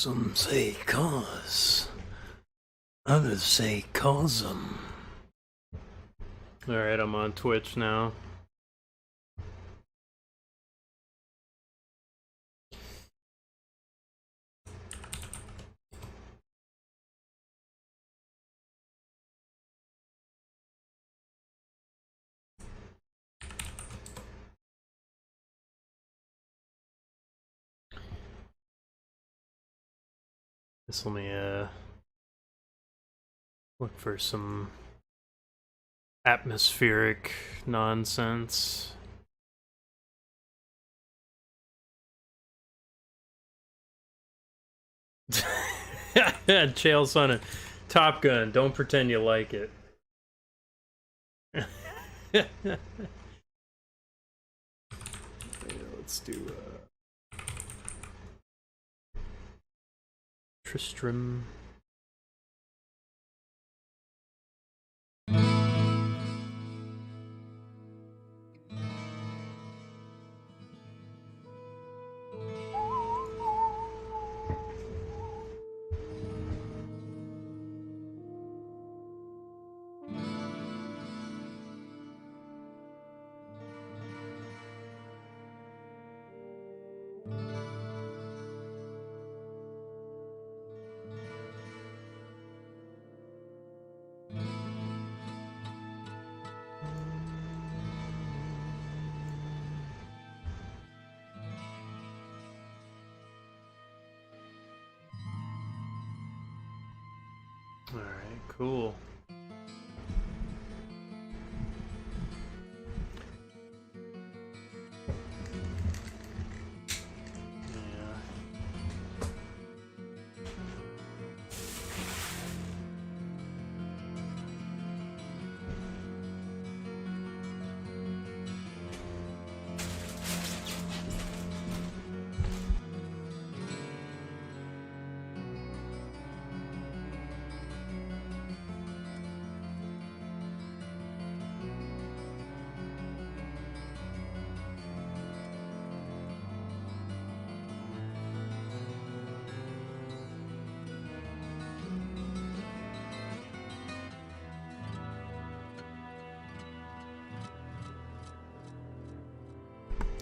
Some say cause, others say cause 'em. Alright, I'm on Twitch now. Just let me look for some atmospheric nonsense. Chael Son of Top Gun, don't pretend you like it. Let's do Tristram. Alright, cool.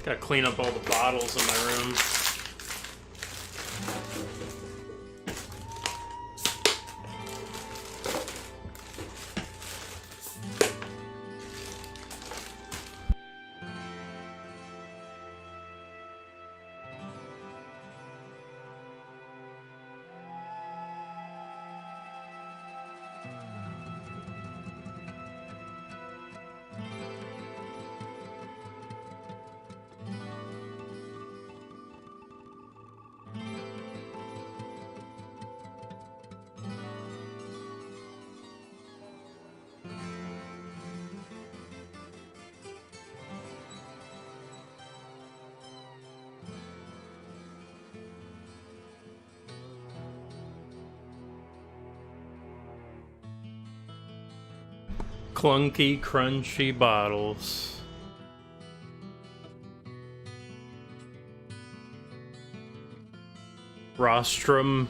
Gotta clean up all the bottles in my room. Clunky, crunchy bottles. Rostrum.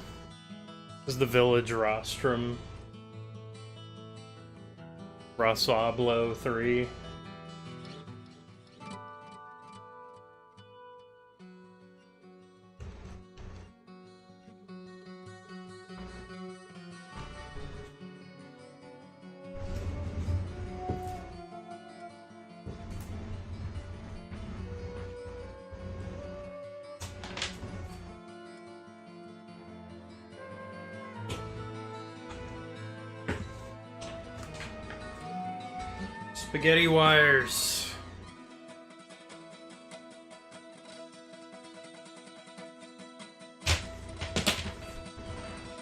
This is the village rostrum. Rosablo 3. Spaghetti wires.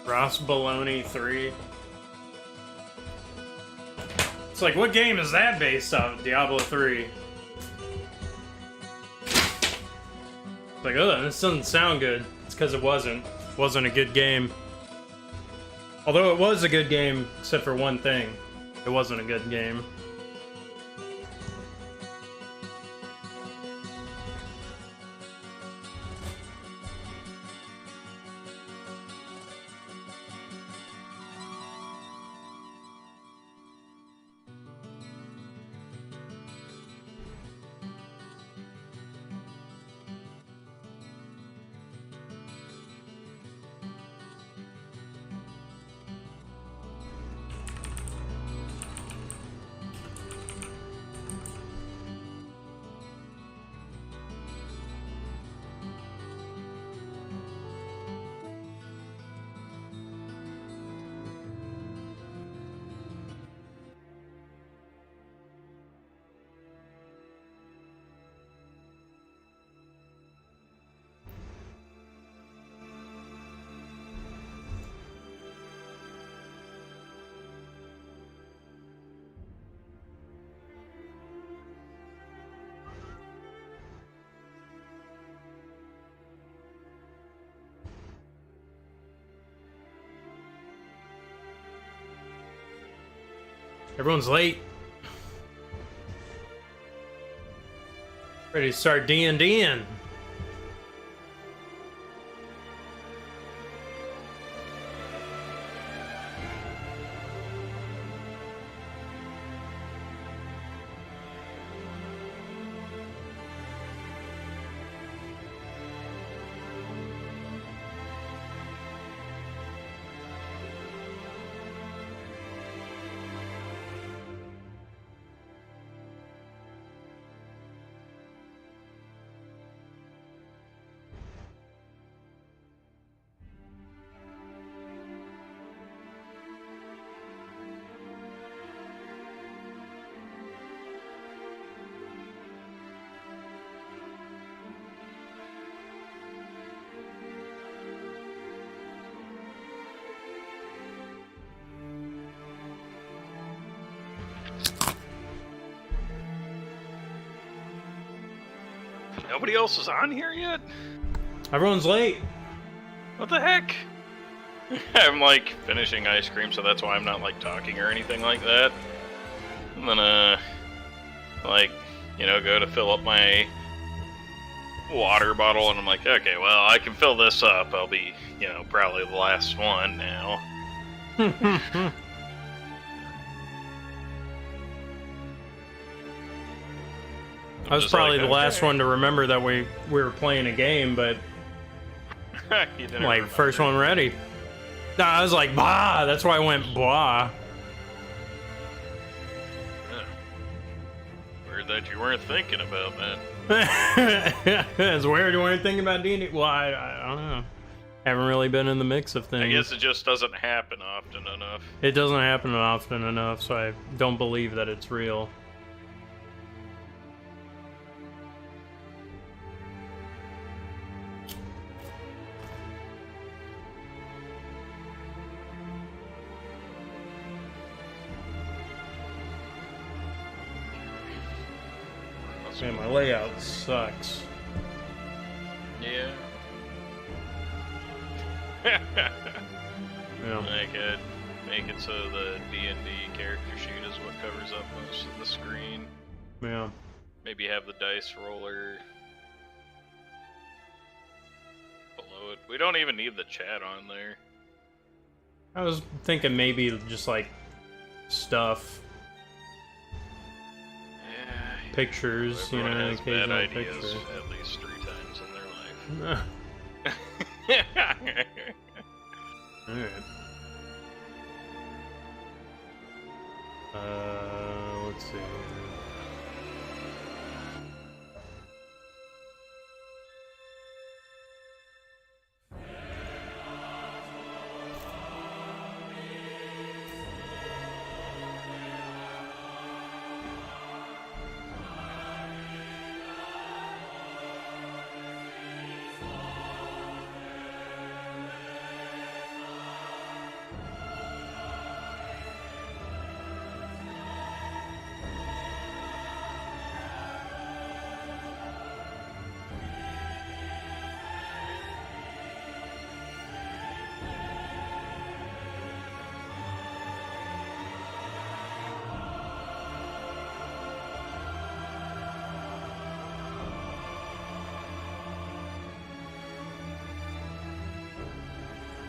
Ross Baloney 3. It's like, what game is that based off? Diablo 3. It's like, oh, this doesn't sound good. It's because it wasn't. It wasn't a good game. Although it was a good game, except for one thing. It wasn't a good game. Everyone's late. Ready to start D&Ding. Nobody else is on here yet? Everyone's late. What the heck? I'm like finishing ice cream, so that's why I'm not like talking or anything like that. And then like, you know, go to fill up my water bottle, and I'm like, okay, well, I can fill this up. I'll be, you know, probably the last one now. I was probably the last one to remember that we were playing a game, but You didn't like remember. first one ready. Nah, I was like, blah. That's why I went blah. Yeah. Weird that you weren't thinking about that. It's weird you weren't thinking about D&D. Well, I don't know. Haven't really been in the mix of things. I guess it just doesn't happen often enough. It doesn't happen often enough, so I don't believe that it's real. Man, my layout sucks. Yeah. Yeah. I could make it so the D&D character sheet is what covers up most of the screen. Yeah. Maybe have the dice roller below it. We don't even need the chat on there. I was thinking maybe just like stuff, Yeah. pictures, you Everyone know, has bad occasional ideas picture. at least 3 times in their life. Alright. Let's see.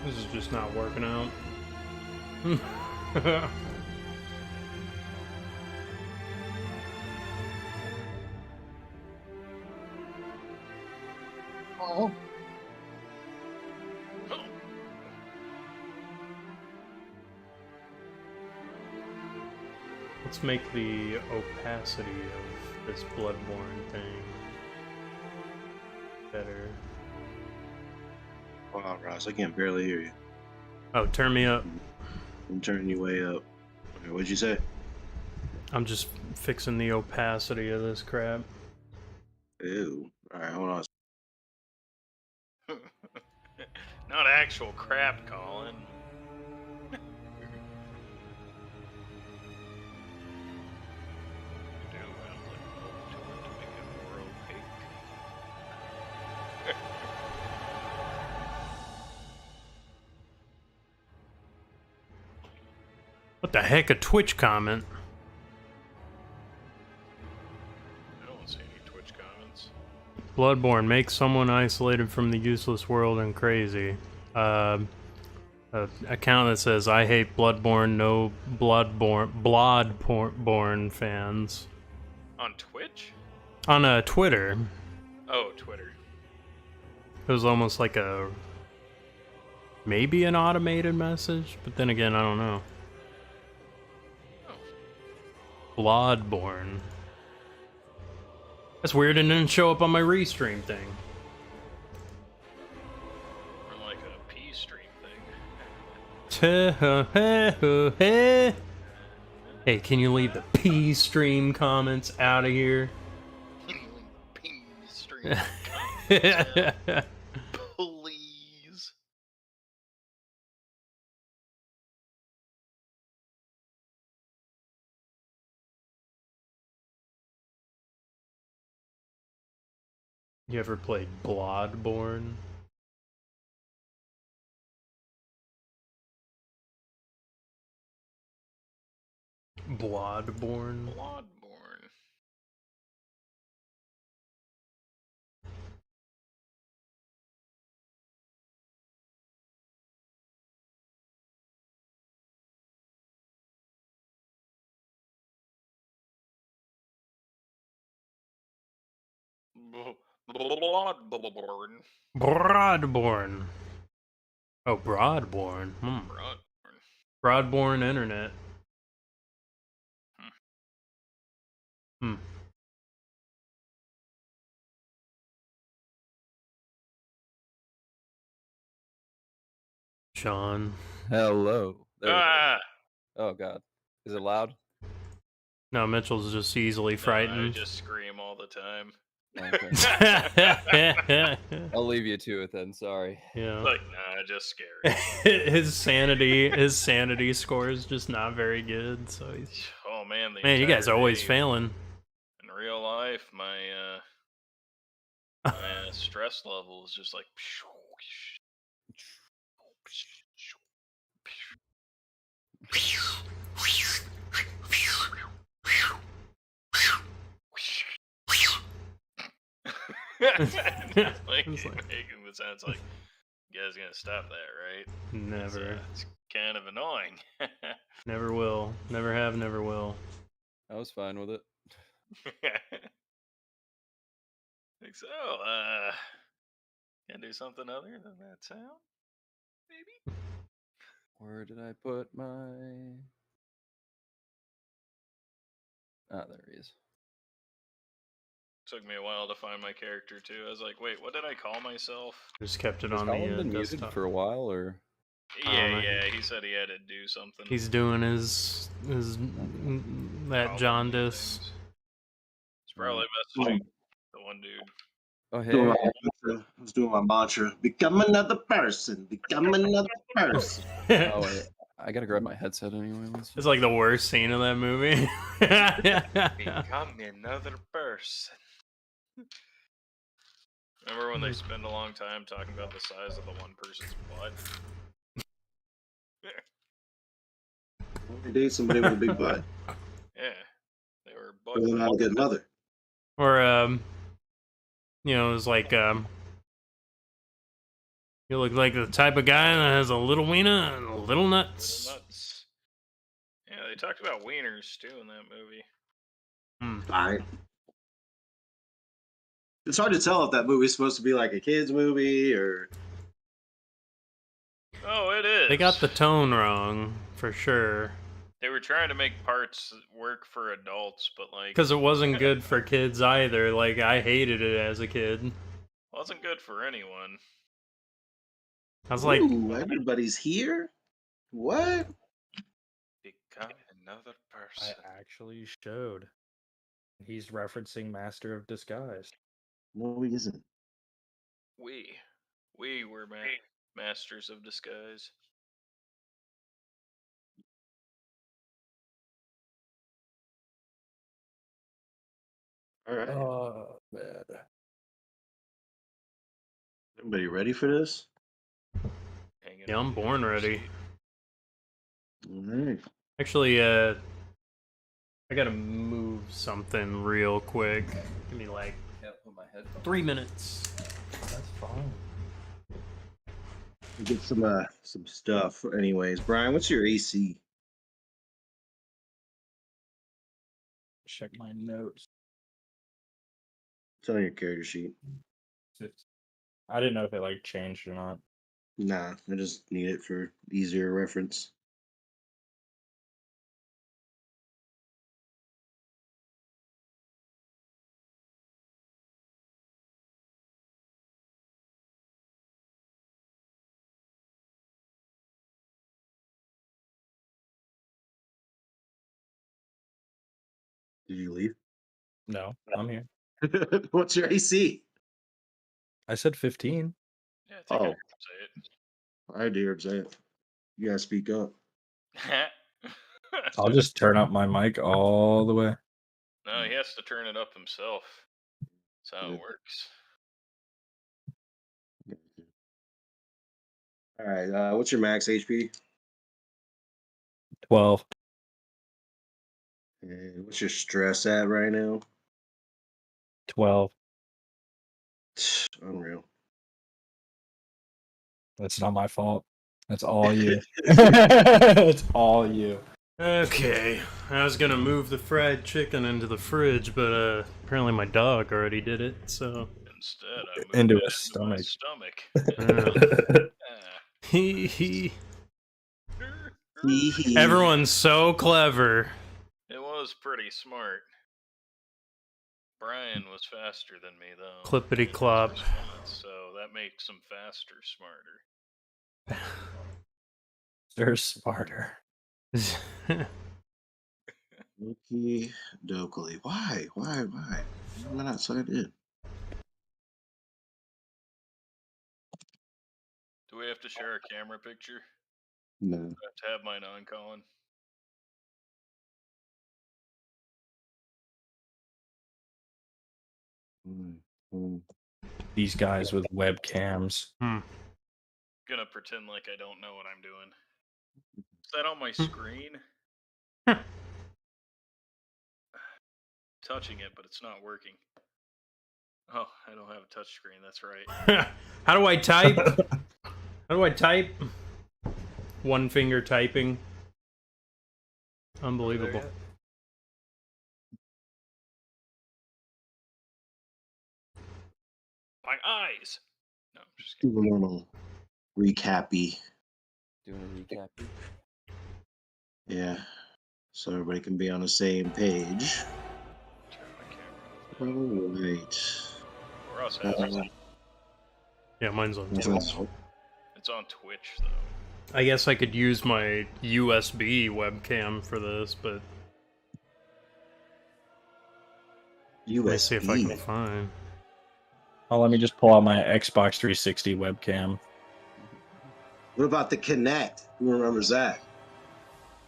This is just not working out. Oh. Let's make the opacity of this Bloodborne thing better. Hold on, Ross. I can barely hear you. Oh, turn me up. I'm turning you way up. Okay, what'd you say? I'm just fixing the opacity of this crap. Ew. Alright, hold on. Not actual crap, Colin. What the heck, a Twitch comment? Bloodborne makes someone isolated from the useless world and crazy. Account that says I hate Bloodborne, no Bloodborne fans. On Twitch? On Twitter, Oh, Twitter. it was almost like maybe an automated message, but then again, I don't know. Bloodborne. That's weird, and didn't show up on my restream thing. Or like a P stream thing. Hey, can you leave the P stream comments out of here? P stream comments, please. You ever played Bloodborne? Bloodborne? Bloodborne. Bloodborne. Broadborn. Oh, Broadborn. Bloodborne. Broadborn Internet. Hmm. Sean. Hello. There we go. Ah! Oh god. Is it loud? No, Mitchell's just easily I frightened. just scream all the time. Okay. Yeah. I'll leave you to it then, sorry. Like, nah, just scary. his sanity score is just not very good, so he's... Oh man, the Man, you guys entire are always day failing. in real life, my stress level is just like. It's like making the sounds like, you guys gonna stop that, right? Never. It's kind of annoying. Never will. Never have, never will. I was fine with it. Think so. Can do something other than that sound? Maybe? Where did I put my... Ah, there he is. Took me a while to find my character too. I was like, wait, what did I call myself? Just kept it Has on Colin the been muted desktop. for a while, or...? Yeah, he said he had to do something. He's doing his that Colin jaundice. things. He's probably messaging the one dude. Oh, Doing hey. my mantra. I was doing my mantra. Become another person. Become another person. Oh, wait. I gotta grab my headset anyway. It's like the worst scene of that movie. Become another person. Remember when they spend a long time talking about the size of the one person's butt? You date somebody with a big butt. Yeah. They were But then I'll get another. Or you know, it's like you look like the type of guy that has a little wiener and little nuts. nuts. Yeah, they talked about wieners too in that movie. Alright. It's hard to tell if that movie's supposed to be like a kid's movie or... Oh, it is. They got the tone wrong for sure. They were trying to make parts work for adults, but like, Because it wasn't good for kids either. Like, I hated it as a kid. wasn't good for anyone. I was like, Ooh, everybody's here? What? Become another person. I actually showed. He's referencing Master of Disguise. No, he isn't. We were masters of disguise. Alright. Oh, man. Everybody ready for this? Hanging yeah, I'm on the born edge of ready. seat. Alright. Actually, I gotta move something real quick. Give me like put my head. 3 minutes. That's fine. We'll get some stuff. Anyways, Brian, what's your AC? Check my notes. It's on your character sheet. I didn't know if it like changed or not. Nah, I just need it for easier reference. Did you leave? No, I'm here. What's your AC? I said 15. Yeah, I think I Oh. heard him I dare say it. You gotta speak up. say it. I'll just turn up my mic all the way. No, he has to turn it up himself. That's how Yeah. it works. All right. What's your max HP? 12. And what's your stress at right now? 12. Unreal. That's not my fault. That's all you. It's all you. Okay, I was gonna move the fried chicken into the fridge, but apparently my dog already did it, so... Instead, I moved Into it his my stomach. stomach. Hee hee. Hee hee. Everyone's so clever. It was pretty smart. Brian was faster than me, though. Clippity in his clop. response, so that makes him faster, smarter. They're smarter. Okie dokley. Why? Why am I not signed in? Do we have to share a camera picture? No. I have to have mine on, Colin. These guys with webcams. Gonna pretend like I don't know what I'm doing. Is that on my screen? Touching it, but it's not working. Oh, I don't have a touch screen. That's right. How do I type? How do I type? One finger typing. Unbelievable. My eyes. No, I'm just Do kidding. a little recappy. Doing a recap. Yeah. So everybody can be on the same page. Turn my camera off. All right. Or else has it. Yeah, mine's on. What's that? It's on Twitch though. I guess I could use my USB webcam for this, but let me see if I can find. Oh, let me just pull out my Xbox 360 webcam. What about the Kinect? Who remembers that?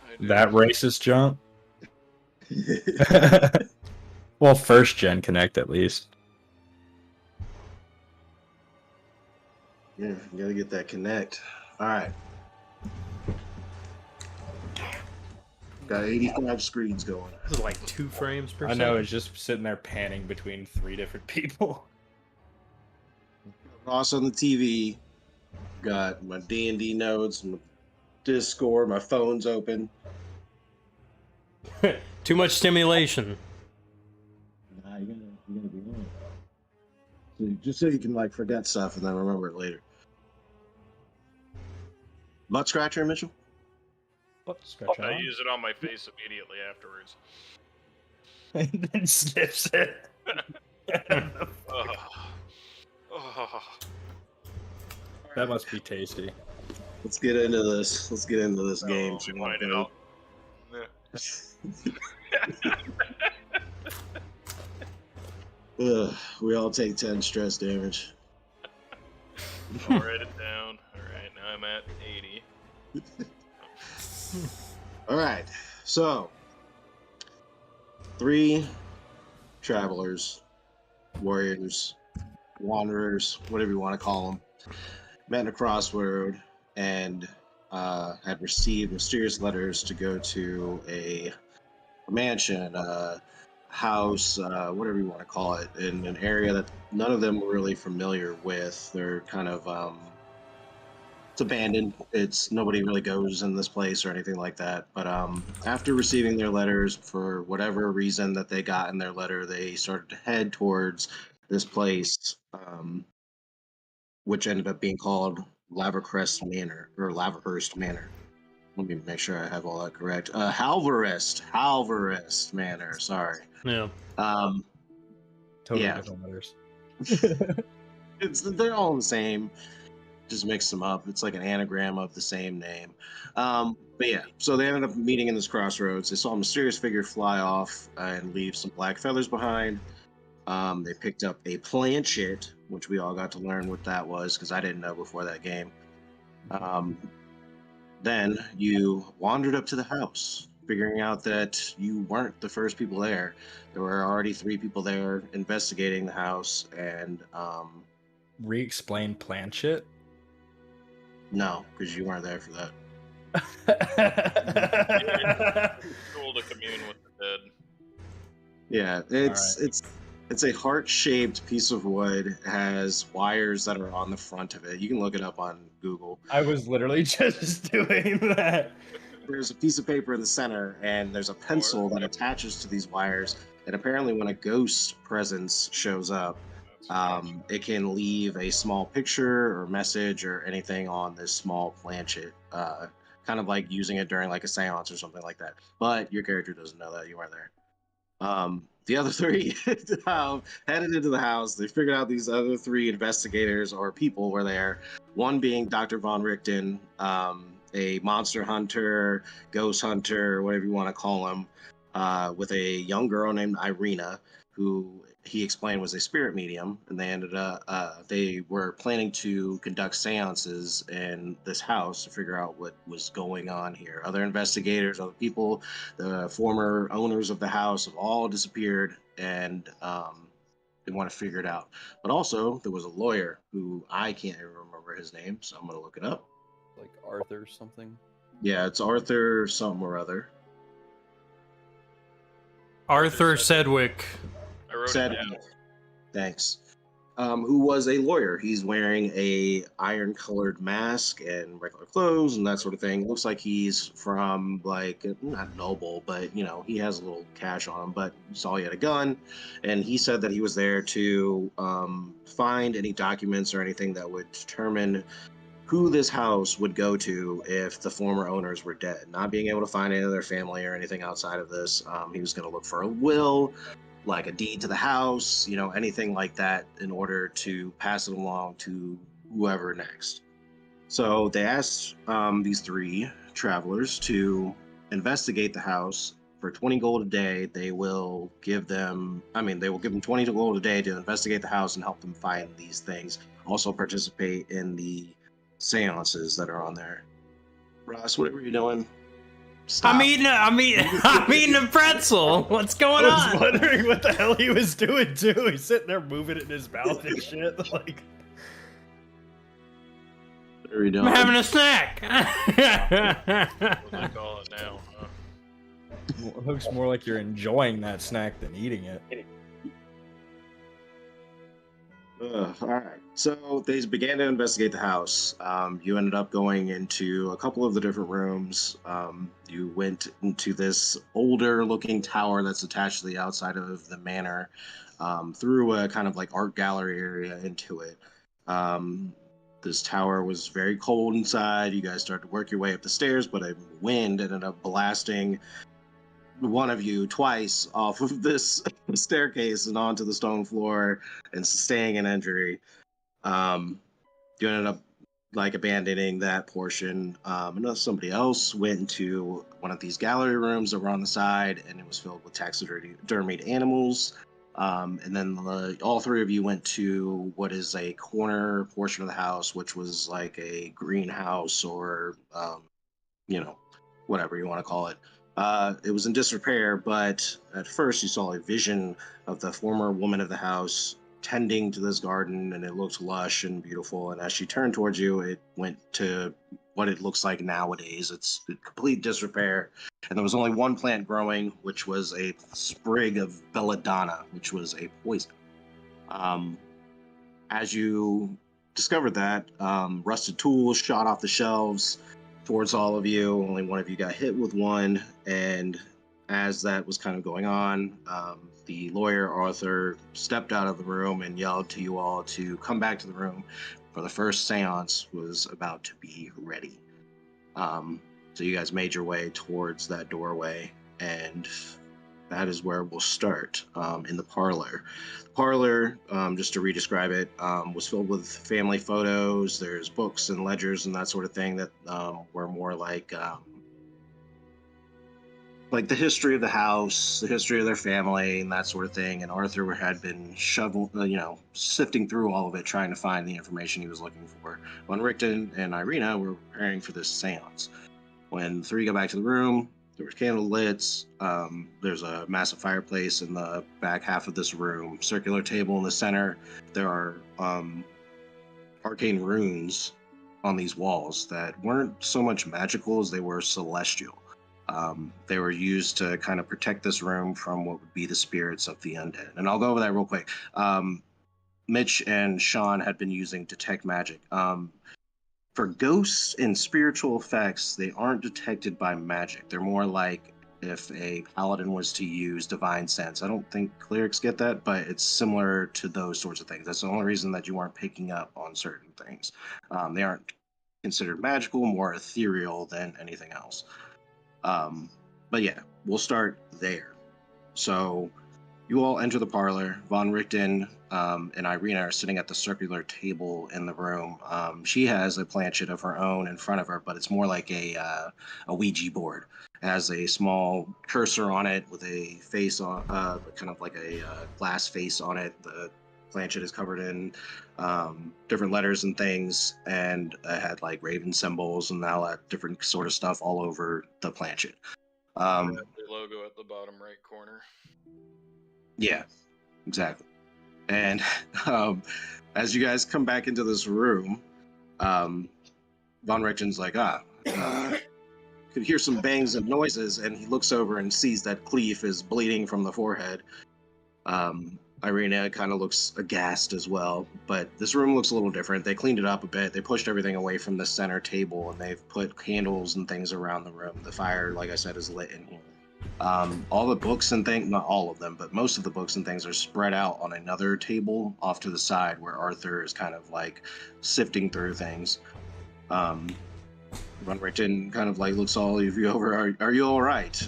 I do. That racist jump? Well, first gen Connect at least. Yeah, you gotta get that Kinect. All right. Got 85 screens going. This is like 2 frames per I second. know, it's just sitting there panning between 3 different people. Ross on the TV. Got my D&D notes, my Discord, my phone's open. Too much stimulation. Nah, you gotta be on. So just so you can like forget stuff and then remember it later. Butt scratcher, Mitchell? Scratch I use it on my face immediately afterwards. and then sniffs it. Oh. Oh. That must be tasty. Let's get into this. Let's get into this game. We find out. Ugh, we all take 10 stress damage. I'll write it down. Alright, now I'm at 80. All right, so 3 travelers, warriors, wanderers, whatever you want to call them, met in a crossroad and had received mysterious letters to go to a mansion, house, whatever you want to call it, in an area that none of them were really familiar with. They're kind of it's abandoned. It's nobody really goes in this place or anything like that. But after receiving their letters, for whatever reason that they got in their letter, they started to head towards this place, which ended up being called Lavercrest Manor or Laverhurst Manor. Let me make sure I have all that correct. Halverest Manor. Sorry. Yeah. Totally Yeah. different letters. They're all the same. Just mix them up. It's like an anagram of the same name. But yeah, so they ended up meeting in this crossroads. They saw a mysterious figure fly off and leave some black feathers behind. They picked up a planchet, which we all got to learn what that was because I didn't know before that game. Then you wandered up to the house, figuring out that you weren't the first people there. There were already 3 people there investigating the house, and Re-explain planchet. no, because you weren't there for that. Cool to commune with the dead. Yeah, it's a heart-shaped piece of wood. It has wires that are on the front of it. You can look it up on Google. I was literally just doing that. There's a piece of paper in the center, and there's a pencil that attaches to these wires. And apparently, when a ghost presence shows up, it can leave a small picture or message or anything on this small planchet, kind of like using it during like a seance or something like that. But your character doesn't know that you weren't there. The other 3 headed into the house. They figured out these other 3 investigators or people were there. One being Dr. Von Richten, a monster hunter, ghost hunter, whatever you want to call him, with a young girl named Irina, who he explained was a spirit medium, and they were planning to conduct seances in this house to figure out what was going on here. Other investigators, other people, the former owners of the house have all disappeared, and they want to figure it out. But also, there was a lawyer who I can't even remember his name, so I'm going to look it up. Like Arthur something. Yeah, it's Arthur something or other. Arthur Sedgwick. I wrote it Said, down. thanks. Who was a lawyer. He's wearing a iron-colored mask and regular clothes and that sort of thing. Looks like he's from, like, not noble, but, you know, he has a little cash on him, but you saw he had a gun. And he said that he was there to find any documents or anything that would determine who this house would go to if the former owners were dead. Not being able to find any of their family or anything outside of this, he was going to look for a will, like a deed to the house, you know, anything like that in order to pass it along to whoever next. So they asked these 3 travelers to investigate the house for 20 gold a day. They will give them 20 gold a day to investigate the house and help them find these things. Also participate in the seances that are on there. Ross, whatever you're doing, stop. I'm eating a pretzel. What's going I was on? wondering what the hell he was doing too. He's sitting there moving it in his mouth and shit. Like, What are you doing? I'm having a snack. What do they call it now? it looks more like you're enjoying that snack than eating it. All right. So they began to investigate the house. You ended up going into a couple of the different rooms. You went into this older-looking tower that's attached to the outside of the manor, through a kind of like art gallery area into it. This tower was very cold inside. You guys started to work your way up the stairs, but a wind ended up blasting one of you twice off of this staircase and onto the stone floor and sustaining an injury. You ended up like abandoning that portion. And somebody else went into one of these gallery rooms that were on the side, and it was filled with taxidermied animals. And then all 3 of you went to what is a corner portion of the house, which was like a greenhouse or, whatever you want to call it. It was in disrepair, but at first you saw a vision of the former woman of the house tending to this garden, and it looked lush and beautiful. And as she turned towards you, it went to what it looks like nowadays. It's in complete disrepair. And there was only one plant growing, which was a sprig of belladonna, which was a poison. As you discovered that, rusted tools shot off the shelves towards all of you. Only one of you got hit with one. And as that was kind of going on, the lawyer, Arthur, stepped out of the room and yelled to you all to come back to the room, for the first seance was about to be ready. So you guys made your way towards that doorway, and that is where we'll start, in the parlor. The parlor, just to re-describe it, was filled with family photos. There's books and ledgers and that sort of thing that were more like the history of the house, the history of their family, and that sort of thing. And Arthur had been sifting through all of it, trying to find the information he was looking for. When Rickton and Irina were preparing for this seance, when the three got back to the room, there were candle lit. There's a massive fireplace in the back half of this room, circular table in the center. There are arcane runes on these walls that weren't so much magical as they were celestial. They were used to kind of protect this room from what would be the spirits of the undead. And I'll go over that real quick. Mitch and Sean had been using detect magic. For ghosts and spiritual effects, they aren't detected by magic. They're more like if a paladin was to use divine sense. I don't think clerics get that, but it's similar to those sorts of things. That's the only reason that you aren't picking up on certain things. They aren't considered magical, more ethereal than anything else. But yeah, we'll start there. So you all enter the parlor. Von Richten and Irina are sitting at the circular table in the room. She has a planchette of her own in front of her, but it's more like a Ouija board. It has a small cursor on it with a face on, kind of like a glass face on it. The planchette is covered in different letters and things, and it had like raven symbols and all that different sort of stuff all over the planchette. The logo at the bottom right corner. Yeah, exactly. And as you guys come back into this room, Von Richten's like, could hear some bangs and noises, and he looks over and sees that Cleve is bleeding from the forehead. Irina kind of looks aghast as well, but this room looks a little different. They cleaned it up a bit. They pushed everything away from the center table, and they've put candles and things around the room. The fire, like I said, is lit in here. All the books and things, not all of them, but most of the books and things are spread out on another table off to the side where Arthur is kind of like sifting through things. Von Richten kind of like looks all of you over. Are you all right?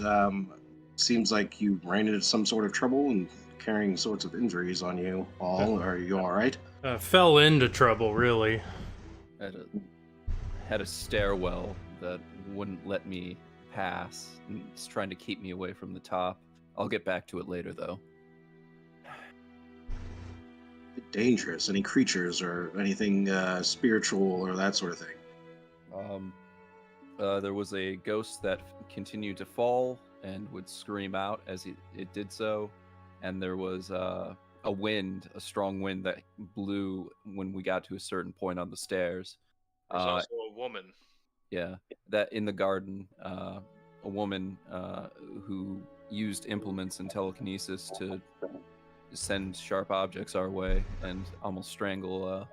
Seems like you ran into some sort of trouble and carrying sorts of injuries on you all. Are you all right? Fell into trouble, really. Had a stairwell that wouldn't let me pass. It's trying to keep me away from the top. I'll get back to it later, though. Dangerous? Any creatures or anything spiritual or that sort of thing? There was a ghost that continued to fall and would scream out as it did so. And there was a strong wind that blew when we got to a certain point on the stairs. There's also a woman. Yeah, that in the garden, a woman who used implements and telekinesis to send sharp objects our way and almost strangle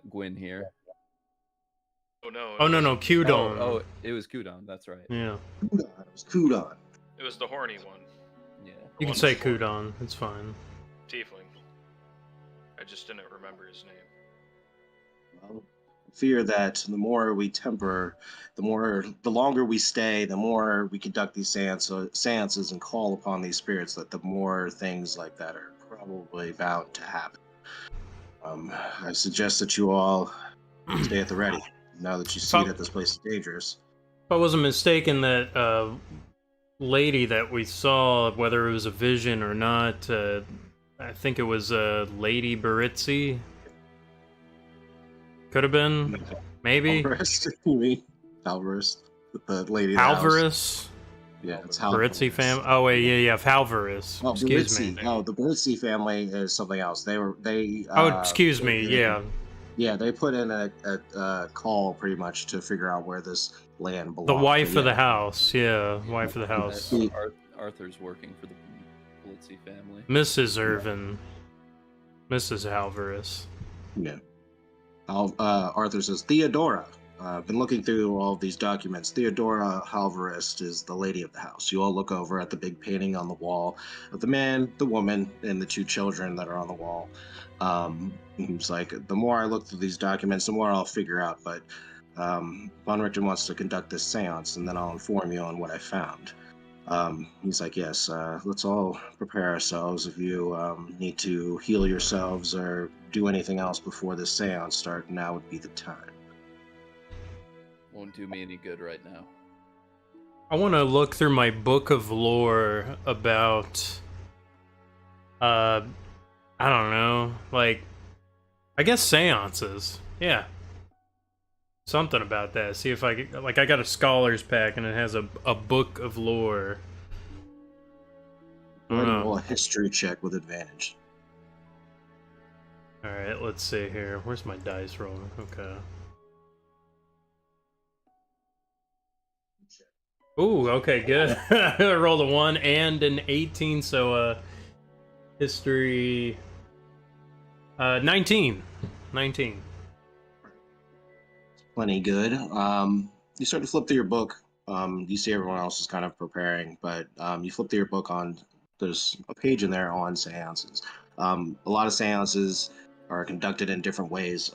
Gwyn here. Oh no! No, Kudon. Oh, it was Kudon. That's right. Yeah. It was Kudon. It was the horny one. Yeah. You can say Kudon. It's fine. Tiefling. I just didn't remember his name. Well, fear that the more we temper, the longer we stay, the more we conduct these seances and call upon these spirits, that the more things like that are probably bound to happen. I suggest that you all stay at the ready, now that you see that this place is dangerous. If I wasn't mistaken, that lady that we saw, whether it was a vision or not, I think it was Lady Baritzi. Could have been, maybe. Alvarez, you mean? Alvarez, the lady. Alvarez. Yeah, it's Baritzi family. Oh wait, yeah, Alvarez. Oh, excuse me. No, the Baritzi family is something else. They. Oh, excuse me. Yeah. Yeah, they put in a call pretty much to figure out where this land belongs. The wife But of the house. Yeah, wife of the house. Arthur's working for the Polizzi family. Mrs. Irvin. Mrs. Alvarez. Yeah. Arthur says, Theodora. I've been looking through all of these documents. Theodora Alvarez is the lady of the house. You all look over at the big painting on the wall of the man, the woman, and the 2 children that are on the wall. He's like, the more I look through these documents, the more I'll figure out. But Von Richten wants to conduct this seance, and then I'll inform you on what I found. He's like, yes, let's all prepare ourselves. If you need to heal yourselves or do anything else before this seance starts, now would be the time. Won't do me any good right now. I want to look through my book of lore about, I don't know, like, I guess seances. Yeah. Something about that. See if I get, like, I got a scholar's pack and it has a book of lore. Go ahead and roll a history check with advantage. Alright, let's see here. Where's my dice roll? Okay. Ooh, okay, good. I rolled a 1 and an 18, so history 19. 19. Plenty good. You start to flip through your book. You see everyone else is kind of preparing, but you flip through your book on, there's a page in there on seances. A lot of seances are conducted in different ways.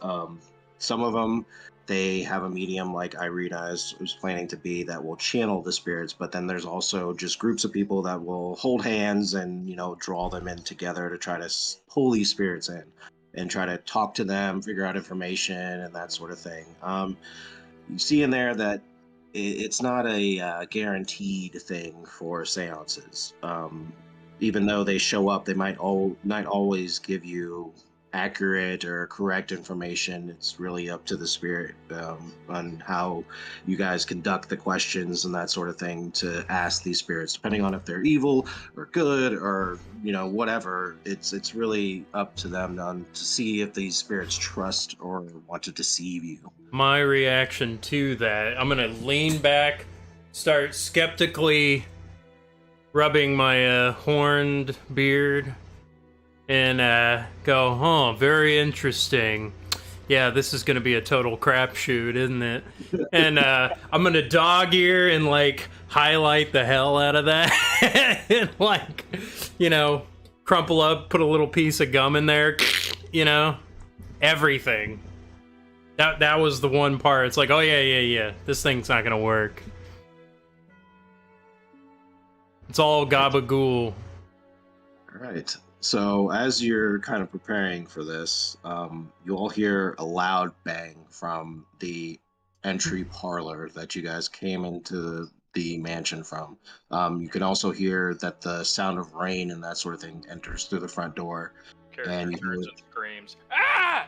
Some of them, they have a medium like Irina is planning to be that will channel the spirits, but then there's also just groups of people that will hold hands and, you know, draw them in together to try to pull these spirits in and try to talk to them, figure out information and that sort of thing. You see in there that it's not a guaranteed thing for seances. Even though they show up, they might not always give you accurate or correct information. It's really up to the spirit on how you guys conduct the questions and that sort of thing to ask these spirits, depending on if they're evil or good or, you know, whatever. It's really up to them to see if these spirits trust or want to deceive you. My reaction to that, I'm gonna lean back, start skeptically rubbing my horned beard, and go, oh, very interesting. Yeah, this is gonna be a total crapshoot, isn't it? And I'm gonna dog ear and like highlight the hell out of that, and like, you know, crumple up, put a little piece of gum in there, you know, everything. That was the one part. It's like, oh yeah, this thing's not gonna work. It's all gabagool. All right. So as you're kind of preparing for this, you all hear a loud bang from the entry parlor that you guys came into the mansion from. You can also hear that the sound of rain and that sort of thing enters through the front door. And you turns and screams, ah!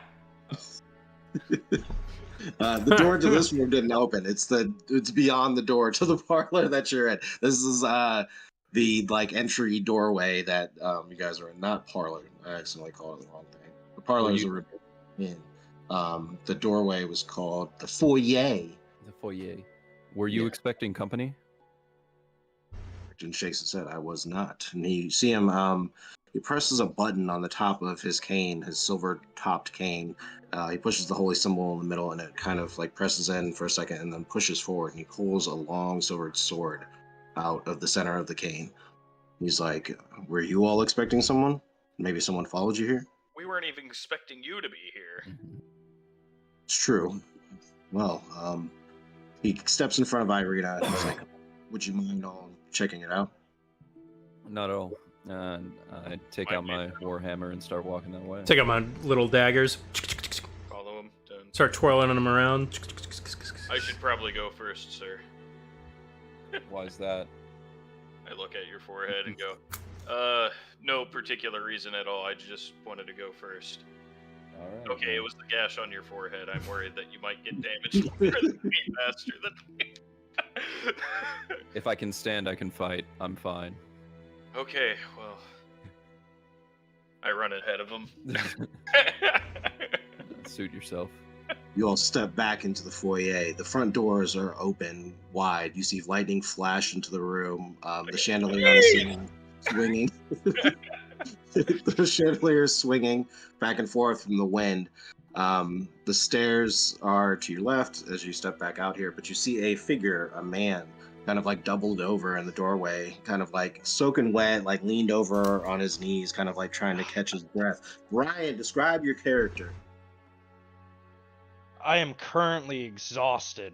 The door to this room didn't open. It's beyond the door to the parlor that you're in. This is the like entry doorway that you guys are in. Not parlor. I accidentally called it the wrong thing. The parlor is a room in. The doorway was called the foyer. The foyer. Were you expecting company? Richten shakes his head. I was not. And you see him. He presses a button on the top of his cane, his silver-topped cane. He pushes the holy symbol in the middle, and it kind of like presses in for a second, and then pushes forward. And he pulls a long silvered sword out of the center of the cane. He's like, "Were you all expecting someone? Maybe someone followed you here?" We weren't even expecting you to be here. It's true. Well, he steps in front of Irina, and he's like, "Would you mind all checking it out?" Not at all. And I take out my warhammer and start walking that way. Take out my little daggers. Follow him. Done. Start twirling them around. I should probably go first, sir. Why is that? I look at your forehead and go, no particular reason at all. I just wanted to go first. All right. Okay, it was the gash on your forehead. I'm worried that you might get damaged faster than me. If I can stand, I can fight. I'm fine. Okay, well, I run ahead of him. Suit yourself. You all step back into the foyer. The front doors are open wide. You see lightning flash into the room. The chandelier on the ceiling swinging. The chandelier is swinging back and forth from the wind. The stairs are to your left as you step back out here, but you see a figure, a man, kind of like doubled over in the doorway, kind of like soaking wet, like leaned over on his knees, kind of like trying to catch his breath. Brian, describe your character. I am currently exhausted.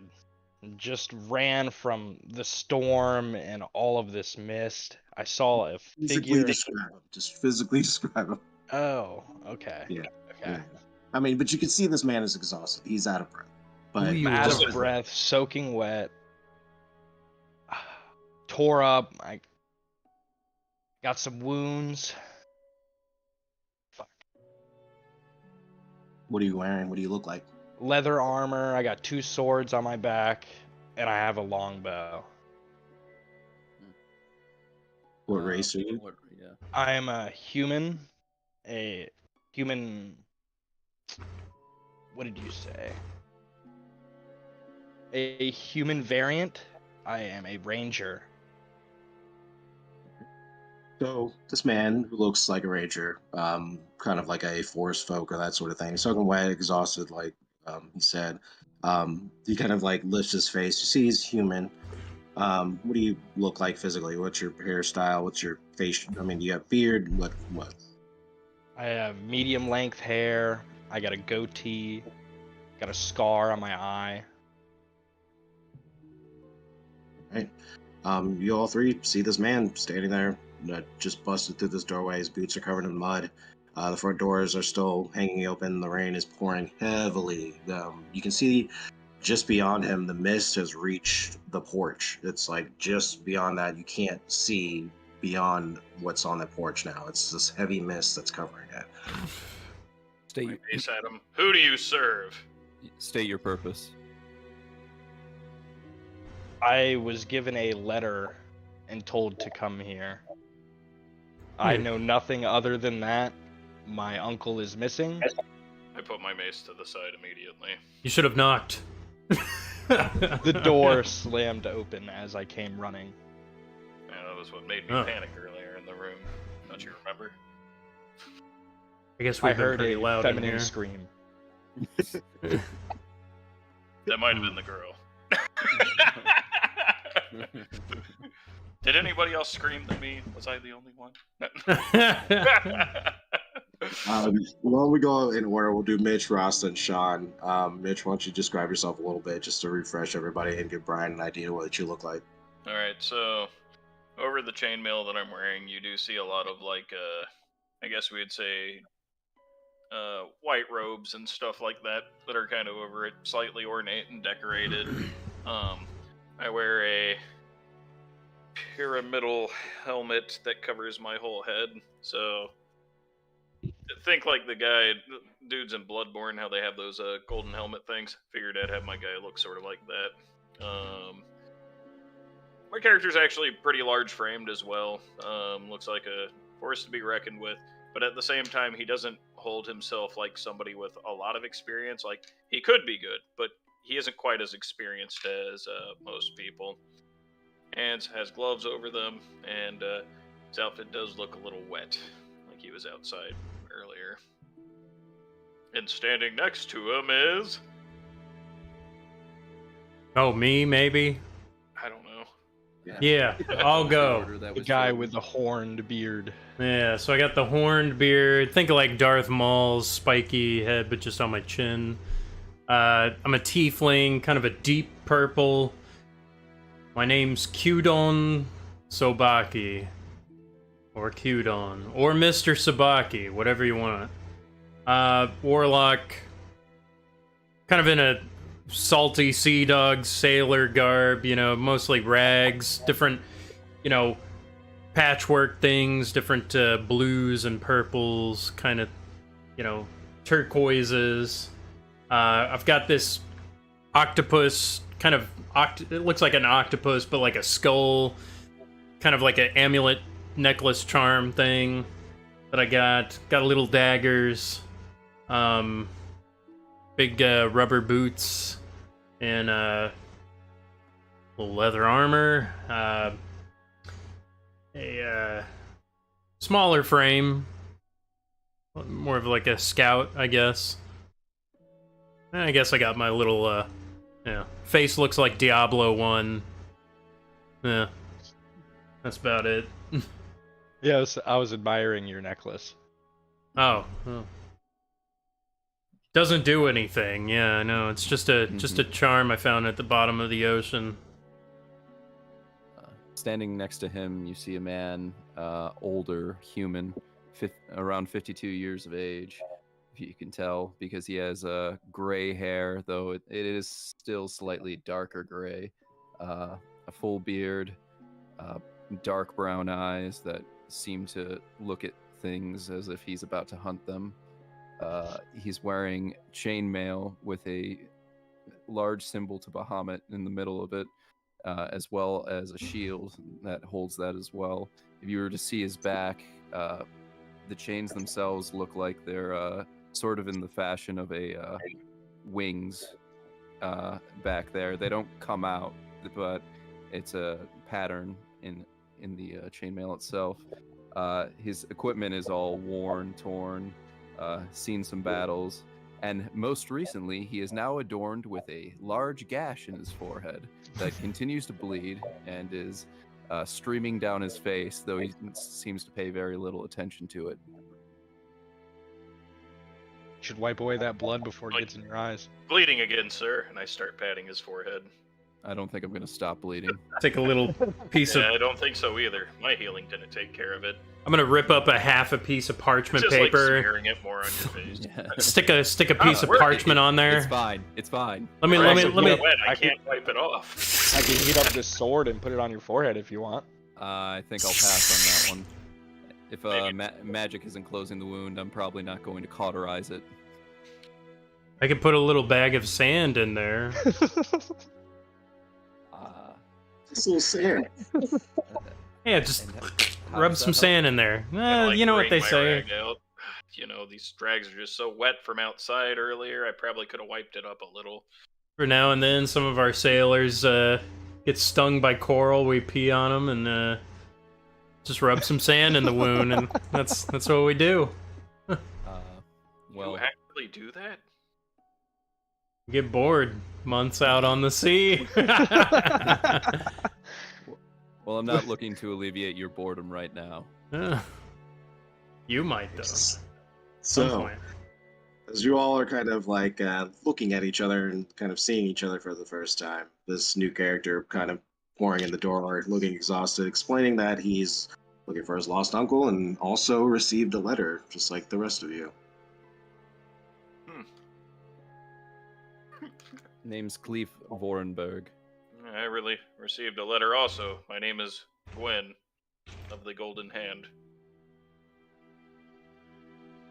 Just ran from the storm and all of this mist. I saw a Physically figure. describe him. Just physically describe him. Oh, okay. Yeah. Okay. Yeah. I mean, but you can see this man is exhausted. He's out of breath. But Who I'm you out are. of breath, soaking wet, tore up. I got some wounds. Fuck. What are you wearing? What do you look like? Leather armor. I got 2 swords on my back, and I have a longbow. What race are you? Yeah. I am a human. A human. What did you say? A human variant. I am a ranger. So this man who looks like a ranger, kind of like a forest folk or that sort of thing, soaking wet, exhausted, like he said. He kind of like lifts his face. You see he's human. What do you look like physically? What's your hairstyle? What's your face? I mean, do you have beard? What? I have medium length hair. I got a goatee. Got a scar on my eye. Right. You all three see this man standing there, just busted through this doorway. His boots are covered in mud. The front doors are still hanging open. The rain is pouring heavily. You can see just beyond him, the mist has reached the porch. It's like just beyond that, you can't see beyond what's on the porch now. It's this heavy mist that's covering it. State, Face at him. Who do you serve? state your purpose. I was given a letter and told to come here. I know nothing other than that. My uncle is missing. I put my mace to the side immediately. You should have knocked. The door slammed open as I came running. Yeah, that was what made me Oh. panic earlier in the room. Don't you remember? I guess I we've been heard pretty a loud in feminine here. scream. That might have been the girl. Did anybody else scream than me? Was I the only one? Why don't we go in order? We'll do Mitch, Ross, and Sean. Mitch, why don't you describe yourself a little bit just to refresh everybody and give Brian an idea of what you look like? Alright, so over the chainmail that I'm wearing, you do see a lot of like, I guess we'd say, white robes and stuff like that that are kind of over it, slightly ornate and decorated. I wear a pyramidal helmet that covers my whole head, so think like the dudes in Bloodborne, how they have those golden helmet things. Figured I'd have my guy look sort of like that. My character's actually pretty large framed as well. Looks like a force to be reckoned with, but at the same time, he doesn't hold himself like somebody with a lot of experience. Like, he could be good, but he isn't quite as experienced as most people. And has gloves over them, and his outfit does look a little wet, like he was outside earlier. And standing next to him is... Oh, me, maybe? I don't know. Yeah, I'll go. Order that The was guy chosen. with the horned beard. Yeah, so I got the horned beard. Think of like Darth Maul's spiky head, but just on my chin. I'm a tiefling, kind of a deep purple. My name's Kyudon Sobaki. Or Kyudon. Or Mr. Sabaki, whatever you want. Warlock. Kind of in a salty sea dog sailor garb, you know, mostly rags. Different, you know, patchwork things, different blues and purples, kind of, you know, turquoises. I've got this octopus, kind of, it looks like an octopus, but like a skull, kind of like an amulet necklace charm thing that I got. Got little daggers. big rubber boots and little leather armor. A smaller frame, more of like a scout, I guess. I guess I got my little, face looks like Diablo 1. Yeah, that's about it. Yes, I was admiring your necklace. Oh. Doesn't do anything. Yeah, no, it's just a charm I found at the bottom of the ocean. Standing next to him, you see a man, older, human, around 52 years of age, if you can tell, because he has gray hair, though it is still slightly darker gray, a full beard, dark brown eyes that seem to look at things as if he's about to hunt them. He's wearing chainmail with a large symbol to Bahamut in the middle of it, as well as a shield that holds that as well. If you were to see his back, the chains themselves look like they're sort of in the fashion of a wings back there. They don't come out, but it's a pattern in the chainmail itself. His equipment is all worn, torn, seen some battles, and most recently he is now adorned with a large gash in his forehead that continues to bleed and is streaming down his face, though he seems to pay very little attention to it. Should wipe away that blood before it gets in your eyes. Bleeding again, sir. And I start patting his forehead. I don't think I'm going to stop bleeding. Take a little piece Yeah, of... I don't think so either. My healing didn't take care of it. I'm gonna rip up a half a piece of parchment Just like paper. smearing it more on your face. Yeah. Stick a piece of working. parchment on there. It's fine. It's fine. Let me. Wet, I can't wipe it off. I can heat up this sword and put it on your forehead if you want. I think I'll pass on that one. If Maybe. magic isn't closing the wound, I'm probably not going to cauterize it. I can put a little bag of sand in there. It's a little sand. Yeah, just How rub does some that help? sand in there. Kinda like You know what wring they my say. rag out. You know, these drags are just so wet from outside earlier. I probably could have wiped it up a little. For now and then, some of our sailors get stung by coral. We pee on them and just rub some sand in the wound, and that's what we do. You Well, actually do that? Get bored. Months out on the sea. well, I'm not looking to alleviate your boredom right now. You might though. Some So, point. as you all are kind of like looking at each other and kind of seeing each other for the first time, this new character kind of pouring in the door, looking exhausted, explaining that he's looking for his lost uncle and also received a letter, just like the rest of you. Name's Cleef Vorenberg. I really received a letter also. My name is Gwen of the Golden Hand.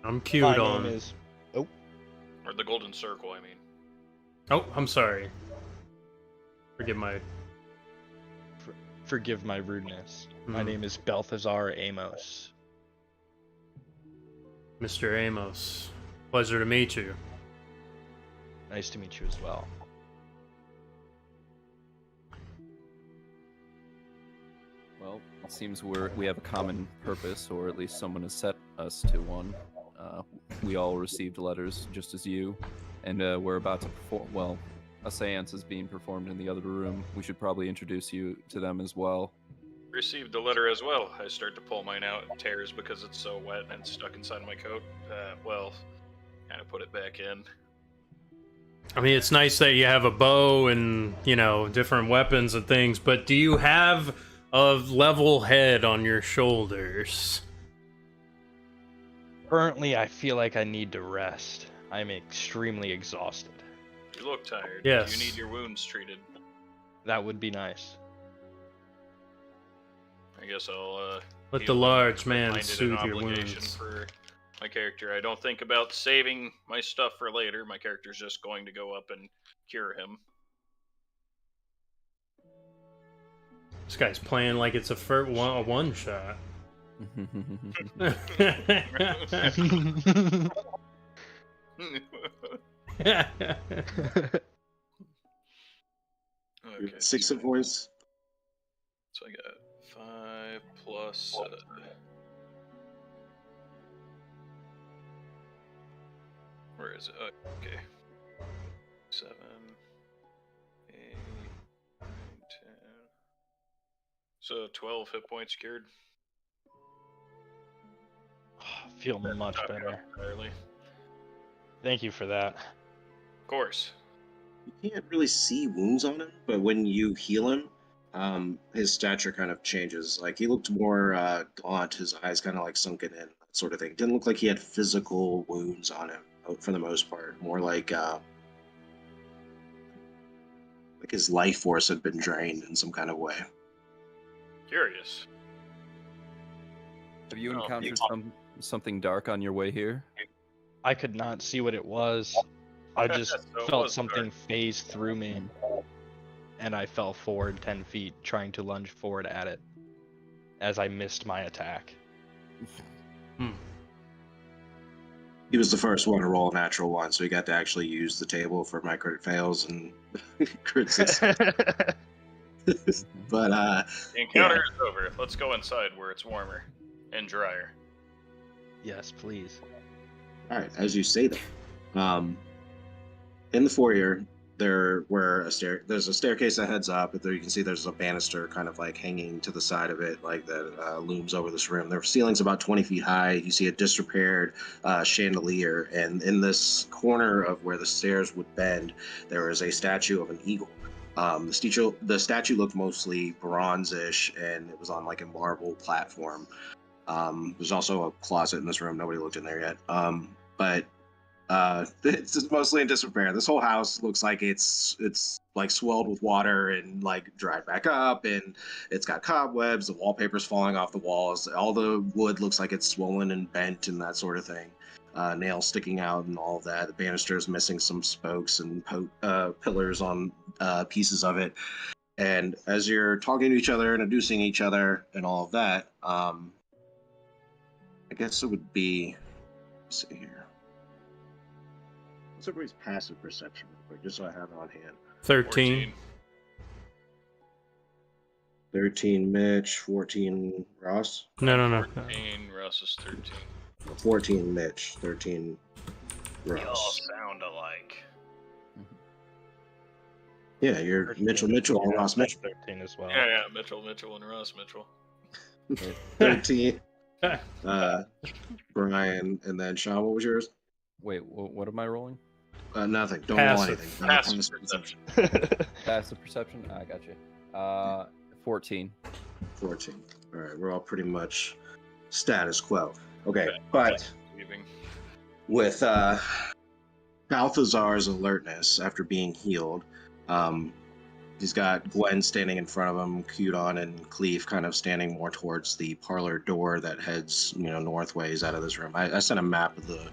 I'm cued My on. name is... Or the Golden Circle, I mean. Oh, I'm sorry. Forgive my. Forgive my rudeness. My Hmm. name is Balthazar Amos. Mr. Amos. Pleasure to meet you. Nice to meet you as well. Well, it seems we have a common purpose, or at least someone has set us to one. We all received letters, just as you, and we're about to perform. Well, a séance is being performed in the other room. We should probably introduce you to them as well. Received a letter as well. I start to pull mine out. It tears because it's so wet and it's stuck inside my coat. Kind of put it back in. I mean, it's nice that you have a bow and, different weapons and things, but do you have a level head on your shoulders? Currently, I feel like I need to rest. I'm extremely exhausted. You look tired. Yes. You need your wounds treated. That would be nice. I guess I'll Let heal the them. large I man find it an soothe your obligation wounds. for my character. I don't think about saving my stuff for later. My character's just going to go up and cure him. This guy's playing like it's a one shot. Okay. 6 hit points. So I got 5 plus. Where is it? Okay. 7, 8, 9, 10. So 12 hit points cured. Feel much Not better. entirely. Thank you for that. Of course. You can't really see wounds on him, but when you heal him, his stature kind of changes. Like, he looked more gaunt, his eyes kind of like sunken in, that sort of thing. Didn't look like he had physical wounds on him for the most part. More like his life force had been drained in some kind of way. Curious. Have you Oh, encountered something dark on your way here? I could not see what it was. I just So it felt was something dark. phase through me, and I fell forward 10 feet, trying to lunge forward at it, as I missed my attack. He was the first one to roll a natural one, so he got to actually use the table for my crit fails and crit success. But The encounter is over. Let's go inside where it's warmer and drier. Yes, please. all right, as you say that, in the foyer there's a staircase that heads up, but there you can see there's a banister kind of like hanging to the side of it, like that looms over this room. The ceiling's about 20 feet high. You see a disrepaired chandelier, and in this corner of where the stairs would bend, there is a statue of an eagle. The statue looked mostly bronze-ish, and it was on like a marble platform. There's also a closet in this room. Nobody looked in there yet. But it's just mostly in disrepair. This whole house looks like it's like swelled with water and like dried back up, and it's got cobwebs. The wallpaper's falling off the walls. All the wood looks like it's swollen and bent and that sort of thing. Nails sticking out and all of that. The banister's missing some spokes and pillars on pieces of it. And as you're talking to each other, introducing each other, and all of that, I guess it would be. Let's see here. What's everybody's passive perception, real quick, just so I have it on hand? 13. 13 Mitch, 14 Ross. No. 14, Russ is 13. 14 Mitch, 13 We all Ross. sound alike. Yeah, you're Mitchell Mitchell and Yeah, Ross Mitchell. 13 as well. Yeah, Mitchell and Russ Mitchell. 13. Brian, and then Sean, what was yours? Wait, what am I rolling? Nothing. Don't Passive. roll anything. Passive perception. Passive perception? I got you. 14. 14. All right, we're all pretty much status quo. Okay, but Leaving. with Balthazar's alertness after being healed, he's got Gwen standing in front of him, Cudon and Cleve kind of standing more towards the parlor door that heads, northways out of this room. I sent a map of the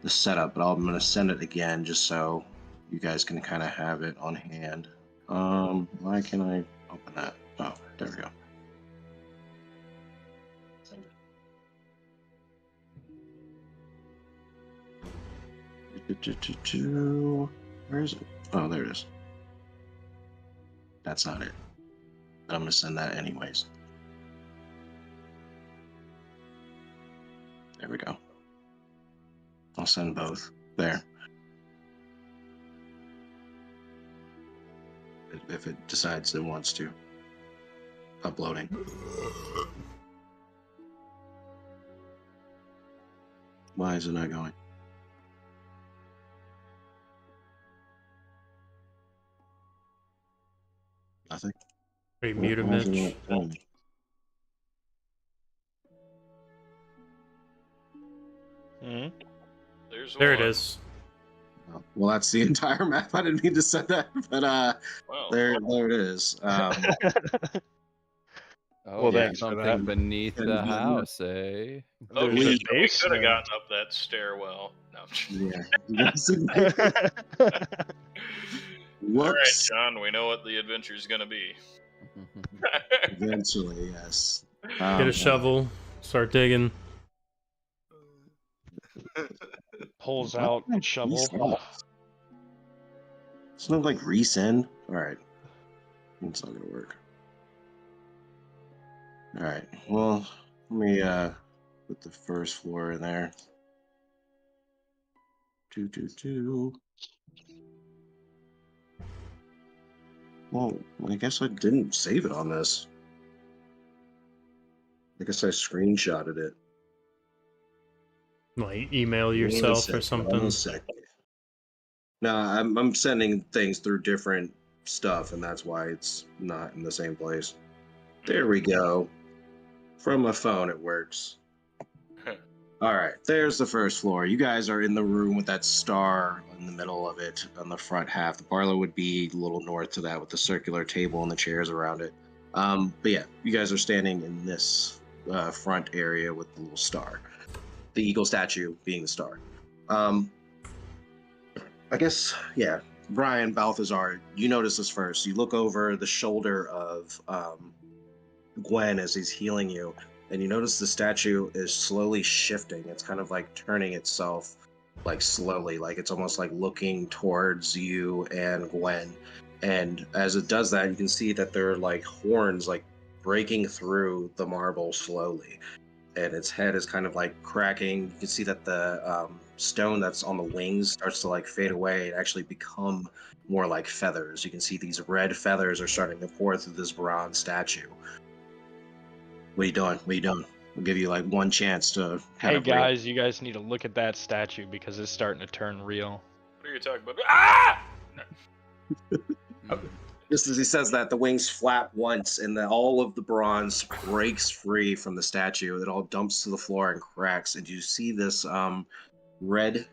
setup, but I'm going to send it again just so you guys can kind of have it on hand. Why can I open that? Oh, there we go. Where is it? Oh, there it is. That's not it. But I'm going to send that anyways. There we go. I'll send both. There. If it decides it wants to. Uploading. Why is it not going? Nothing. Are you muted, Why is it Mitch? not going? Mhm. There it one. is. Oh, well, that's the entire map. I didn't mean to send that, but Wow. there it is. Oh, Well, yeah, thanks for something that. beneath the Yeah. house, eh? Oh, There's shit, a we base could have there. gotten up that stairwell. No. Yeah. All right, Whoops. John, we know what the adventure's gonna be. Eventually, yes. Get a shovel. Start digging. Pulls out What? shovel. It's not like resend. All right, it's not gonna work. All right. Well, let me put the first floor in there. 222. Well, I guess I didn't save it on this. I guess I screenshotted it. Like email One yourself or second, one something. second. No, I'm sending things through different stuff, and that's why it's not in the same place. There we go. From my phone, it works. All right, there's the first floor. You guys are in the room with that star in the middle of it on the front half. The parlor would be a little north to that with the circular table and the chairs around it. But yeah, you guys are standing in this front area with the little star. The eagle statue being the star. I guess, yeah, Brian, Balthazar, you notice this first. You look over the shoulder of Gwen as he's healing you, and you notice the statue is slowly shifting. It's kind of like turning itself like slowly, like it's almost like looking towards you and Gwen. And as it does that, you can see that there are like horns like breaking through the marble slowly. And its head is kind of like cracking. You can see that the stone that's on the wings starts to like fade away and actually become more like feathers. You can see these red feathers are starting to pour through this bronze statue. What are you doing? What are you doing? We'll give you like one chance to kind Hey of guys, you guys need to look at that statue because it's starting to turn real. What are you talking about? Ah! Just as he says that, the wings flap once, and all of the bronze breaks free from the statue. It all dumps to the floor and cracks, and you see this red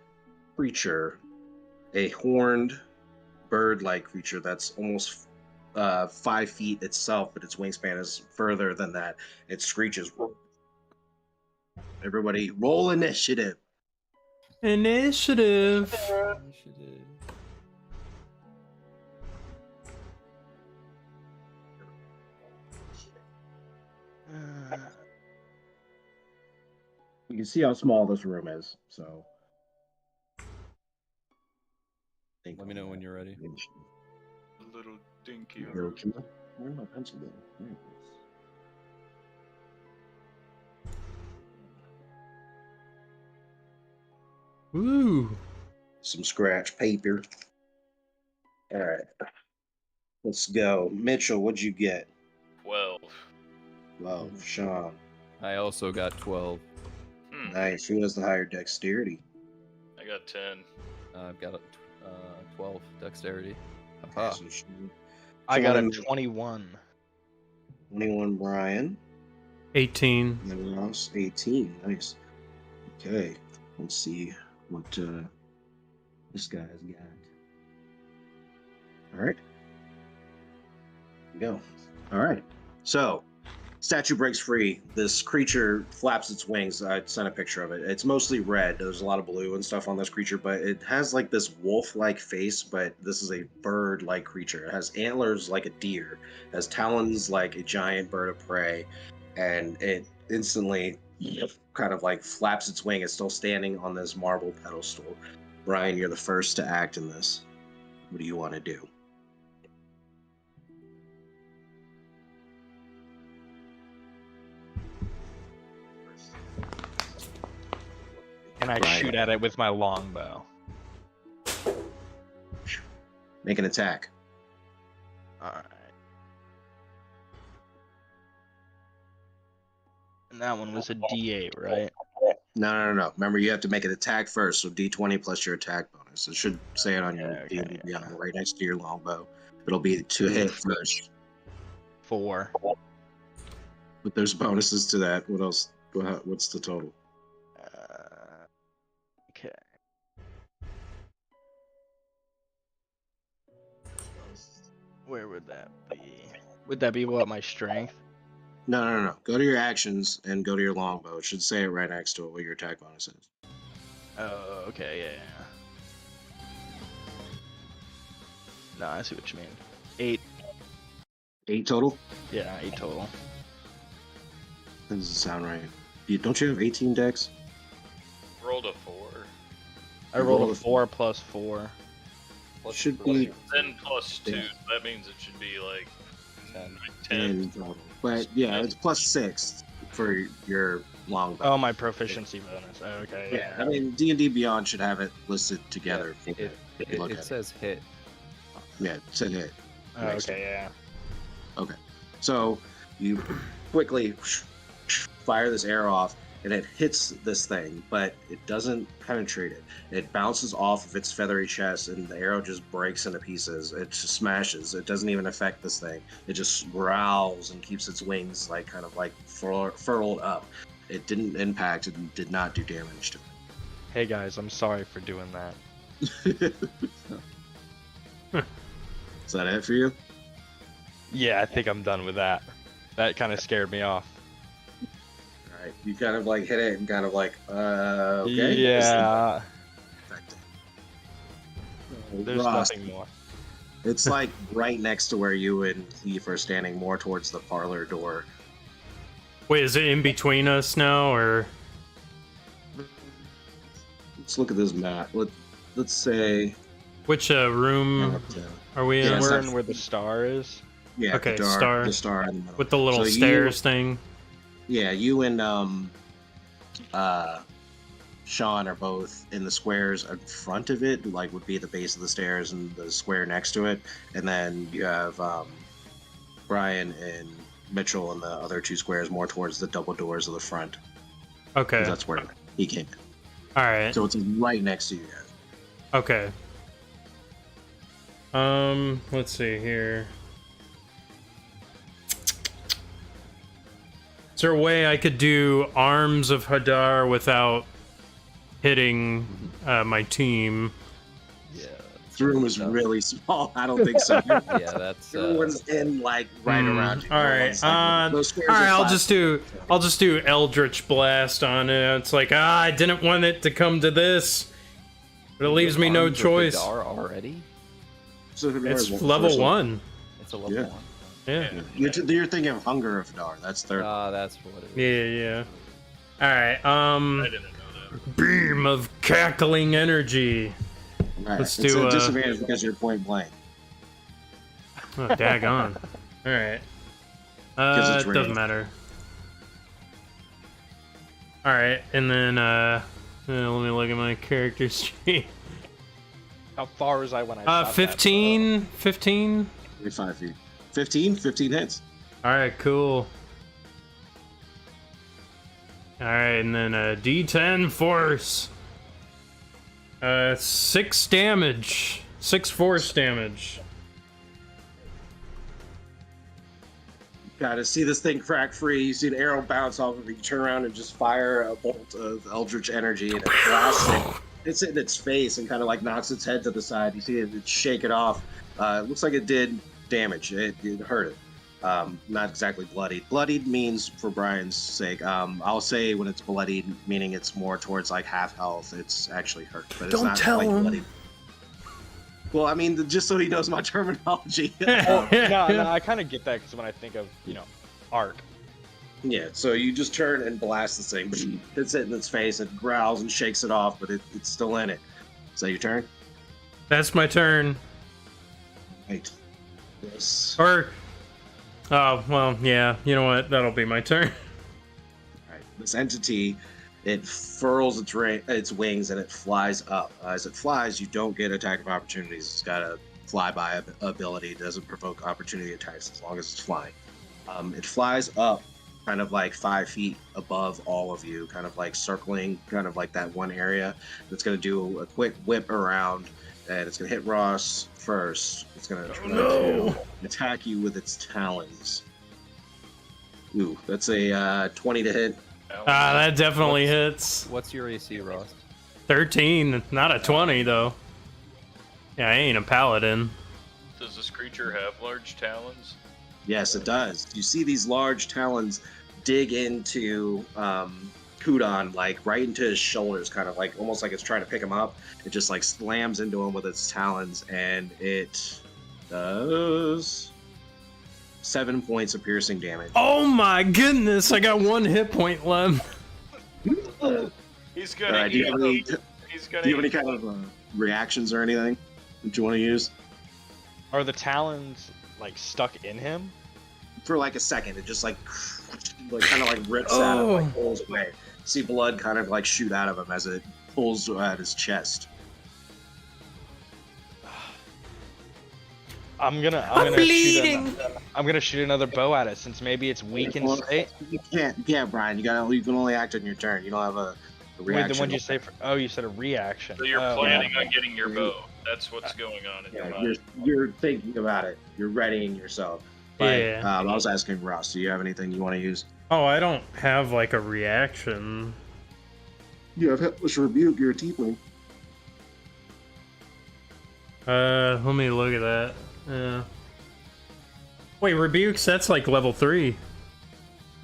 creature, a horned bird-like creature that's almost 5 feet itself, but its wingspan is further than that. It screeches. Everybody, roll initiative. Initiative. You can see how small this room is, so. Let me know when you're ready. A little dinky. Okay. Where's my pencil go? There it is. Woo. Some scratch paper. All right. Let's go. Mitchell, what'd you get? 12. Well, Sean. I also got 12. Nice. Who has the higher dexterity? I got 10. I've got 12 dexterity. Okay, Haha. so Sean. I got a Sean, 21. 21, Brian. 18. And then Ross, 18. Nice. Okay. Let's see what this guy has got. All right. Here we go. All right. So, statue breaks free. This creature flaps its wings. I sent a picture of it. It's mostly red. There's a lot of blue and stuff on this creature, but it has like this wolf-like face, but this is a bird-like creature. It has antlers like a deer. It has talons like a giant bird of prey, and it instantly kind of like flaps its wing. It's still standing on this marble pedestal. Brian, you're the first to act in this. What do you want to do? And I Right. shoot at it with my longbow. Make an attack. Alright. And that one was a D8, right? No. Remember, you have to make an attack first, so D20 plus your attack bonus. It should say it on your Okay, D&D yeah. Beyond, right next to your longbow. It'll be to hit first. 4. But there's bonuses to that. What else? What's the total? Okay. Where would that be? Would that be what, my strength? No. Go to your actions and go to your longbow. It should say it right next to it what your attack bonus is. Oh, okay, yeah. No, I see what you mean. 8. 8 total? Yeah, 8 total. That doesn't sound right. Don't you have 18 dex? Rolled a 4. I rolled a 4 plus 4. plus Should three. be 10 plus 2. Yeah. That means it should be like 10. 10. in total. But yeah, it's plus 6 for your longbow. Oh, my proficiency bonus. Oh, okay. Yeah, I mean D&D Beyond should have it listed together. It, if you look it at says hit. Yeah, it's a hit. Oh, okay, yeah. Okay, so you quickly fire this arrow off, and it hits this thing, but it doesn't penetrate it. It bounces off of its feathery chest, and the arrow just breaks into pieces. It just smashes. It doesn't even affect this thing. It just growls and keeps its wings like kind of like furled up. It didn't impact. It did not do damage to Hey guys, I'm sorry for doing that. it. Is that it for you? Yeah, I think I'm done with that. That kind of scared me off. All right, you kind of like hit it and kind of like, okay. Yeah. Effective. There's Ross, nothing more. it's like right next to where you and Heath are standing, more towards the parlor door. Wait, is it in between us now, or? Let's look at this map. Let's say. Which room are we in? Yeah, We're it's in where the star is. Yeah, Okay, the star in the middle. With the little So stairs thing? Yeah, you and Sean are both in the squares in front of it, like would be the base of the stairs, and the square next to it. And then you have Brian and Mitchell in the other 2 squares, more towards the double doors of the front. Okay. 'Cause that's where he came in. Alright. So it's right next to you guys. Okay. Let's see here. Is there a way I could do Arms of Hadar without hitting my team? Yeah. This room is really small. I don't think so. Yeah, that's. Everyone's in like right around you. All right. Those squares All are right. flat. I'll just do Eldritch Blast on it. It's like I didn't want it to come to this, but it leaves me no Arms of choice. Hadar already? So the It's first level one. 1. It's a level Yeah. 1. Yeah. You're thinking of Hunger of Hadar. That's third. That's what it is. Yeah. All right. I didn't know that. Beam of cackling energy. Right. let's It's do, a disadvantage because you're point blank. Oh, daggone. All right. 'Cause it's It doesn't ranged. matter. All right, and then let me look at my character sheet. How far was I when I shot that 15. 15. 5 feet. 15 hits. All right, cool. All right, and then D10 force. 6 damage. 6 force damage. Gotta see this thing crack free. You see an arrow bounce off of it. You turn around and just fire a bolt of eldritch energy, and it blasts it. It's in its face and kind of like knocks its head to the side. You see it shake it off. It looks like it did damage. It hurt it. Not exactly bloodied. Bloodied means, for Brian's sake, I'll say when it's bloodied, meaning it's more towards like half health. It's actually hurt, but it's Don't not tell like him. bloodied. Well, I mean, just so he knows my terminology. No, I kind of get that because when I think of, arc. Yeah, so you just turn and blast this thing. Hits it in its face. It growls and shakes it off, but it's still in it. Is that your turn? That's my turn. Right. Yes. Or, oh well, yeah. You know what? That'll be my turn. All right. This entity, it furls its wings and it flies up. As it flies, you don't get attack of opportunities. It's got a flyby ability. It doesn't provoke opportunity attacks as long as it's flying. It flies up kind of like 5 feet above all of you, kind of like circling kind of like that one area. It's going to do a quick whip around, and it's going to hit Ross first. It's going to try to attack you with its talons. Ooh, that's a 20 to hit. That definitely hits. What's your AC, Ross? 13, not a 20 though. Yeah, I ain't a paladin. Does this creature have large talons? Yes, it does. You see these large talons dig into Kudon, like right into his shoulders, kind of like almost like it's trying to pick him up. It just like slams into him with its talons, and it does 7 points of piercing damage. Oh my goodness, I got 1 hit point left. He's All gonna right, do you have any He's gonna kind of reactions or anything? What you want to use? Are the talons like stuck in him? For like a second, it just like kind of like rips at him, like pulls away. See blood kind of like shoot out of him as it pulls at his chest. I'm gonna shoot another bow at it since maybe it's weak in state. You can't, Brian. You can only act on your turn. You don't have a reaction. Wait, then what'd you say? You said a reaction. So you're planning on getting your bow. That's what's going on in your mind. You're thinking about it. You're readying yourself. But, Yeah. I was asking Ross, do you have anything you want to use? Oh, I don't have like a reaction. You have Helpless Rebuke. You're a tiefling. Let me look at that. Yeah. Wait, rebukes? That's like level 3.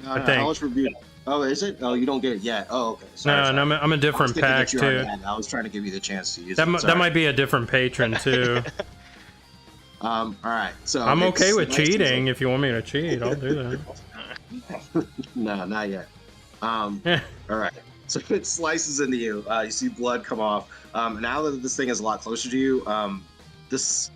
No, I think. Helpless Rebuke. Oh, is it? Oh, you don't get it yet. Oh, okay. Sorry. No, I'm a different pack too. I was trying to give you the chance to use That it. that might be a different patron too. All right. So I'm okay with cheating. If you want me to cheat, I'll do that. No, not yet. All Yeah. right. So it slices into you. You see blood come off. Now that this thing is a lot closer to you, this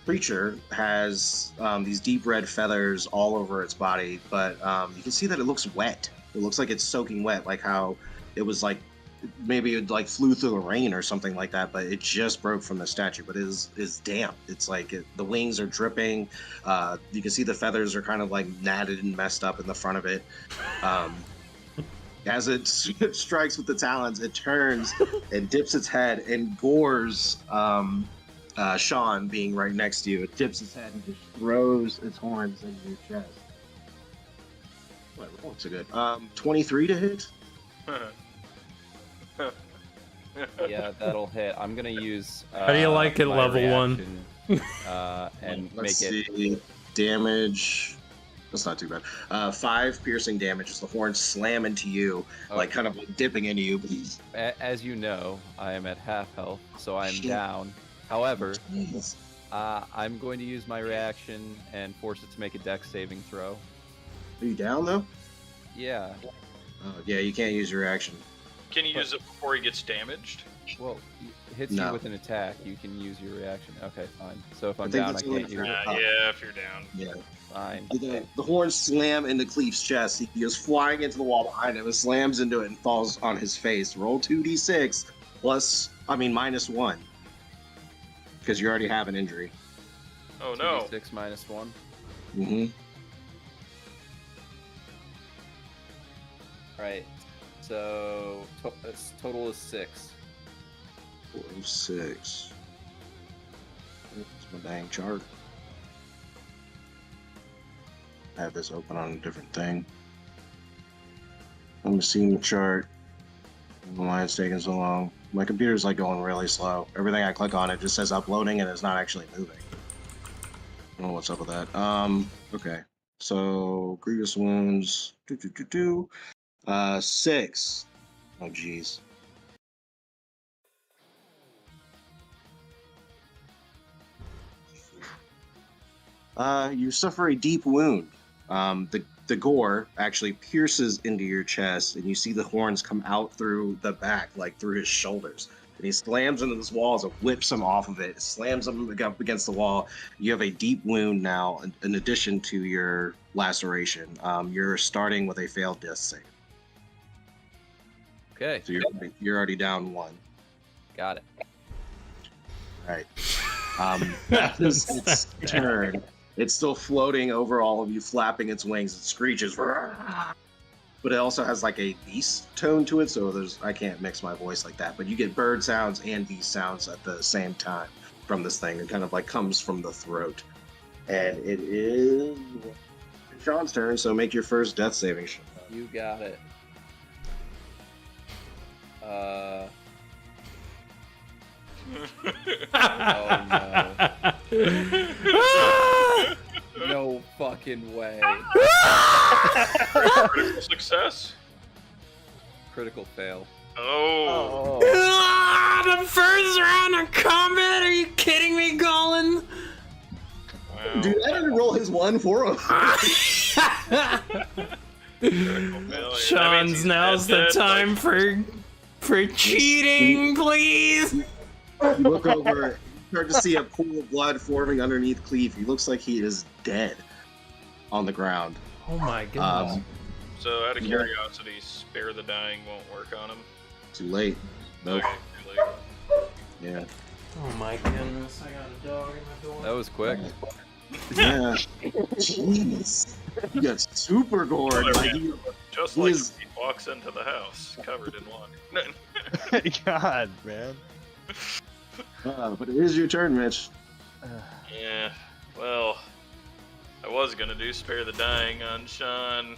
creature has these deep red feathers all over its body, but you can see that it looks wet. It looks like it's soaking wet, like how it was like maybe it like flew through the rain or something like that, but it just broke from the statue. But it is damp. It's like the wings are dripping. You can see the feathers are kind of like natted and messed up in the front of it. As it strikes with the talons, it turns and dips its head and gores Sean, being right next to you. It dips its head and just throws its horns into your chest. What rolls are good? 23 to hit. Yeah, that'll hit. I'm gonna use. How do you like it, my level 1? reaction, and Let's make it. see. Damage. That's not too bad. 5 piercing damage as the horns slam into you, like kind of like dipping into you. As you know, I am at half health, so I'm down. However, Jeez. I'm going to use my reaction and force it to make a dex saving throw. Are you down though? Yeah. Oh, yeah, you can't use your action. Can you use it before he gets damaged? Well, it hits No. you with an attack. You can use your reaction. Okay, fine. So if I'm think down, I it's only can't use for- it. Yeah, if you're down. Yeah. Fine. The horns slam into Cleef's chest. He goes flying into the wall behind him and slams into it and falls on his face. Roll 2d6 minus 1. Because you already have an injury. Oh no. 6 minus 1. Mm-hmm. Right. So total is 6. 6. That's my dang chart. I have this open on a different thing. I'm seeing the chart. I don't know why it's taking so long. My computer's like going really slow. Everything I click on, it just says uploading and it's not actually moving. I don't know what's up with that. Okay. So grievous wounds. 6. Oh jeez. You suffer a deep wound. The gore actually pierces into your chest, and you see the horns come out through the back, like through his shoulders. And he slams into this wall as it whips him off of it, slams him up against the wall. You have a deep wound now, in addition to your laceration. You're starting with a failed death save. Okay, So you're already down 1. got it. Right. That is its turn. It's still floating over all of you, flapping its wings. It screeches, but it also has like a beast tone to it. So I can't mix my voice like that. But you get bird sounds and beast sounds at the same time from this thing. It kind of like comes from the throat, and it is Sean's turn. So make your first death saving. You got it. Oh no. No fucking way. Critical success. Critical fail. Oh. The first round of combat? Are you kidding me, Colin? Wow. Dude, I didn't roll his 1 for him. Critical failure. Sean's, now's the time for cheating, please. You look over start to see a pool of blood forming underneath Cleve. He looks like he is dead on the ground. Oh my goodness. So, out of curiosity, spare the dying won't work on him. Too late. Nope. Okay, too late. Yeah. Oh my goodness, I got a dog in my door. That was quick. Yeah. Jeez. You got super gored. Like, Just he like is- he walks into the house covered in blood. God, man. but it is your turn, Mitch. Yeah, well, I was gonna do spare the dying on Sean,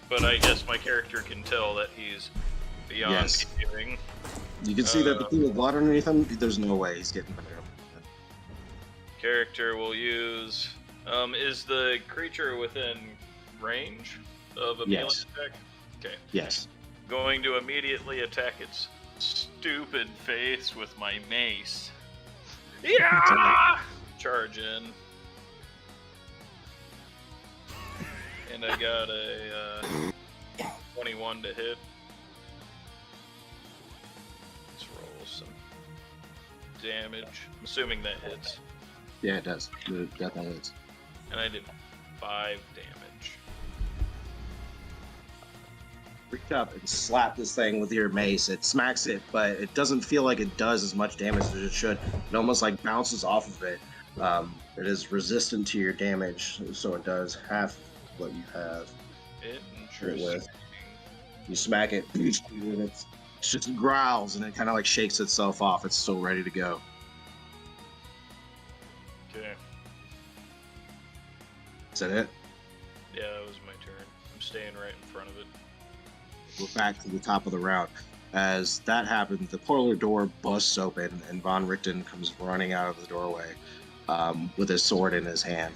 but I guess my character can tell that he's beyond Yes. healing. You can see that the pool of blood underneath him, there's no way he's getting better. Character will use. Is the creature within range of a melee Yes. attack? Okay. Yes. Going to immediately attack its stupid face with my mace. Yeah! Charge in. And I got a 21 to hit. Let's roll some damage. I'm assuming that hits. Yeah, it does. It definitely is. And I did 5 damage. Reach up and slap this thing with your mace. It smacks it, but it doesn't feel like it does as much damage as it should. It almost like bounces off of it. It is resistant to your damage, so it does half what you have. Interesting. You smack it, and it just growls, and it kind of like shakes itself off. It's still ready to go. Okay. Is that it? Yeah, that was my turn. I'm staying right in front of it. We're back to the top of the round. As that happens, the parlor door busts open, and Von Richten comes running out of the doorway with his sword in his hand.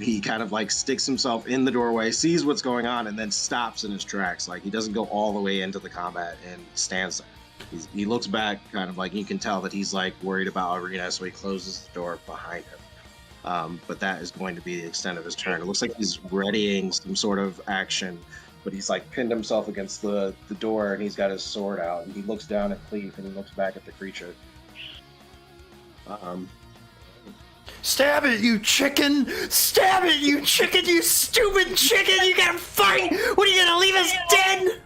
He kind of like sticks himself in the doorway, sees what's going on, and then stops in his tracks. Like he doesn't go all the way into the combat and stands there. He looks back, kind of like you can tell that he's like worried about Arena, so he closes the door behind him. But that is going to be the extent of his turn. It looks like he's readying some sort of action, but he's like pinned himself against the door, and he's got his sword out, and he looks down at Cleve, and he looks back at the creature. Stab it, you chicken! Stab it, you chicken! You stupid chicken! You gotta fight! What are you gonna leave us dead?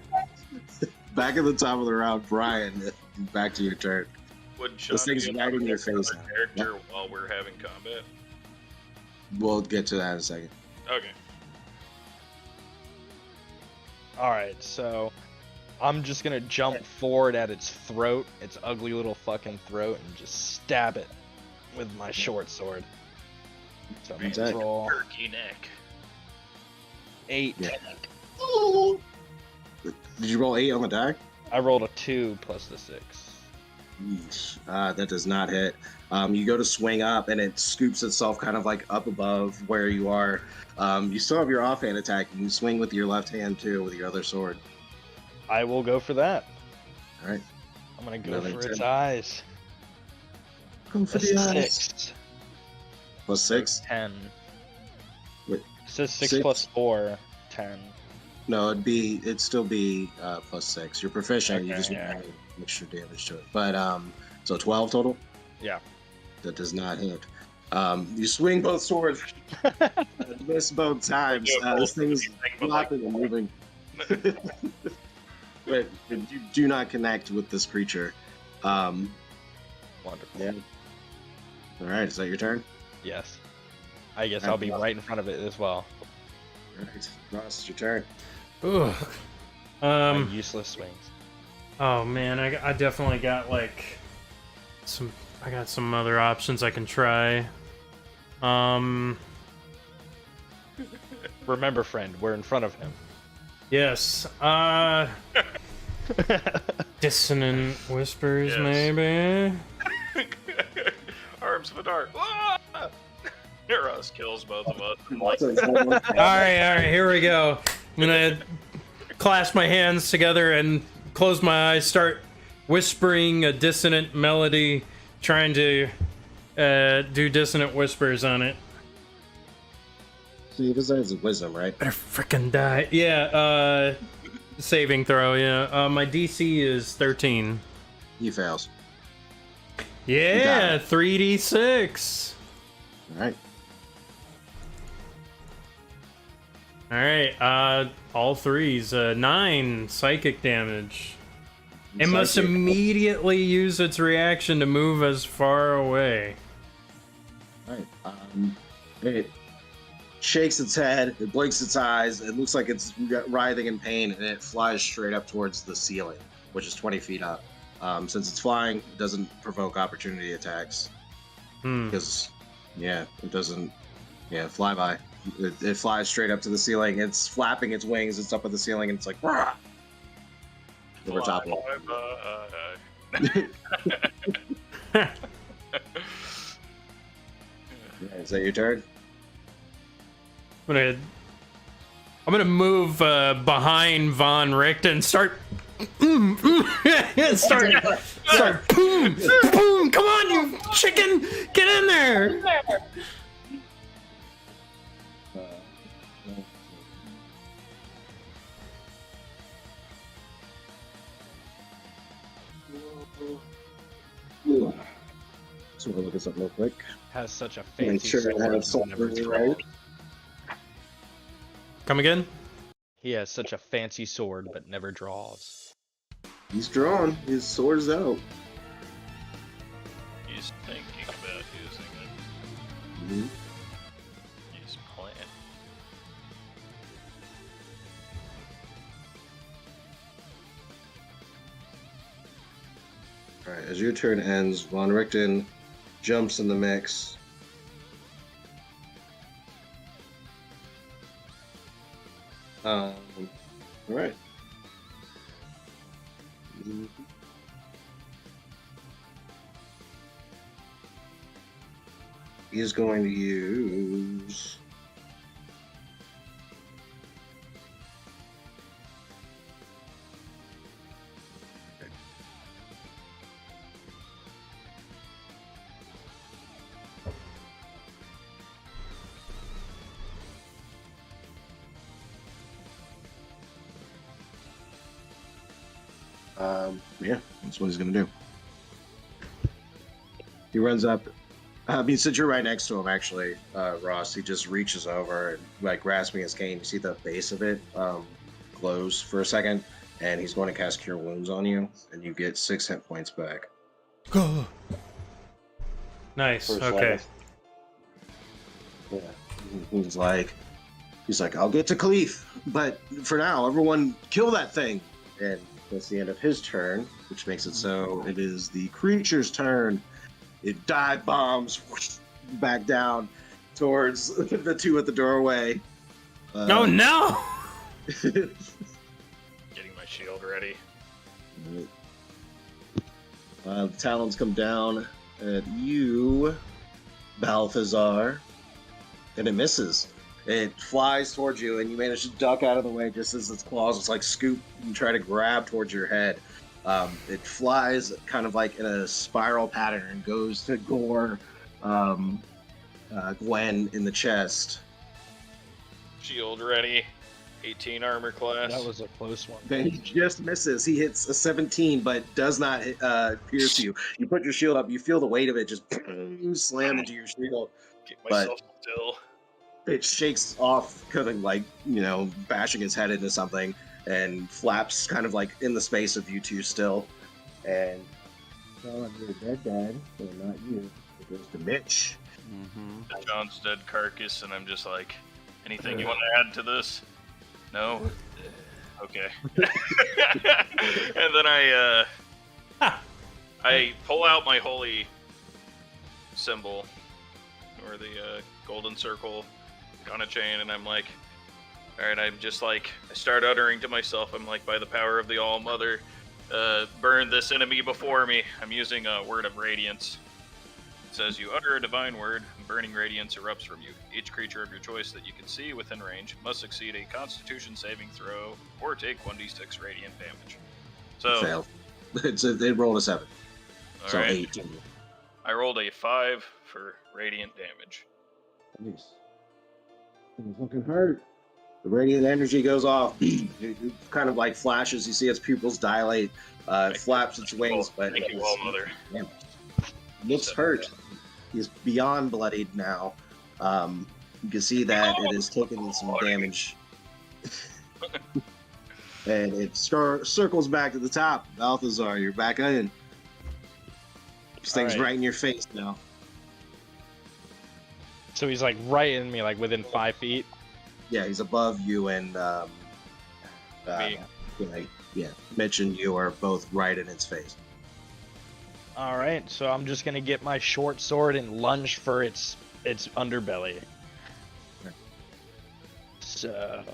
Back at the top of the round, Brian. Back to your turn. Would Sean This thing's be right in your able to face pick now. another character while we're having combat? We'll get to that in a second. Okay. Alright, so I'm just gonna jump forward at its throat, its ugly little fucking throat, and just stab it with my short sword. So I'm Attack. gonna roll Turkey neck. 8. Yeah. Did you roll 8 on the die? I rolled a 2 plus the 6. Yeesh. That does not hit. You go to swing up, and it scoops itself kind of like up above where you are. You still have your offhand attack. You can swing with your left hand too, with your other sword. I will go for that. All right. I'm gonna go Another for 10. its eyes. Go for A the eyes. 6. Plus 6? 10. Wait, It says 6 6? plus 4, 10. No, it'd still be plus 6. You're proficient. You Okay, just yeah. add extra damage to it. But so 12 total. Yeah. That does not hit. You swing both swords, miss both times. This thing's flopping and moving. But you do not connect with this creature. Wonderful. Yeah. All right, is that your turn? Yes. I guess I'll be right in front of it as well. All right, Ross, it's your turn. Ugh. My useless swings. Oh man, I definitely got like some. I got some other options I can try. Remember, friend, we're in front of him. Yes. Dissonant whispers, Yes. maybe. Arms of a dart. Ah! Ross kills both of us. All right, here we go. I'm gonna clasp my hands together and close my eyes, start whispering a dissonant melody, trying to do dissonant whispers on it. So you besides wisdom, right? Better frickin' die. Yeah, saving throw, yeah. My DC is 13. He fails. Yeah, 3d6. All right. All right, all threes. 9 psychic damage. It must Psychic. immediately use its reaction to move as far away. All right. It shakes its head, it blinks its eyes, it looks like it's writhing in pain, and it flies straight up towards the ceiling, which is 20 feet up. Since it's flying, it doesn't provoke opportunity attacks. Because, it doesn't, fly by. It flies straight up to the ceiling. It's flapping its wings. It's up at the ceiling, and it's like, rah! Over top of it. Is that your turn? I'm gonna move behind Von Richten and start. Start. Boom, boom! Come on, you chicken! Get in there! So we'll look this up real quick. Has such a Make fancy sure sword I have but something never right. draws. Come again? He has such a fancy sword but never draws. He's drawn. His sword is out. He's thinking about using it. Mm-hmm. He's planning. All right. As your turn ends, Von Richten jumps in the mix. All right. He's going to use. That's what he's gonna do. He runs up. Since you're right next to him, actually, Ross, he just reaches over and, like, grasping his cane. You see the base of it glows for a second, and he's going to cast Cure Wounds on you, and you get 6 hit points back. Nice. For a Okay. second. Yeah. He's like, I'll get to Cleef, but for now, everyone kill that thing. And that's the end of his turn, which makes it so it is the creature's turn. It dive bombs back down towards the two at the doorway. No, no! Getting my shield ready. The talons come down at you, Balthazar, and it misses. It flies towards you, and you manage to duck out of the way just as its claws just like scoop and try to grab towards your head. It flies kind of like in a spiral pattern and goes to gore Gwen in the chest. Shield ready. 18 armor class. That was a close one. Then he just misses. He hits a 17, but does not pierce you. You put your shield up. You feel the weight of it just slam into your shield. Get myself still. It shakes off, kind of like, bashing his head into something, and flaps kind of like in the space of you two still. And you're dead, Dad, so not you. It goes to Mitch. Mm-hmm. John's dead carcass, and I'm just like, anything you want to add to this? No? Okay. And then I pull out my holy symbol, or the golden circle on a chain, and I'm like, alright, I'm just like, I start uttering to myself, I'm like, by the power of the All-Mother, burn this enemy before me. I'm using a word of radiance. It says, you utter a divine word, and burning radiance erupts from you. Each creature of your choice that you can see within range must succeed a constitution saving throw, or take 1d6 radiant damage. So, Failed. They rolled a 7. So alright, 18. I rolled a 5 for radiant damage. Nice. It was looking hurt. The radiant energy goes off. It kind of like flashes. You see its pupils dilate. It flaps its wings, but Thank you, All-Mother. looks hurt. He's beyond bloodied now. You can see that it has taken some damage. And it circles back to the top. Balthazar, you're back in. This thing's Alright. right in your face now. So he's like right in me, like within 5 feet. Yeah, he's above you and Me. Mitch and you are both right in its face. All right, so I'm just gonna get my short sword and lunge for its underbelly. So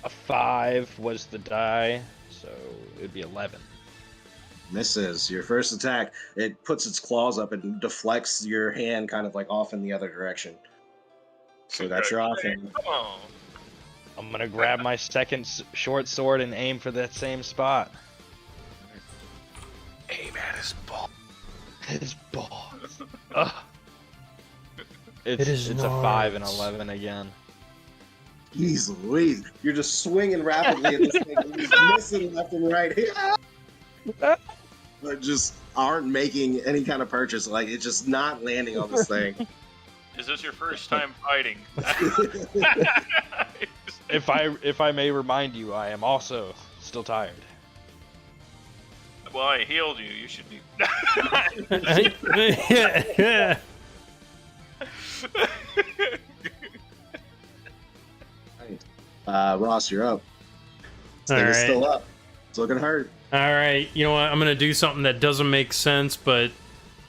a 5 was the die, so it'd be 11. Misses your first attack. It puts its claws up and deflects your hand kind of like off in the other direction. So that's your offhand. Come on. I'm gonna grab my second short sword and aim for that same spot. Aim at his ball. His balls. Ugh. It is it's a 5 and not. 11 again. Jeez Louise, you're just swinging rapidly at this thing. You're just missing left and right. But just aren't making any kind of purchase. Like, it's just not landing on this thing. Is this your first time fighting? If I may remind you, I am also still tired. Well, I healed you. You should be. Yeah. Ross, you're up. This All thing is right. still up. It's looking hurt. All right, you know what? I'm gonna do something that doesn't make sense, but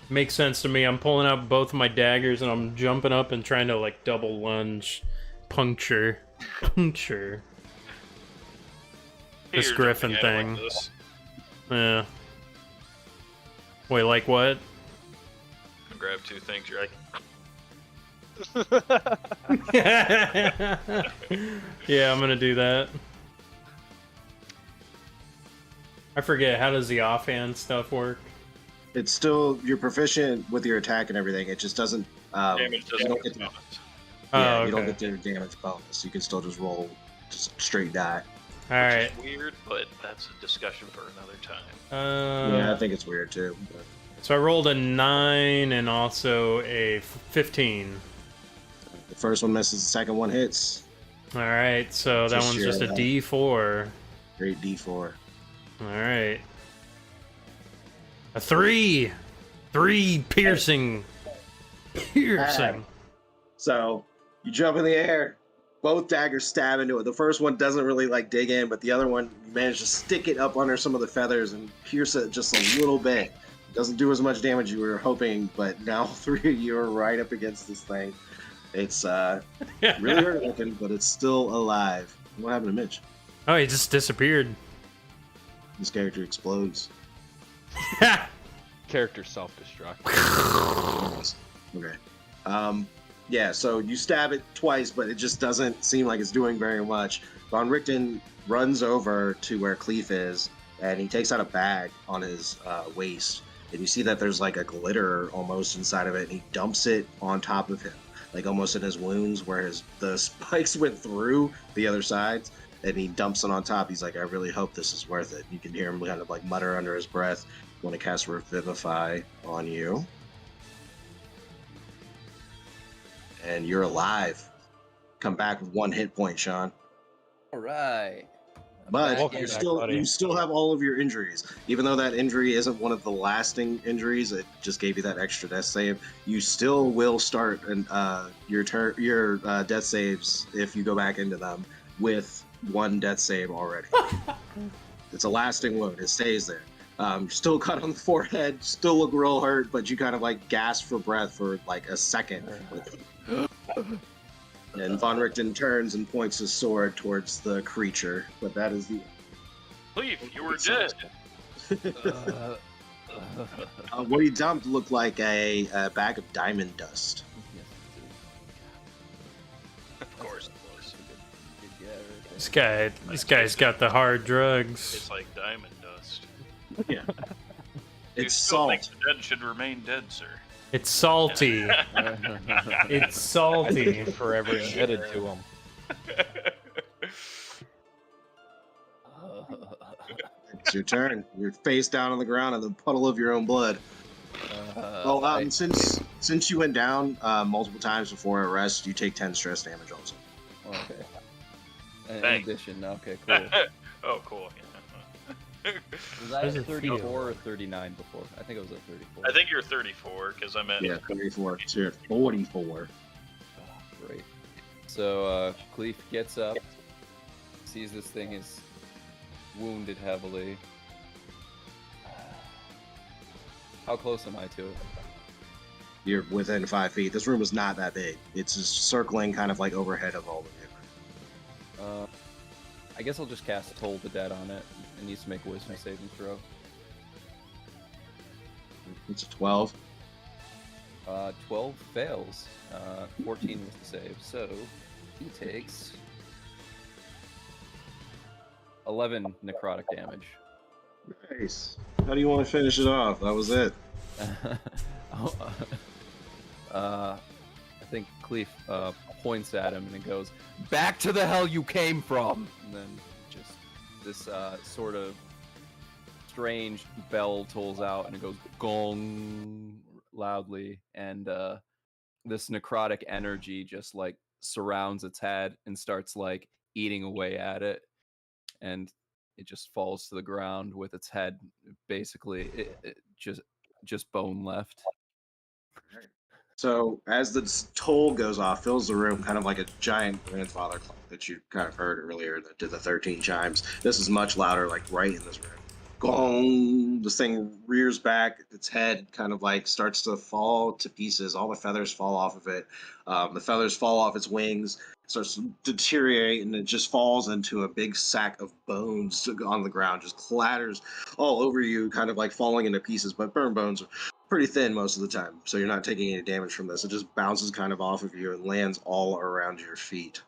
makes sense to me. I'm pulling out both of my daggers and I'm jumping up and trying to like double lunge, puncture this You're griffin jumping at it thing. like this. Yeah. Wait, like what? Grab two things. You're like, Yeah, I'm gonna do that. I forget, how does the offhand stuff work? It's still, you're proficient with your attack and everything. It just doesn't. damage you doesn't don't get get to, Oh, you don't okay. get their damage bonus. You can still just roll just straight die. Alright. weird, but that's a discussion for another time. Yeah, I think it's weird too. But So I rolled a 9 and also a 15. the first one misses, the second one hits. Alright, so that Just one's your, just a D4. Great D4. Alright. A 3! 3 piercing. Piercing. So you jump in the air. Both daggers stab into it. The first one doesn't really like dig in, but the other one, you manage to stick it up under some of the feathers and pierce it just a little bit. It doesn't do as much damage you were hoping, but now 3 of you are right up against this thing. It's really hurt looking, but it's still alive. What happened to Mitch? Oh, he just disappeared. This character explodes. Character self-destruct. Okay. Yeah, so you stab it twice, but it just doesn't seem like it's doing very much. Von Richten runs over to where Cleef is, and he takes out a bag on his waist. And you see that there's like a glitter almost inside of it, and he dumps it on top of him, like almost in his wounds where the spikes went through the other sides, and he dumps it on top. He's like, I really hope this is worth it. You can hear him kind of like mutter under his breath. Want to cast Revivify on you. And you're alive. Come back with 1 hit point, Sean. All right. But Welcome you back, still buddy. you still have all of your injuries. Even though that injury isn't one of the lasting injuries, it just gave you that extra death save. You still will start your death saves if you go back into them with 1 death save already. It's a lasting wound. It stays there. Still cut on the forehead, still look real hurt, but you kind of like gasp for breath for like a second. And Von Richten turns and points his sword towards the creature, but that is the. Leave, you were dead. What he dumped looked like a bag of diamond dust. Of course it was. This guy's got the hard drugs. It's like diamond dust. Yeah. You It's still think salt. the dead should remain dead, sir. It's salty. It's salty. Forever indebted to him. It's your turn. You're face down on the ground in the puddle of your own blood. And since you went down multiple times before a rest, you take 10 stress damage also. Okay. In Thanks. addition, okay, cool. Oh, cool. Yeah. Was I Where's at it 34 feel? or 39 before? I think it was at 34. I think you're 34 because I'm at. Yeah, 34. So you're at 44. Oh, great. So Cleef gets up, sees this thing is wounded heavily. How close am I to it? You're within 5 feet. This room is not that big. It's just circling kind of like overhead of all of you. I guess I'll just cast Toll the Dead on it. It needs to make a wisdom saving throw. It's 12. 12 fails. 14 with the save. So he takes 11 necrotic damage. Nice. How do you want to finish it off? That was it. I think Cleef points at him and it goes, "Back to the hell you came from!" And then just this sort of strange bell tolls out and it goes gong loudly, and this necrotic energy just like surrounds its head and starts like eating away at it, and it just falls to the ground with its head basically it just bone left. So as the toll goes off, fills the room kind of like a giant grandfather clock that you kind of heard earlier that did the 13 chimes. This is much louder, like right in this room. Gong! This thing rears back, its head kind of like starts to fall to pieces. All the feathers fall off of it. The feathers fall off its wings, starts to deteriorate, and it just falls into a big sack of bones on the ground, just clatters all over you, kind of like falling into pieces. But burn bones are pretty thin most of the time, so you're not taking any damage from this. It just bounces kind of off of you and lands all around your feet.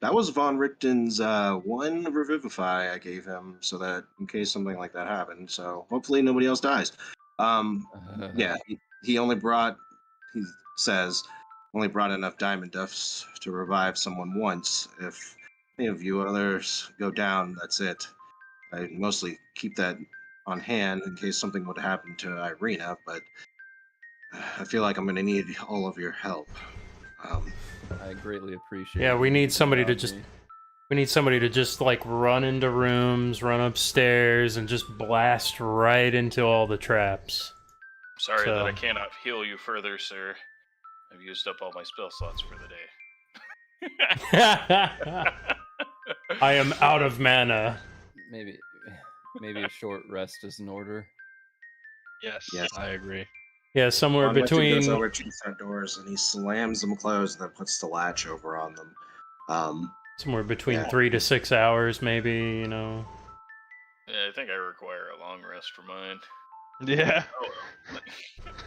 That was Von Richten's one Revivify I gave him, so that in case something like that happened. So hopefully nobody else dies. Yeah, he only brought, he says, only brought enough diamond dust to revive someone once. If any of you others go down, that's it. I mostly keep that on hand in case something would happen to Irina, but I feel like I'm going to need all of your help. I greatly appreciate Yeah, it. we need You somebody to got just me. we need somebody to just like run into rooms, run upstairs, and just blast right into all the traps. Sorry So- that I cannot heal you further, sir. I've used up all my spell slots for the day. I am out of mana. Maybe a short rest is in order. Yes, Yes. I agree. Yeah, somewhere Von Richten between goes over to the front doors and he slams them closed and then puts the latch over on them. Yeah. 3 to 6 hours, maybe. You know. Yeah, I think I require a long rest for mine. Yeah. Oh,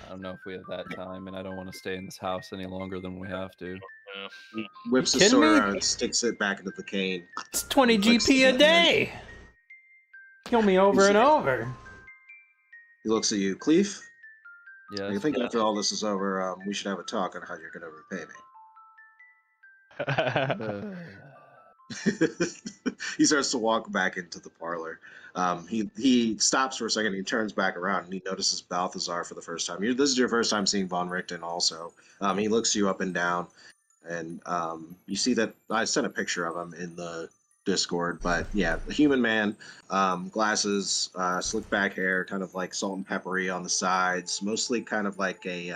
I don't know if we have that time, and I don't want to stay in this house any longer than we have to. yeah. He whips You his kidding sword me? around and sticks it back into the cane. It's 20 Clicks GP a the button. day. Kill me over and over. He looks at you, Cleef. Yeah. I think after all this is over, we should have a talk on how you're going to repay me. He starts to walk back into the parlor. He stops for a second. He turns back around and he notices Balthazar for the first time. This is your first time seeing Von Richten. Also, he looks you up and down, and you see that I sent a picture of him in the Discord. But yeah, a human man, glasses, slick back hair, kind of like salt and peppery on the sides, mostly kind of like an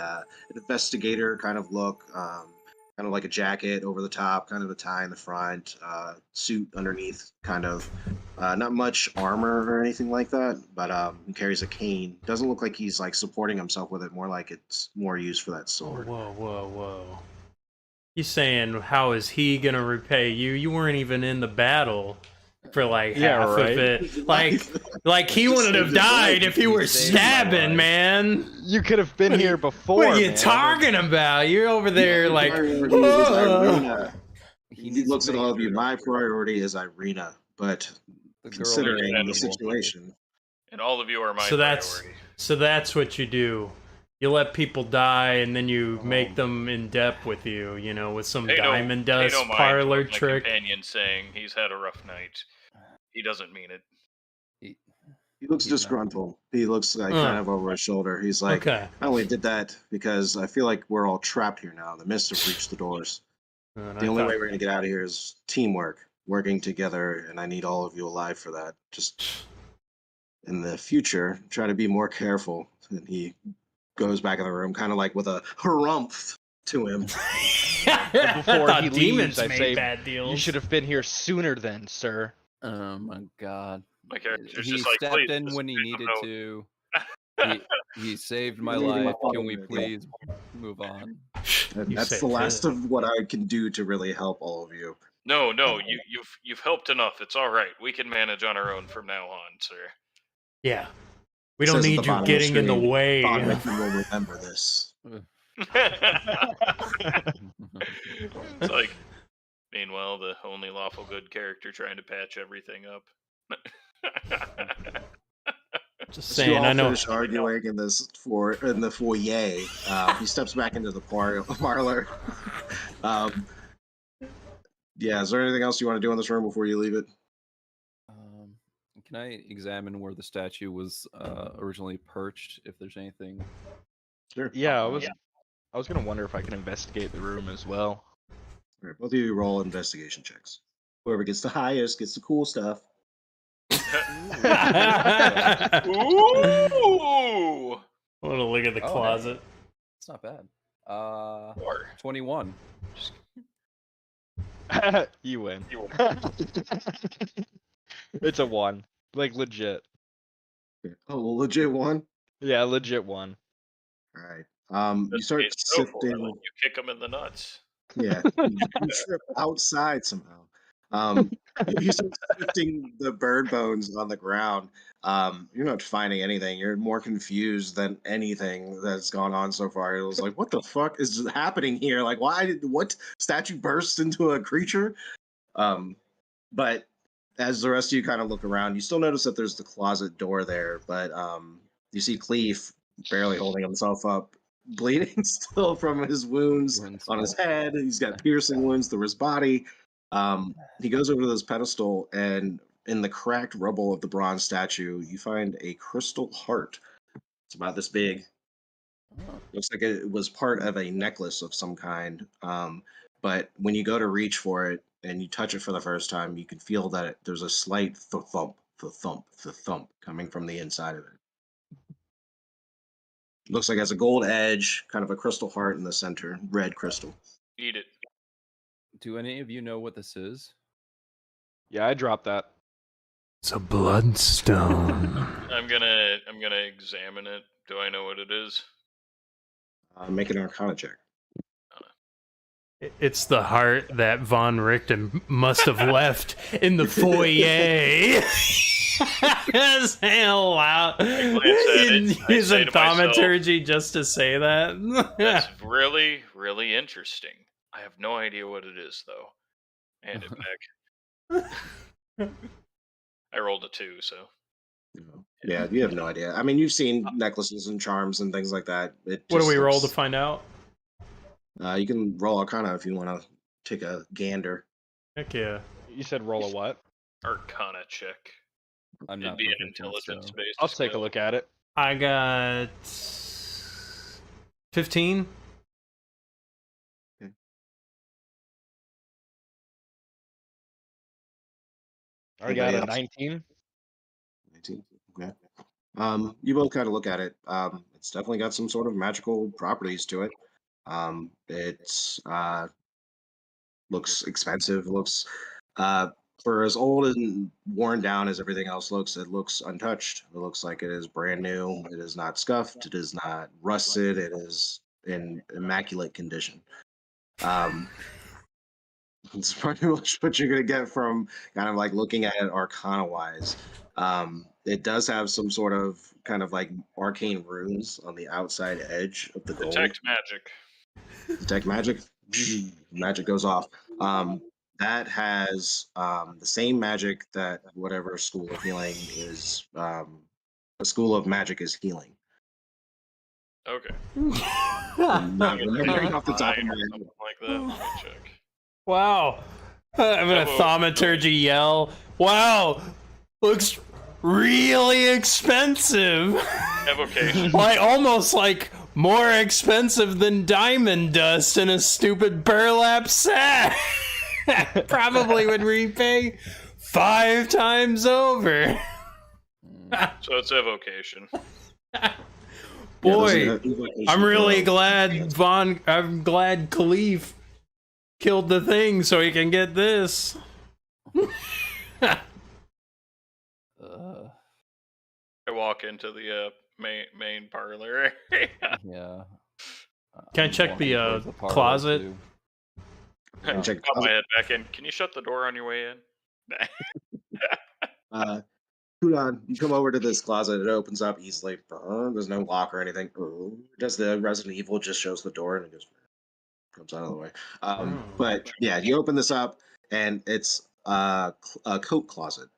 investigator kind of look. Kind of like a jacket over the top, kind of a tie in the front, suit underneath, kind of. Not much armor or anything like that, but he carries a cane. Doesn't look like he's like supporting himself with it, more like it's more used for that Whoa, sword. whoa. He's saying, how is he gonna repay you? You weren't even in the battle for like Yeah, half right. of it. Like he Just wouldn't have saved his died life. if you were saved my stabbing, life. man. You could have been here before. What are you man. talking about? You're over there like, Priority is "Oh." Irina. He needs looks to at make all of you. sure My priority is Irina, but the girl considering is the edible. situation, And all of you are my So priority. that's what you do. You let people die, and then you make them in depth with you. You know, with some diamond dust pay no mind parlor to my trick. companion saying he's had a rough night. He doesn't mean it. He looks He's not- disgruntled. He looks like kind of over his shoulder. He's like, Okay. I only did that because I feel like we're all trapped here now. The mists have reached the doors. And The I only thought- way we're going to get out of here is teamwork, working together, and I need all of you alive for that. Just in the future, try to be more careful. And he goes back in the room, kind of like with a harumph to him. But before I he thought demons leaves, I made say, bad deals. you should have been here sooner then, sir. Oh my god. My character's He just like, stepped "Please, in just when he take a needed note." to. He saved my Leaving my life. father Can we there, yeah. please move on? And You that's said the last that. of what I can do to really help all of you. No, you've helped enough. It's all right. We can manage on our own from now on, sir. Yeah. We It don't says at need the you bottom of the getting in the screen, way. Bodwick, you will remember this. It's like, meanwhile, the only lawful good character trying to patch everything up. Just As you saying, all I know. finish arguing in the foyer, he steps back into the parlor. Yeah, is there anything else you want to do in this room before you leave it? Can I examine where the statue was originally perched? If there's anything. Sure. Yeah, I was gonna wonder if I can investigate the room as well. All right, both of you roll investigation checks. Whoever gets the highest gets the cool stuff. I Ooh! want to look at the Oh, closet. It's not bad. 21. You win. It's a 1. Like, legit. Oh, legit one. Yeah, legit 1. All right. You start It's so cool, sifting. you kick him in the nuts. Yeah, you trip outside somehow. You start sifting the bird bones on the ground. You're not finding anything. You're more confused than anything that's gone on so far. It was like, what the fuck is happening here? Like, what statue burst into a creature? But as the rest of you kind of look around, you still notice that there's the closet door there, but you see Cleve barely holding himself up, bleeding still from his wounds on his head. He's got piercing wounds through his body. He goes over to this pedestal, and in the cracked rubble of the bronze statue, you find a crystal heart. It's about this big. Looks like it was part of a necklace of some kind. But when you go to reach for it and you touch it for the first time, you can feel that there's a slight thump coming from the inside of it. Looks like it has a gold edge, kind of a crystal heart in the center, red crystal. Eat it. Do any of you know what this is? Yeah, I dropped that. It's a bloodstone. I'm gonna examine it. Do I know what it is? Make an Arcana check. It's the heart that Von Richten must have left in the foyer. Say aloud glance at it, in I his say to myself, thaumaturgy just to say that. That's really, really interesting. I have no idea what it is, though. Hand it back. I rolled a 2, so. Yeah, you have no idea. I mean, you've seen necklaces and charms and things like that. What do we roll to find out? You can roll Arcana if you want to take a gander. Heck yeah. You said roll a what? Arcana check. I'm It'd not be an proficient, intelligence so- based. I'll take a look at it. I got 15. I got Anybody a else? 19. 19. Okay. You both kind of look at it. It's definitely got some sort of magical properties to it. It's looks expensive. Looks for as old and worn down as everything else looks, it looks untouched. It looks like it is brand new. It is not scuffed. It is not rusted. It is in immaculate condition. It's pretty much what you're gonna get from kind of like looking at it arcana wise. It does have some sort of kind of like arcane runes on the outside edge of the gold. Detect magic. Detect magic. Magic goes off. That has the same magic that whatever school of healing is. A school of magic is healing. Okay. I'm not remembering off the top of my head. Something like that. Let me check. Wow. I'm gonna Hello. thaumaturgy yell. Wow. Looks really expensive. Evocation. Like, almost like more expensive than diamond dust in a stupid burlap sack. Probably would repay 5 times over. So it's evocation. Boy, I'm really glad I'm glad Khalif killed the thing so he can get this. I walk into the main parlor. Yeah. Can I I'm check walking the, towards parlor, closet? too. And check Pop my head back in. Can you shut the door on your way in? Kudon, you come over to this closet. It opens up easily. There's no lock or anything. Does the Resident Evil just shows the door and it just comes out of the way. But yeah, you open this up and it's a coat closet.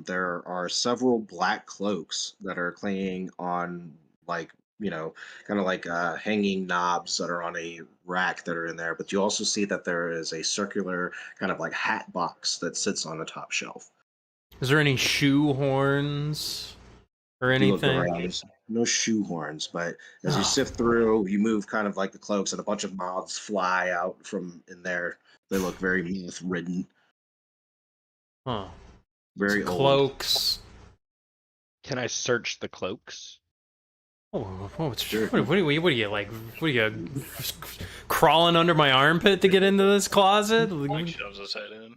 There are several black cloaks that are clinging on, like, kind of like hanging knobs that are on a rack that are in there. But you also see that there is a circular kind of like hat box that sits on the top shelf. Is there any shoe horns or You look anything? around, there's no shoe horns, but as you sift through, you move kind of like the cloaks, and a bunch of moths fly out from in there. They look very moth ridden, Huh. very old. Cloaks. Can I search the cloaks? What are you like? What are you crawling under my armpit to get into this closet? Like shoves his head in.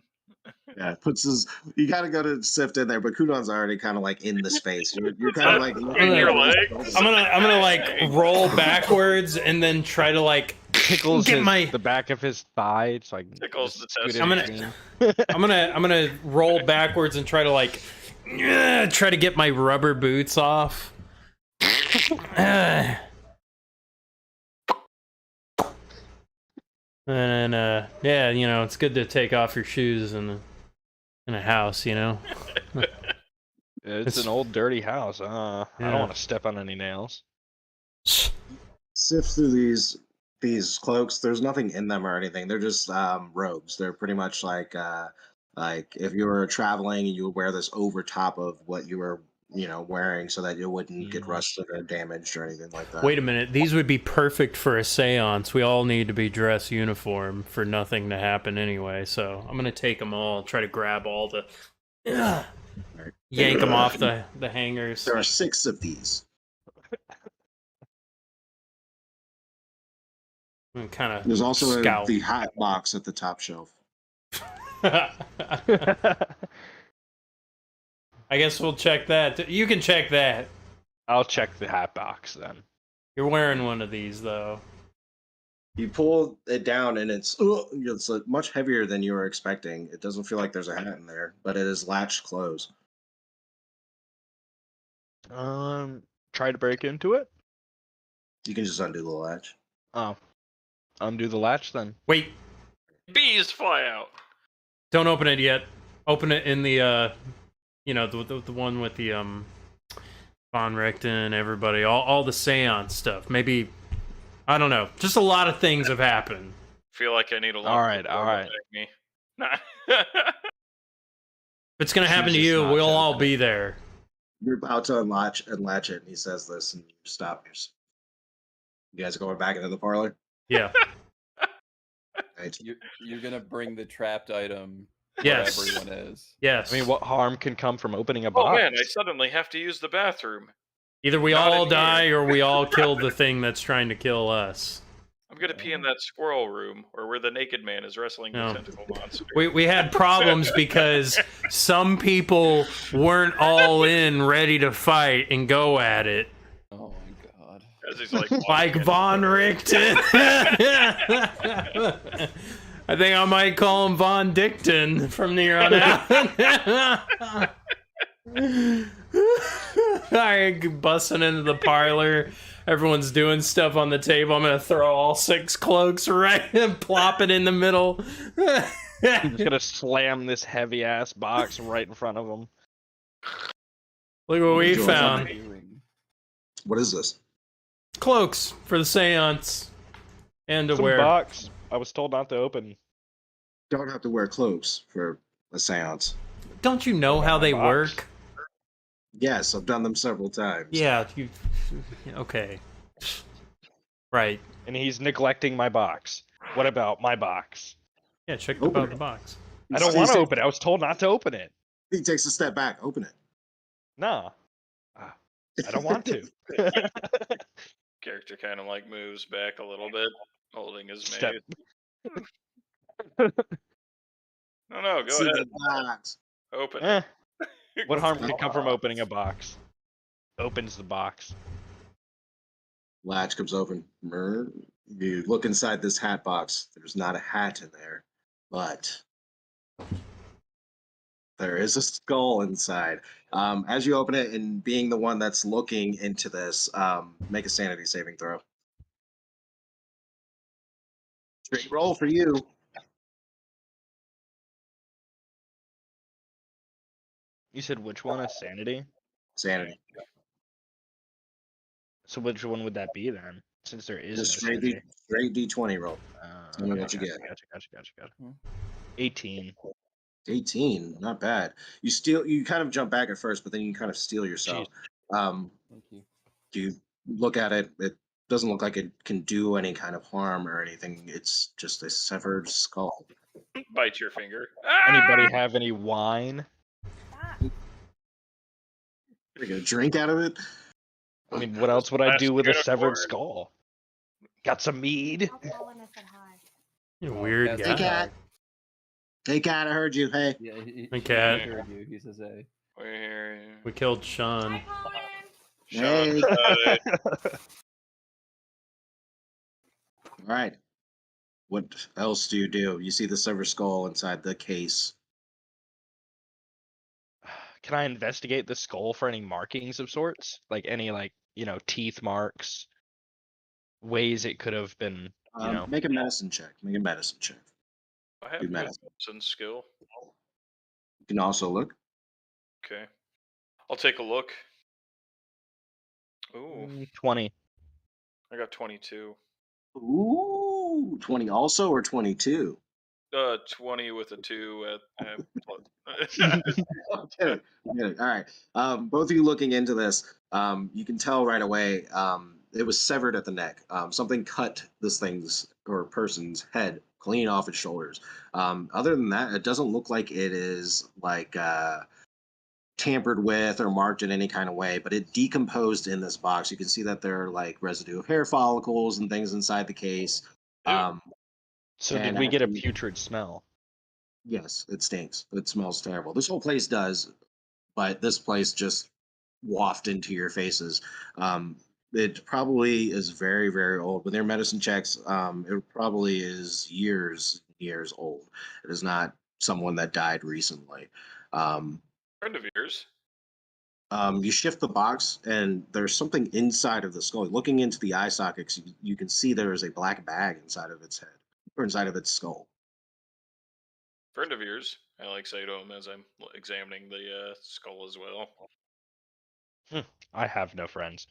Yeah, puts his. You gotta go to sift in there, but Kudon's already kind of like in the space. You're kind of like In your legs. I'm gonna like roll backwards and then try to like Tickles get my. the back of his thigh. It's like Tickles just the scoot test. in I'm between. I'm gonna roll backwards and try to like try to get my rubber boots off. And yeah, it's good to take off your shoes in a house, It's an old dirty house. I Yeah. don't want to step on any nails. sift through these cloaks. There's nothing in them or anything. They're just robes. They're pretty much like if you were traveling and you would wear this over top of what you were wearing so that you wouldn't get rusted or damaged or anything like that. Wait a minute, these would be perfect for a seance. We all need to be dress uniform for nothing to happen anyway, so I'm gonna take them all, try to grab all the yank them off the hangers. There are 6 of these. Kind of There's also scout. the hat box at the top shelf. I guess we'll check that. You can check that. I'll check the hat box then. You're wearing one of these though. You pull it down and it's much heavier than you were expecting. It doesn't feel like there's a hat in there, but it is latched closed. Try to break into it. You can just undo the latch. Oh, undo the latch then. Wait, Bees fly out. don't open it yet. Open it in the the one with the Von Richten, everybody, all the seance stuff. Maybe, I don't know. Just a lot of things have happened. Feel like I need a lot. All right. Me. Nah. If it's gonna happen to She's you, not we'll all joking. be there. You're about to latch it, and he says this, and you stop. You guys are going back into the parlor? Yeah. Right. You're gonna bring the trapped item Yes. where everyone is. Yes. I mean, what harm can come from opening a Oh box? man, I suddenly have to use the bathroom. Either we Not all in die here. or we all kill the thing that's trying to kill us. I'm gonna pee in that squirrel room, or where the naked man is wrestling No. the tentacle monster. We had problems because some people weren't all in, ready to fight and go at it. Oh my god. As he's like, Like Von Richten. I think I might call him Von Dickton from here on out. Alright, busting into the parlor. Everyone's doing stuff on the table. I'm gonna throw all 6 cloaks right and plop it in the middle. I'm just gonna slam this heavy ass box right in front of him. Look what we Enjoy found. What is this? Cloaks for the seance. And to Some wear. box. I was told not to open. Don't have to wear cloaks for a seance. Don't you know how they Box. work? Yes, I've done them several times. Yeah, you. Okay. Right. And he's neglecting my box. What about my box? Yeah, check Open about it. the box. I don't want to open it. I was told not to open it. He takes a step back. Open it. Nah. I don't want to. Character kind of like moves back a little bit, holding his Step. mace. No, go See ahead. the box. Open Eh, it. what harm could come from opening a box? Opens the box. Latch comes open. You look inside this hat box. There's not a hat in there, but there is a skull inside. As you open it, and being the one that's looking into this, make a sanity saving throw. Straight roll for you. You said which one? A sanity? Sanity. So which one would that be then? Since there is Just no sanity. straight D20 roll. Tell me what you get. Gotcha. 18. 18, not bad. You kind of jump back at first, but then you kind of steal yourself. Thank you. You look at it, it doesn't look like it can do any kind of harm or anything. It's just a severed skull. Bite your finger. Anybody have any wine? You're gonna drink out of it? I mean, what else would I do with a That's severed good. skull? Got some mead? You weird Yes, guy. Hey, cat. Hey, cat, I heard you. Hey. Yeah, My cat. He heard you. He says, "Hey." We hear you. We killed Sean. Sean, Hey. got it. All right. What else do? You see the severed skull inside the case. Can I investigate the skull for any markings of sorts? Like any, teeth marks? Ways it could have been, Make a medicine check. Make a medicine check. I have Good good medicine. medicine skill. You can also look. Okay. I'll take a look. Ooh, 20. I got 22. Ooh, 20 also or 22? 20 with a 2 at Okay. All right. Both of you looking into this, you can tell right away it was severed at the neck. Something cut this thing's or person's head clean off its shoulders. Other than that, it doesn't look like it is like tampered with or marked in any kind of way, but it decomposed in this box. You can see that there are like residue of hair follicles and things inside the case. Ew. So And did we get a after- putrid smell? Yes, it stinks. It smells terrible. This whole place does, but this place just waft into your faces. It probably is very, very old. With their medicine checks, it probably is years old. It is not someone that died recently. friend of yours. You shift the box, and there's something inside of the skull. Looking into the eye sockets, you can see there is a black bag inside of its head or inside of its skull. Friend of yours. I like say to him as I'm examining the skull as well. I have no friends.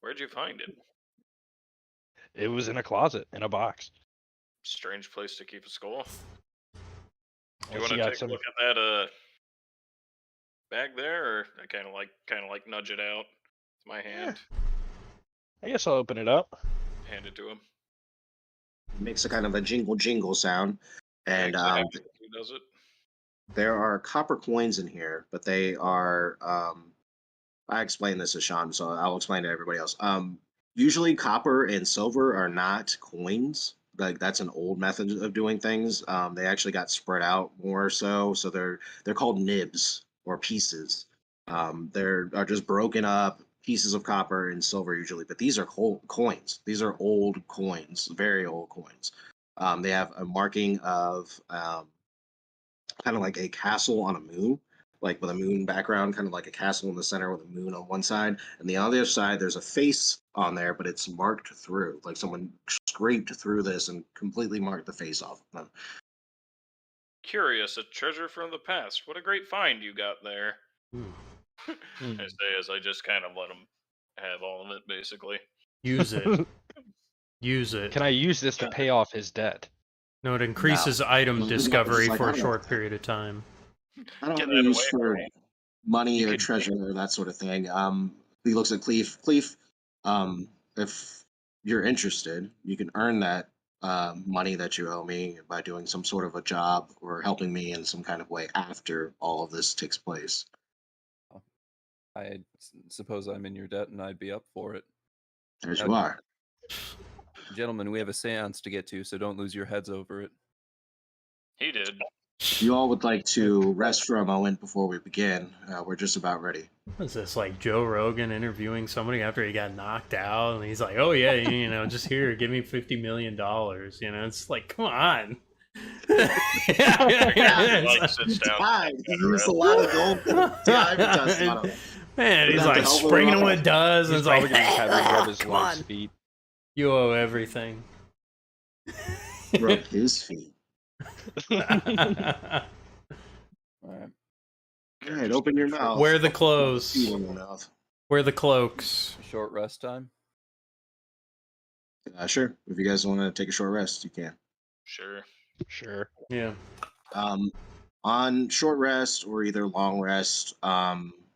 Where'd you find it? It was in a closet, in a box. Strange place to keep a skull. Do you Unless want you to got take some- a look at that bag there, or I kind of like nudge it out with my hand, I guess I'll open it up. hand it to him. It makes a kind of a jingle sound, and Thanks, I have to- who does it? there are copper coins in here, but they are. I explained this to Sean, so I'll explain to everybody else. Usually, copper and silver are not coins. Like that's an old method of doing things. They actually got spread out more so they're called nibs or pieces. They're are just broken up pieces of copper and silver usually, but these are coins. These are old coins, very old coins. They have a marking of kind of like a castle on a moon, like with a moon background, kind of like a castle in the center with a moon on one side. And the other side, there's a face on there, but it's marked through, like someone scraped through this and completely marked the face off of them. Curious, a treasure from the past. What a great find you got there. Ooh. I say as I just kind of let him have all of it, basically. Use it. Use it. Can I use this to pay off his debt? No, it increases item It's discovery like, for I a don't short know. period of time. I don't Get have any that use away for from me. money You or could- treasure or that sort of thing. He looks at Cleve. Cleve, if you're interested, you can earn that money that you owe me by doing some sort of a job or helping me in some kind of way after all of this takes place. I suppose I'm in your debt, and I'd be up for it. As you are. Gentlemen, we have a seance to get to, so don't lose your heads over it. He did. If you all would like to rest for a moment before we begin, we're just about ready. What's this, like Joe Rogan interviewing somebody after he got knocked out? And he's like, oh, yeah, you know, just here, give me $50 million. You know, it's like, come on. Like, sits down. Time. He used a lot of gold time dust on him. Man, he's Have to like help him springing out. him with dust. And He's it's like, probably gonna have to rub his come wife's on. feet. You owe everything. Rub his feet. All right. All right, open your mouth. Wear the clothes. Feet in your mouth. Wear the cloaks. Short rest time. Sure. If you guys want to take a short rest, you can. Sure. Sure. Yeah. On short rest or either long rest,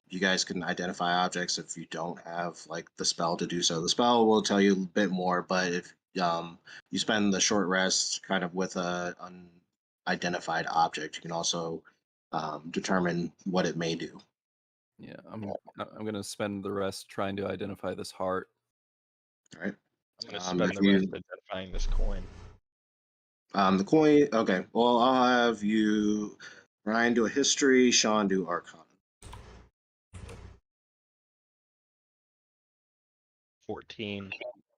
you guys can identify objects if you don't have like the spell to do so. The spell will tell you a bit more, but if you spend the short rest kind of with a unidentified object, you can also determine what it may do. Yeah, I'm gonna spend the rest trying to identify this heart. All right. I'm gonna Um, spend if the rest you- identifying this coin. The coin. Okay. Well, I'll have you, Ryan, do a history. Sean do Arcana. 14.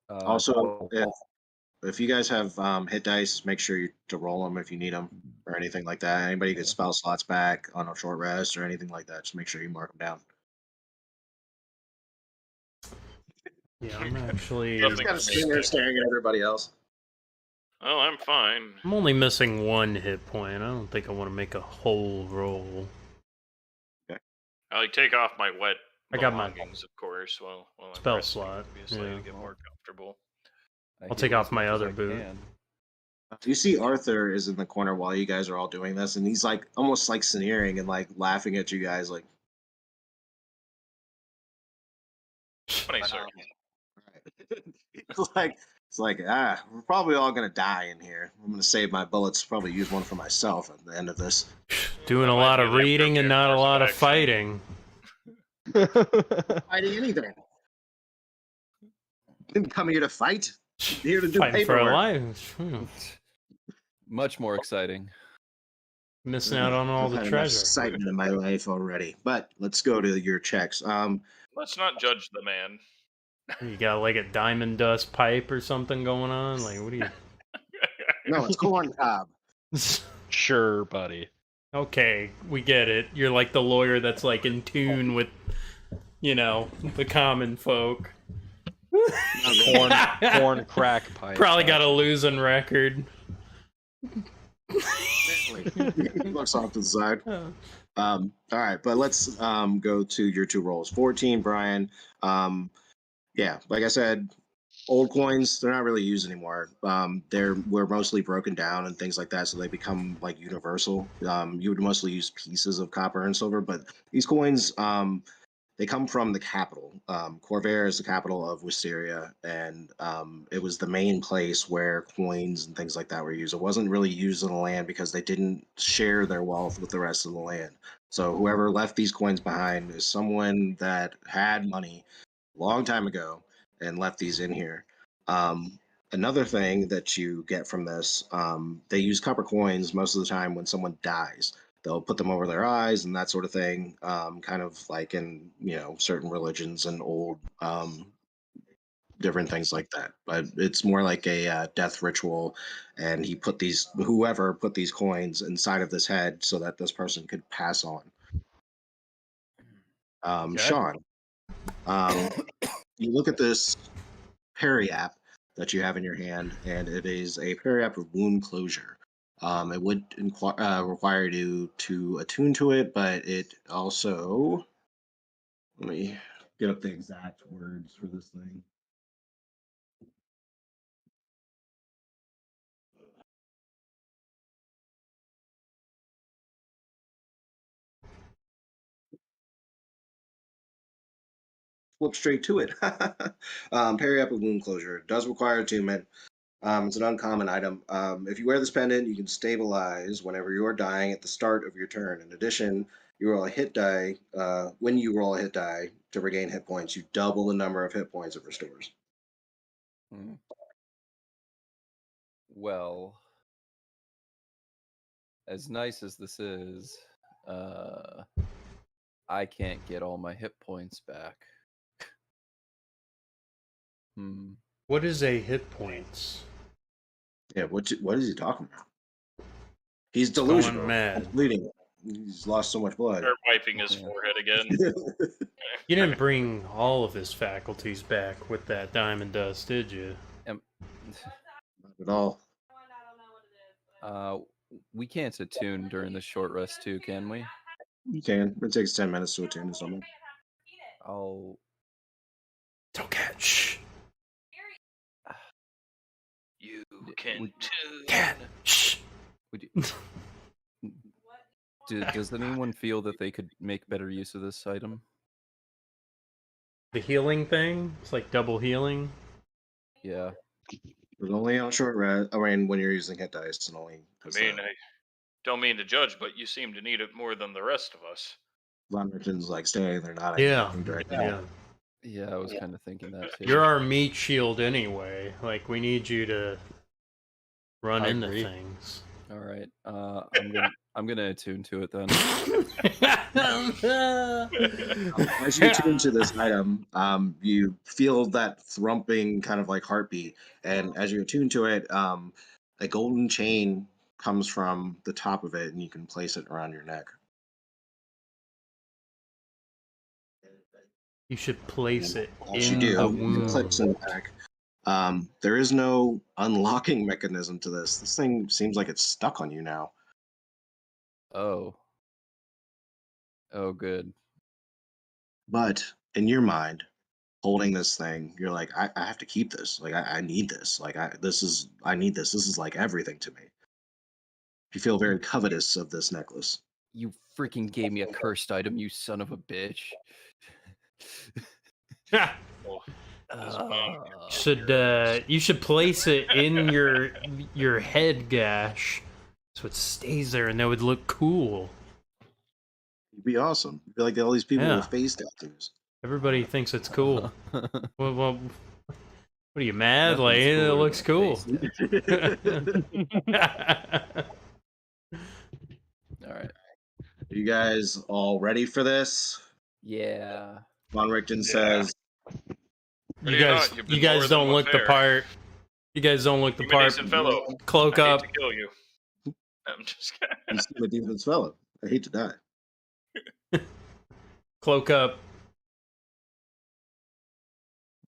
Also, if you guys have hit dice, make sure to roll them if you need them or anything like that. Anybody gets spell slots back on a short rest or anything like that, just make sure you mark them down. Yeah, I'm actually. Nothing. Just kind of sitting there staring at everybody else. Oh, I'm fine. I'm only missing 1 hit point. I don't think I want to make a whole roll. I like take off my wet I got my belongings, of course, while I'm spell resting, slot, obviously, yeah. to get more comfortable. I I'll take heal off as my much as other I boot. can. You see Arthur is in the corner while you guys are all doing this, and he's like almost like sneering and like laughing at you guys like, Funny, sir. it's like we're probably all gonna die in here. I'm gonna save my bullets, probably use one for myself at the end of this. Doing That a might lot be of the reading and appropriate not a course of lot of action. fighting. Fighting anything. Didn't come here to fight. I'm here to do Fighting for a paperwork. life. Much more exciting. Missing out on all I've the had enough treasure. excitement in my life already. But let's go to your checks. Let's not judge the man. You got like a diamond dust pipe or something going on? Like, what do you. No, it's corn cob. Sure, buddy. Okay, we get it. You're like the lawyer that's like in tune with, you know, the common folk. Corn crack pipe. Probably got a losing record. Looks off to the side. All right, but let's go to your 2 rolls. 14, Brian. Yeah, like I said, old coins, they're not really used anymore. We're mostly broken down and things like that, so they become like universal. You would mostly use pieces of copper and silver, but these coins, they come from the capital. Corvair is the capital of Wisteria, and it was the main place where coins and things like that were used. It wasn't really used in the land because they didn't share their wealth with the rest of the land. So whoever left these coins behind is someone that had money a long time ago and left these in here. Another thing that you get from this, they use copper coins most of the time when someone dies. They'll put them over their eyes and that sort of thing, kind of like in certain religions and old different things like that. But it's more like a death ritual, and whoever put these coins inside of this head so that this person could pass on. Okay. Sean, you look at this periap that you have in your hand, and it is a periap of wound closure. It would require you to attune to it, but it also, let me get up the exact words for this thing. flip straight to it. Parry up with wound closure. Does require attunement. It's an uncommon item. If you wear this pendant, you can stabilize whenever you are dying at the start of your turn. In addition, you roll a hit die. When you roll a hit die to regain hit points, you double the number of hit points it restores. Hmm. Well, as nice as this is, I can't get all my hit points back. What is a hit points? Yeah, what is he talking about? He's Going delusional. mad. He's bleeding. He's lost so much blood. Start wiping his Yeah. forehead again. You didn't bring all of his faculties back with that diamond dust, did you? Not at all. We can't attune during the short rest too, can we? You can. It takes 10 minutes to attune to someone. I'll. Don't catch. You can Would- tune. Cat. Shh. Would you... does anyone feel that they could make better use of this item? The healing thing? It's like double healing. Yeah. But only on short rest. I mean, when you're using hit dice, and only. I mean, I don't mean to judge, but you seem to need it more than the rest of us. Von Richten's like staying there, not Yeah. directly. Yeah. Yeah, I was kind of thinking that too. You're our meat shield anyway. Like, we need you to run I into agree. things. All right. I'm gonna attune to it then. As you tune to this item, you feel that thrumping kind of like heartbeat, and as you attune to it, a golden chain comes from the top of it, and you can place it around your neck. You should place it As you in do, the it clicks in wound. the neck. There is no unlocking mechanism to this. This thing seems like it's stuck on you now. Oh. Oh, good. But in your mind, holding this thing, you're like, I have to keep this. Like, I need this. Like, I need this. This is like everything to me. You feel very covetous of this necklace. You freaking gave me a cursed item, you son of a bitch. You should place it in your head gash, so it stays there, and that would look cool. It'd be awesome. It'd be like all these people Yeah. with face tattoos. Everybody thinks it's cool. Well, what are you mad? Nothing's Like, it cooler looks than a cool. All right. Are you guys all ready for this? Yeah. Von Richten says, You Ready or guys, not, you've you been more guys than don't one look the fair. part. You guys don't look the Human part. decent fellow. Cloak I up. hate to kill you. I'm just kidding. "You seem a decent fellow. I hate to die." Cloak up.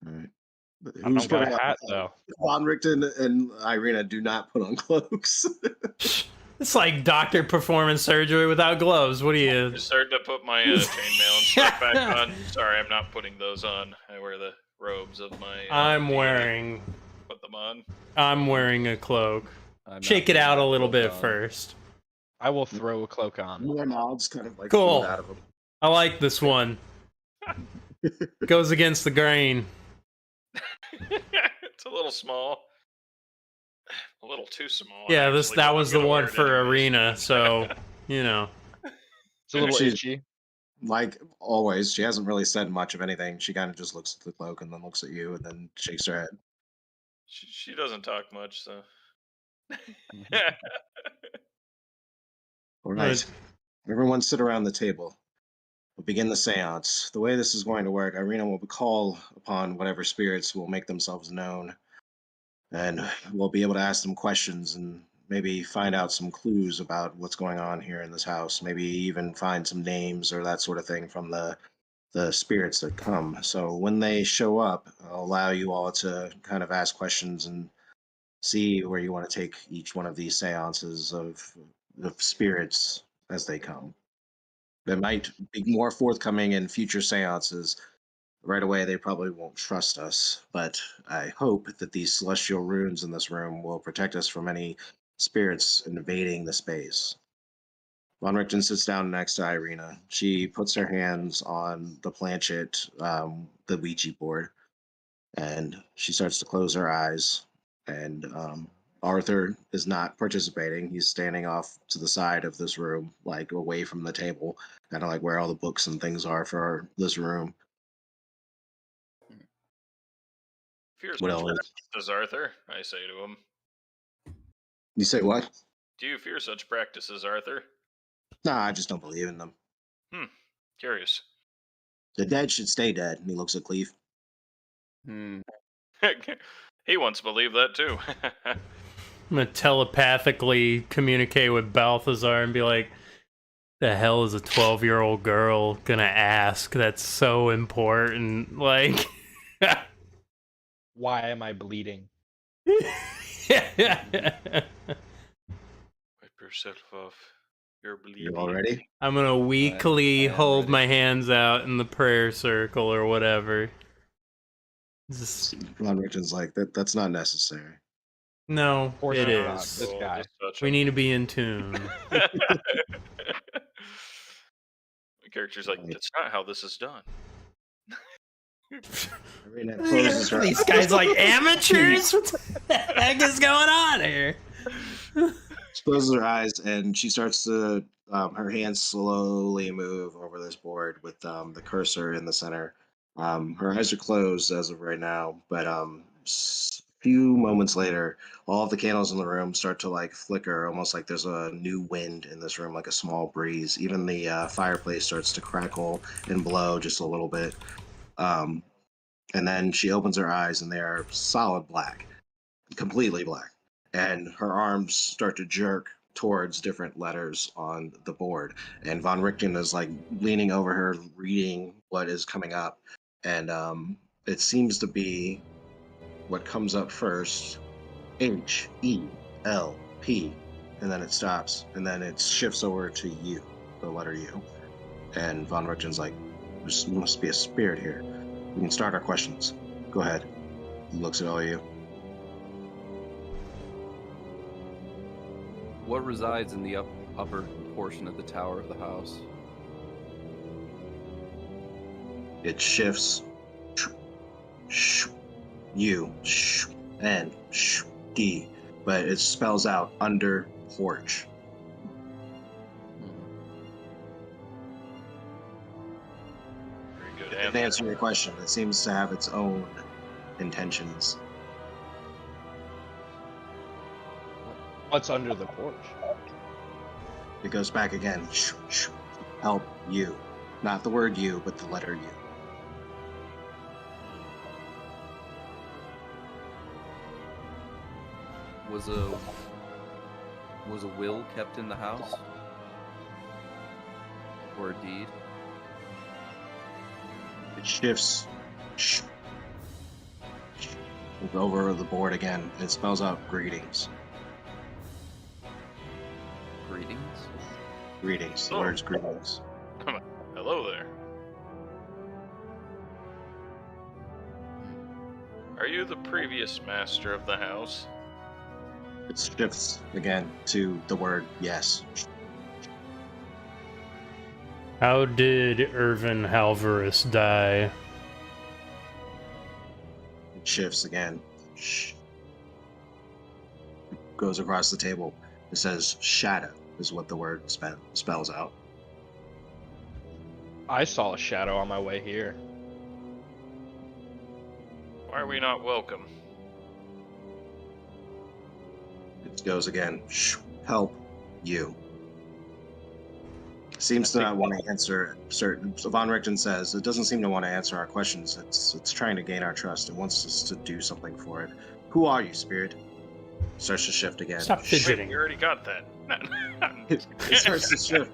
All right. But I don't got putting a on- hat though. Von Richten and Irina do not put on cloaks. It's like doctor performing surgery without gloves. What do you? Just started to put my chainmail and stuff back on. Sorry, I'm not putting those on. I wear the robes of my. I'm deity. wearing. Put them on. I'm wearing a cloak. I'm not Shake it putting out my a little cloak bit on. first. I will throw a cloak on. More nods kind of like Cool. float out of them. I like this one. Goes against the grain. It's a little small. A little too small. Yeah, actually, that but was I'm the gonna wear one it for anyways. Arena, so you know. It's a little She's- itchy. Like always, she hasn't really said much of anything. She kind of just looks at the cloak and then looks at you and then shakes her head. She doesn't talk much, so. All right. Everyone sit around the table. We'll begin the seance. The way this is going to work, Irina will call upon whatever spirits will make themselves known. And we'll be able to ask them questions and maybe find out some clues about what's going on here in this house. Maybe even find some names or that sort of thing from the spirits that come. So when they show up, I'll allow you all to kind of ask questions and see where you want to take each one of these seances of spirits as they come. They might be more forthcoming in future seances. Right away, they probably won't trust us, but I hope that these celestial runes in this room will protect us from any spirits invading the space. Von Richten sits down next to Irina. She puts her hands on the planchet, the Ouija board, and she starts to close her eyes. And Arthur is not participating. He's standing off to the side of this room, like away from the table, kind of like where all the books and things are for this room. Fears What such else? practices, Arthur, I say to him. You say what? Do you fear such practices, Arthur? Nah, I just don't believe in them. Curious. The dead should stay dead. And he looks at Cleve. He once believed that too. I'm gonna telepathically communicate with Balthazar and be like, the hell is a 12-year-old girl gonna ask? That's so important. Like, Why am I bleeding? Wipe yourself off. You're bleeding. You all ready? I'm gonna weakly I am hold ready. my hands out in the prayer circle or whatever. Just, Von Richten's like, that's not necessary. no, course it not. is. This guy. Just touch We him. need to be in tune. The character's like, that's not how this is done. Irina closes her These guys like amateurs? What the heck is going on here? She closes her eyes and she starts to, her hands slowly move over this board with the cursor in the center. Her eyes are closed as of right now, but few moments later, all of the candles in the room start to like flicker, almost like there's a new wind in this room, like a small breeze. Even the fireplace starts to crackle and blow just a little bit. And then she opens her eyes and they are solid black, completely black. And her arms start to jerk towards different letters on the board. And Von Richten is like leaning over her, reading what is coming up. And it seems to be what comes up first, H-E-L-P. And then it stops. And then it shifts over to U, the letter U. And Von Richten's like, there must be a spirit here. We can start our questions. Go ahead. He looks at all of you. What resides in the upper portion of the tower of the house? It shifts. U, N, D, but it spells out under porch. Very good To answer. answer your question, it seems to have its own intentions. What's under the porch? It goes back again. Help you. Not the word you, but the letter U. Was a will kept in the house? Or a deed? It shifts over the board again. It spells out greetings. Greetings? Greetings. The Oh. word's greetings. Hello there. Are you the previous master of the house? It shifts again to the word yes. How did Irvin Halvarus die? It shifts again. Goes across the table. It says shadow is what the word spells out. I saw a shadow on my way here. Why are we not welcome? It goes again. Help you. Seems to not want to answer certain. So Von Richten says it doesn't seem to want to answer our questions. It's trying to gain our trust. It wants us to do something for it. Who are you, spirit? Starts to shift again. Stop Wait, fidgeting. we already got that. It starts to shift.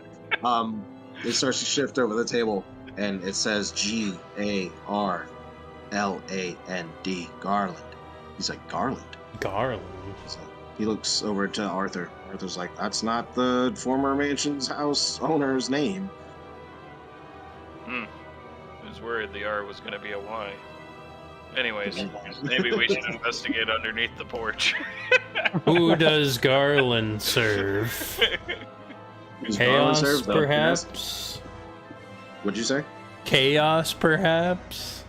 It starts to shift over the table, and it says Garland. Garland. He's like, Garland. Garland. So he looks over to Arthur. Arthur's like, that's not the former mansion's house owner's name. I was worried the R was going to be a Y. Anyways, maybe we should investigate underneath the porch. Who does Garland serve? Who's Chaos, reserved, though, yes. perhaps? What'd you say? Chaos, perhaps?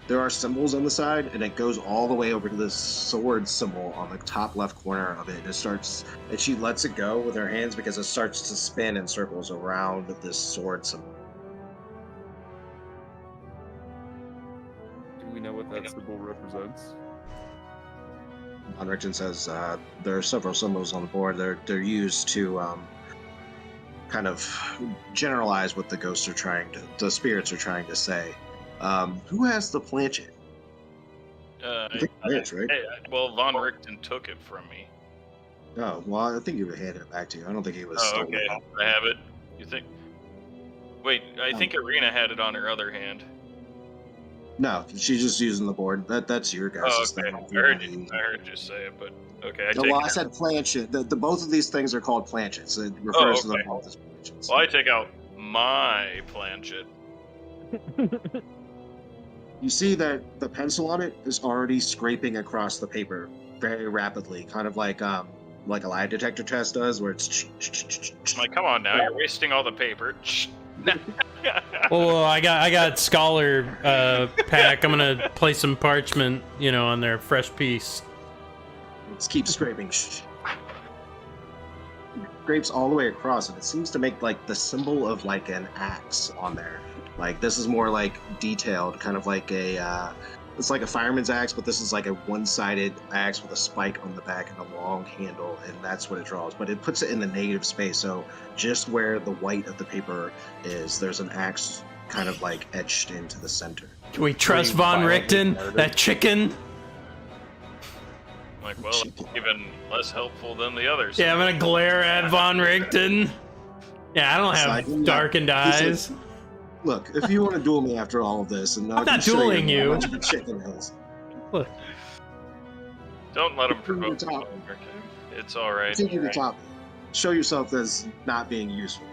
There are symbols on the side, and it goes all the way over to this sword symbol on the top left corner of it. And she lets it go with her hands because it starts to spin in circles around this sword symbol. Do we know what that symbol represents? Von Richten says there are several symbols on the board. They're used to kind of generalize what the spirits are trying to say. Who has the planchet? I think Rich, right? Well, Von Richten took it from me. Oh, well, I think you handed it back to you. I don't think he was. Oh, stolen. okay. I have it. You think? Wait, I think Irina had it on her other hand. No, she's just using the board. That's your guys' Oh, okay. thing. I heard you say it, but okay. I said planchet. The both of these things are called planchets. It refers to them both as planchets. Well, I take out my planchet. You see that the pencil on it is already scraping across the paper very rapidly, kind of like a lie detector test does, where it's. I'm like, come on now, you're wasting all the paper. Well, I got scholar pack. I'm gonna place some parchment, on their fresh piece. Let's keep scraping. Scrapes all the way across, and it seems to make like the symbol of like an axe on there. Like this is more like detailed, kind of like it's like a fireman's axe, but this is like a one-sided axe with a spike on the back and a long handle, and that's what it draws. But it puts it in the negative space, so just where the white of the paper is, there's an axe kind of like etched into the center. Can we trust Von Richten? That chicken? Like, well, it's even less helpful than the others. Yeah, I'm gonna glare at Von Richten. Yeah, I don't have darkened eyes. Look, if you want to duel me after all of this, and I'm not dueling you. A bunch of chicken hills. Look. Don't let him provoke you. It's all right. Take you to top. Show yourself as not being useful.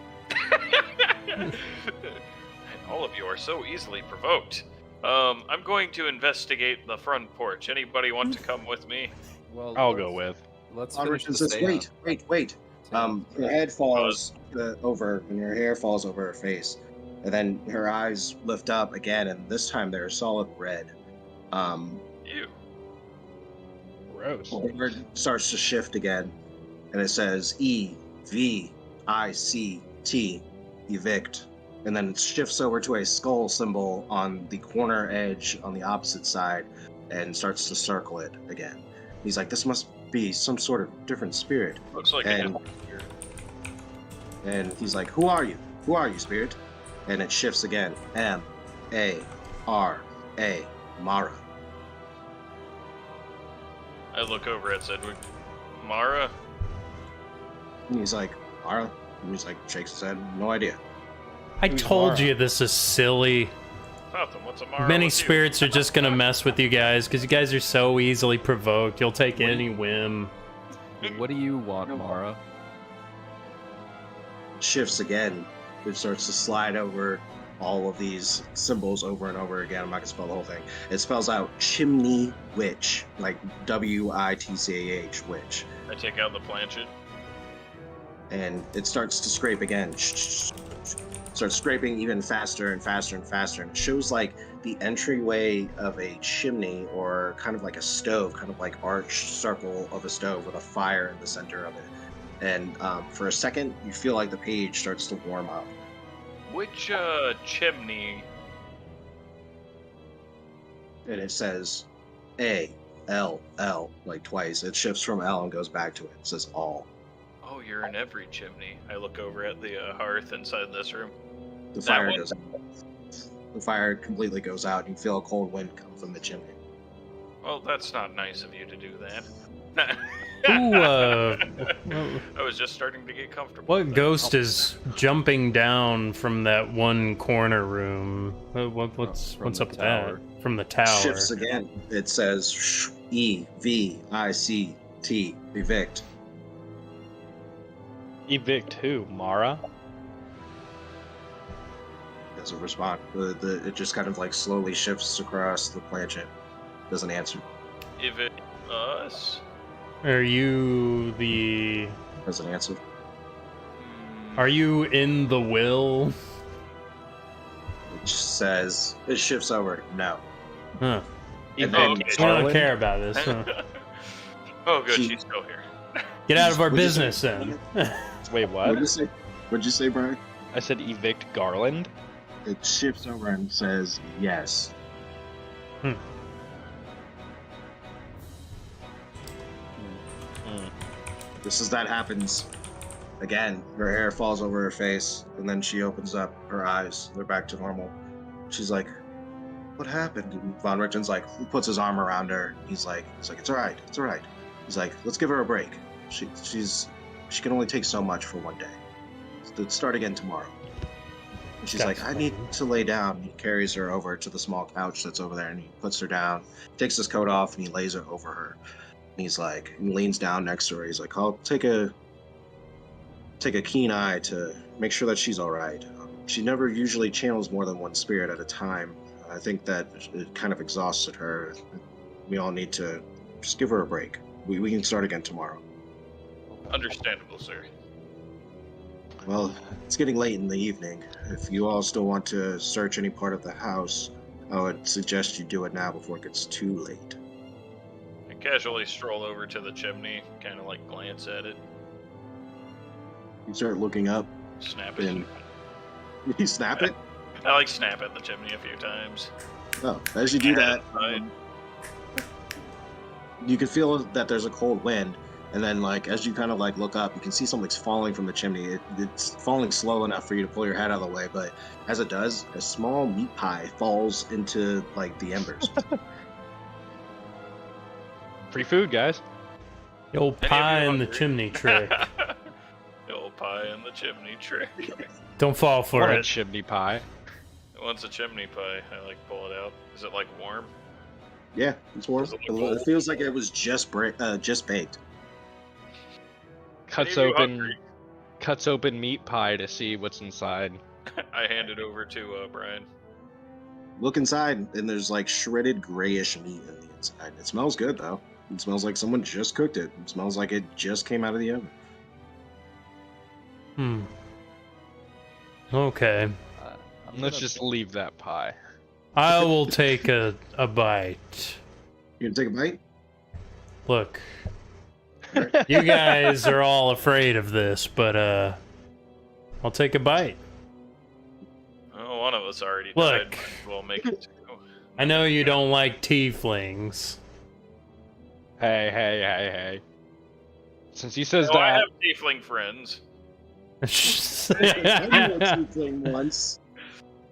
All of you are so easily provoked. I'm going to investigate the front porch. Anybody want to come with me? Well, I'll go with. Let's finish the says, seance. wait. Her head falls over, and her hair falls over her face. And then her eyes lift up again, and this time they're solid red. Ew. Gross. The word starts to shift again, and it says EVICT, evict. And then it shifts over to a skull symbol on the corner edge on the opposite side and starts to circle it again. He's like, this must be some sort of different spirit. Looks like and he's like, who are you? Who are you, spirit? And it shifts again. M-A-R-A, Mara. I look over at Sedgwick. Mara? And he's like, Mara? And he's like, shakes his head, no idea. I told you this is silly. Nothing. What's a Mara? Many with you? spirits are just gonna mess with you guys because you guys are so easily provoked. You'll take any whim. What do you want, Mara? Shifts again. It starts to slide over all of these symbols over and over again. I'm not gonna spell the whole thing. It spells out chimney witch, like W-I-T-C-H, witch. I take out the planchet. And it starts to scrape again. Starts scraping even faster and faster and faster. And it shows like the entryway of a chimney or kind of like a stove, kind of like arched circle of a stove with a fire in the center of it. And for a second, you feel like the page starts to warm up. Which chimney? And it says A-L-L, like twice. It shifts from L and goes back to it. It says all. Oh, you're in every chimney. I look over at the hearth inside this room. The That fire one? goes out. The fire completely goes out. You feel a cold wind come from the chimney. Well, that's not nice of you to do that. Who, I was just starting to get comfortable. what ghost is jumping down from that one corner room? What's From up the with tower. that? From the tower. Shifts again. It says E-V-I-C-T, evict. Evict who? Mara? Doesn't respond. It just kind of like slowly shifts across the planchet. Doesn't answer. If it us, Are you the... Doesn't answer. Are you in the will? It says it shifts over. No. Huh. And Evict then- We don't Garland? care about this. Huh? Oh, good, She- she's still here. Get out of our What'd you business say? then. Wait, What'd what? you say? What'd you say, Brian? I said evict Garland? It shifts over and says yes. Just as that happens, again, her hair falls over her face, and then she opens up her eyes. They're back to normal. She's like, "What happened?" And Von Richten's like, he puts his arm around her. He's like, "It's all right, it's all right." He's like, "Let's give her a break. She can only take so much for one day. Let's start again tomorrow." And she's That's like, "I need funny. to lay down." He carries her over to the small couch that's over there, and he puts her down, takes his coat off, and he lays it over her. And he's like, he leans down next to her. He's like, "I'll take a keen eye to make sure that she's all right. She never usually channels more than one spirit at a time. I think that it kind of exhausted her. We all need to just give her a break. We can start again tomorrow." Understandable, sir. Well, it's getting late in the evening. If you all still want to search any part of the house, I would suggest you do it now before it gets too late. I casually stroll over to the chimney, kind of like glance at it, You start looking up, snap it. and you snap it. I like snap at the chimney a few times. Oh, as you do that, Right. you can feel that there's a cold wind, and then like as you kind of like look up, you can see something's falling from the chimney. It's falling slow enough for you to pull your head out of the way, but as it does, a small meat pie falls into like the embers. Free food, guys. The old Any of pie you in the hungry? chimney trick. The old pie in the chimney trick. Don't fall What for a it. chimney pie. Once a chimney pie, I like pull it out. Is it like warm? Yeah, it's warm. Does it look cold? It feels like it was just baked. Cuts Any of you open hungry? cuts open meat pie to see what's inside. I hand it over to Brian. Look inside, and there's like shredded grayish meat in the inside. It smells good though. It smells like someone just cooked it. It smells like it just came out of the oven. Okay. I'm Let's gonna- just leave that pie. I will take a bite. You gonna take a bite? Look. You guys are all afraid of this, but I'll take a bite. Oh, one of us already Look. died. Might as well make it two. I know you don't like tieflings. Hey. Since he says No, I that, have tiefling friends. I did a tiefling once.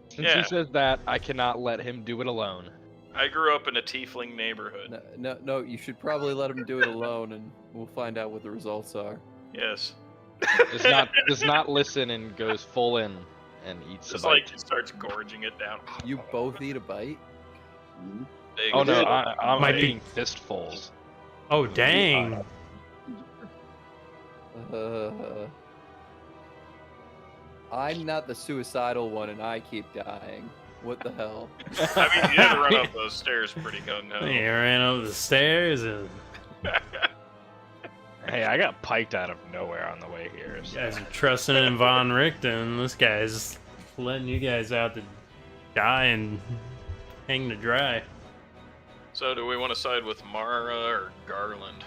since Yeah. he says that, I cannot let him do it alone. I grew up in a tiefling neighborhood. No, you should probably let him do it alone, and we'll find out what the results are. Yes. Does not listen and goes full in and eats a Just bite. like starts gorging it down. You both eat a bite? Big Oh no, shit. I'm Might be- eating fistfuls. Oh, dang. I'm not the suicidal one, and I keep dying. What the hell? I mean, you did run up those stairs pretty gung ho. You ran up the stairs and Hey, I got piked out of nowhere on the way here. you So. guys are trusting in Von Richten. This guy's letting you guys out to die and hang to dry. So, do we want to side with Mara or Garland?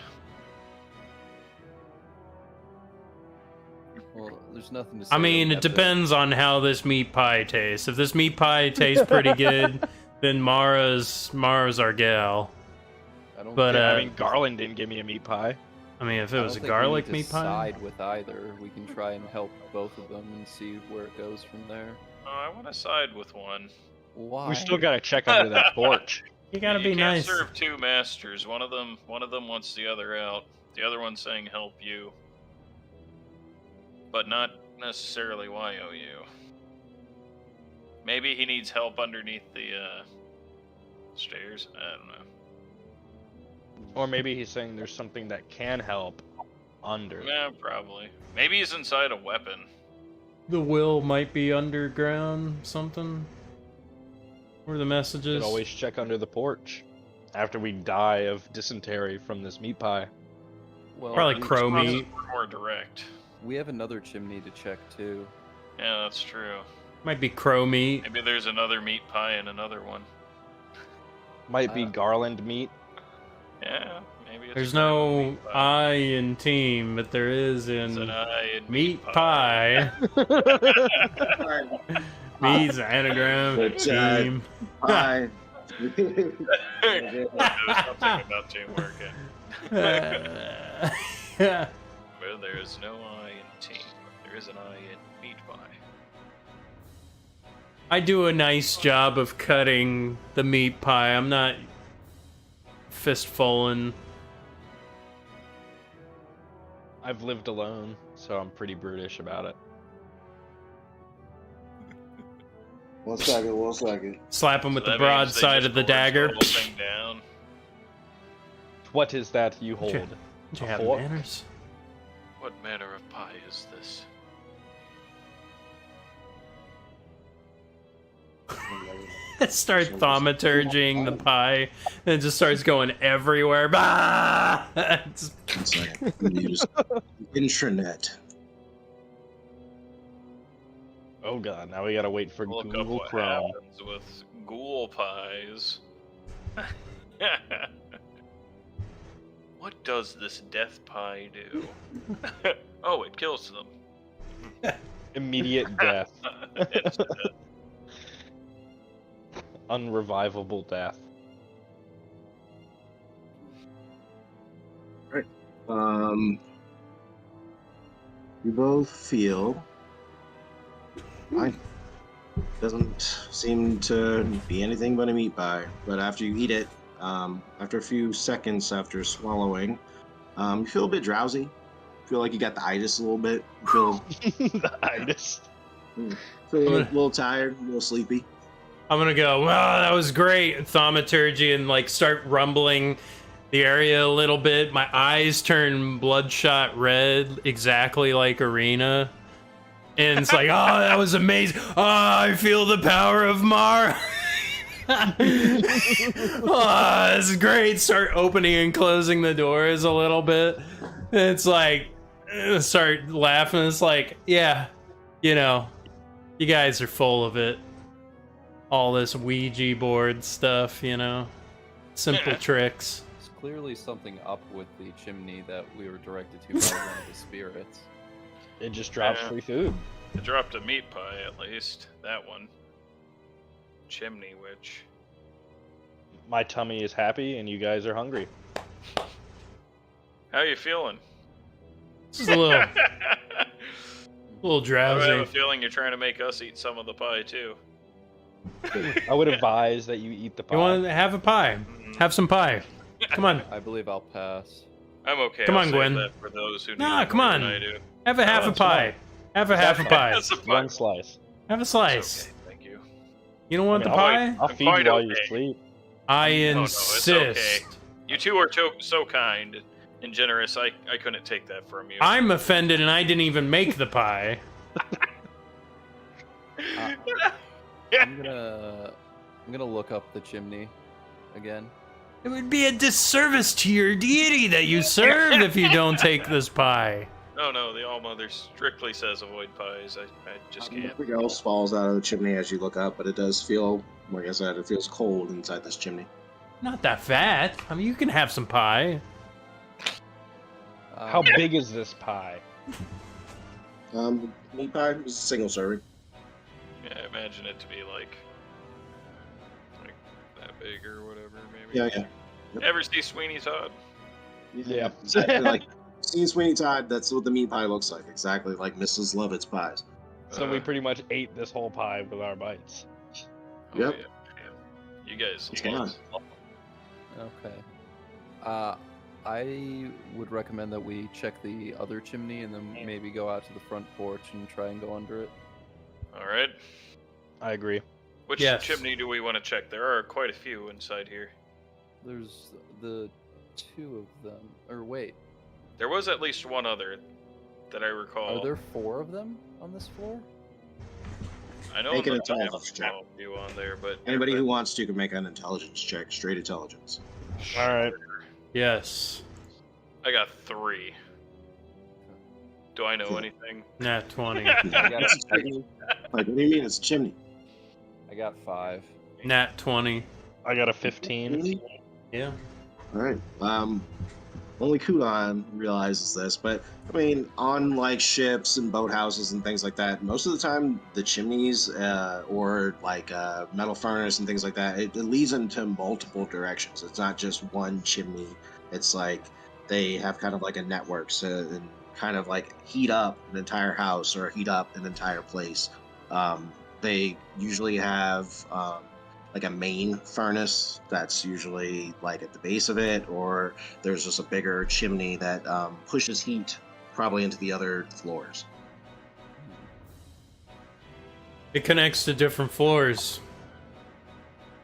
Well, there's nothing to say. I mean, that we it have to- depends on how this meat pie tastes. If this meat pie tastes pretty good, then Mara's our gal. I don't but, think- I mean, Garland didn't give me a meat pie. I mean, if I it don't was a think we garlic need to meat pie, side with either. We can try and help both of them and see where it goes from there. Oh, I want to side with one. Why? We still gotta check under that porch. you gotta You be can't nice. serve two masters. One of them wants the other out. The other one's saying help you, but not necessarily YOU. Maybe he needs help underneath the stairs. I don't know. Or maybe he's saying there's something that can help under. Yeah, probably. Maybe he's inside a weapon. The will might be underground, something. Where the Should messages? always check under the porch after we die of dysentery from this meat pie. Well, Probably crow Responses meat. were more direct. We have another chimney to check too. Yeah, that's true. Might be crow meat. Maybe there's another meat pie in another one. Might be garland meat. Yeah, maybe it's There's a garlic no meat pie. I in team, but there is It's an in I in meat pie. Meat's an anagram. But, Team. Pie. There's something about teamwork. Well, there is no I in team, but there is an I in meat pie. I do a nice job of cutting the meat pie. I'm not fistfulling. I've lived alone, so I'm pretty brutish about it. 1 second, 1 second. Slap him with So the that means they broadside just of the forged dagger. The whole thing down. What is that you hold? Don't you A have fork? manners? What manner of pie is this? Start thaumaturging the pie, and it just starts going everywhere. Bah! It's- 1 second. I'm gonna use intranet. Oh god, now we gotta wait for Look up Google what Chrome. happens with ghoul pies. What does this death pie do? Oh, it kills them. Immediate death. It's, Unrevivable death. You both feel fine. Doesn't seem to be anything but a meat pie. But after you eat it, after a few seconds after swallowing, you feel a bit drowsy. Feel like you got the itis a little bit. You The itis. feel a little tired, a little sleepy. I'm gonna go, wow, that was great, thaumaturgy, and like start rumbling the area a little bit. My eyes turn bloodshot red, exactly like Arena. And it's like, oh, that was amazing. Oh, I feel the power of Mara. Oh, this is great. Start opening and closing the doors a little bit. It's like, start laughing. It's like, yeah, you know, you guys are full of it. All this Ouija board stuff, you know, simple tricks. There's clearly something up with the chimney that we were directed to by one of the spirits. It just drops Yeah. free food. it dropped a meat pie at least. That one. Chimney witch. My tummy is happy and you guys are hungry. How you feeling? This is a little I have a drowsy. feeling you're trying to make us eat some of the pie too. I would advise that you eat the pie. You want to have a pie? Have some pie. Come on, I believe I'll pass. I'm okay. Come I'll on, save Gwen. that for those who need Nah, it come more on. than I do. have a half a it's fine. pie. Have a half a pie. That's a One pie. slice. Have a It's slice. okay, thank you. You don't want I mean, the I'll- pie? I'll I'm feed you quite while you okay. sleep. I Oh, no, it's insist. okay. You two are so kind and generous. I couldn't take that from you. I'm offended, and I didn't even make the pie. I'm gonna look up the chimney again. It would be a disservice to your deity that you serve if you don't take this pie. No, the All-Mother strictly says avoid pies. I just can't. Nothing else falls out of the chimney as you look up, but it does feel, like I said, it feels cold inside this chimney. Not that fat. I mean, you can have some pie. How big is this pie? Meat pie is a single serving. Yeah, I imagine it to be like that big or whatever, maybe. Yeah. Ever see Sweeney Todd? Yeah. Exactly like seeing Sweeney Todd, that's what the meat pie looks like. Exactly like Mrs. Lovett's pies. So we pretty much ate this whole pie with our bites. Oh, Yep. yeah. You guys. It's love- Okay. I would recommend that we check the other chimney and then maybe go out to the front porch and try and go under it. All right. I agree. Which Yes. chimney do we want to check? There are quite a few inside here. There's the two of them. Or wait, There was at least one other that I recall. are there 4 of them on this floor? I know Make an that I have intelligence check. a few on there, but Anybody who wants to can make an intelligence check, straight intelligence. All right. Yes. I got 3. Do I know anything? Nat 20. I got It's a chimney. Like, what do you mean it's a chimney? I got 5. Nat 20. I got a 15. Yeah. All right. Only Kudan realizes this, but I mean, on like ships and boathouses and things like that, most of the time the chimneys or like metal furnace and things like that, it leads into multiple directions. It's not just one chimney. It's like they have kind of like a network, so and kind of like heat up an entire house or heat up an entire place. They usually have like a main furnace that's usually like at the base of it, or there's just a bigger chimney that pushes heat probably into the other floors. It connects to different floors.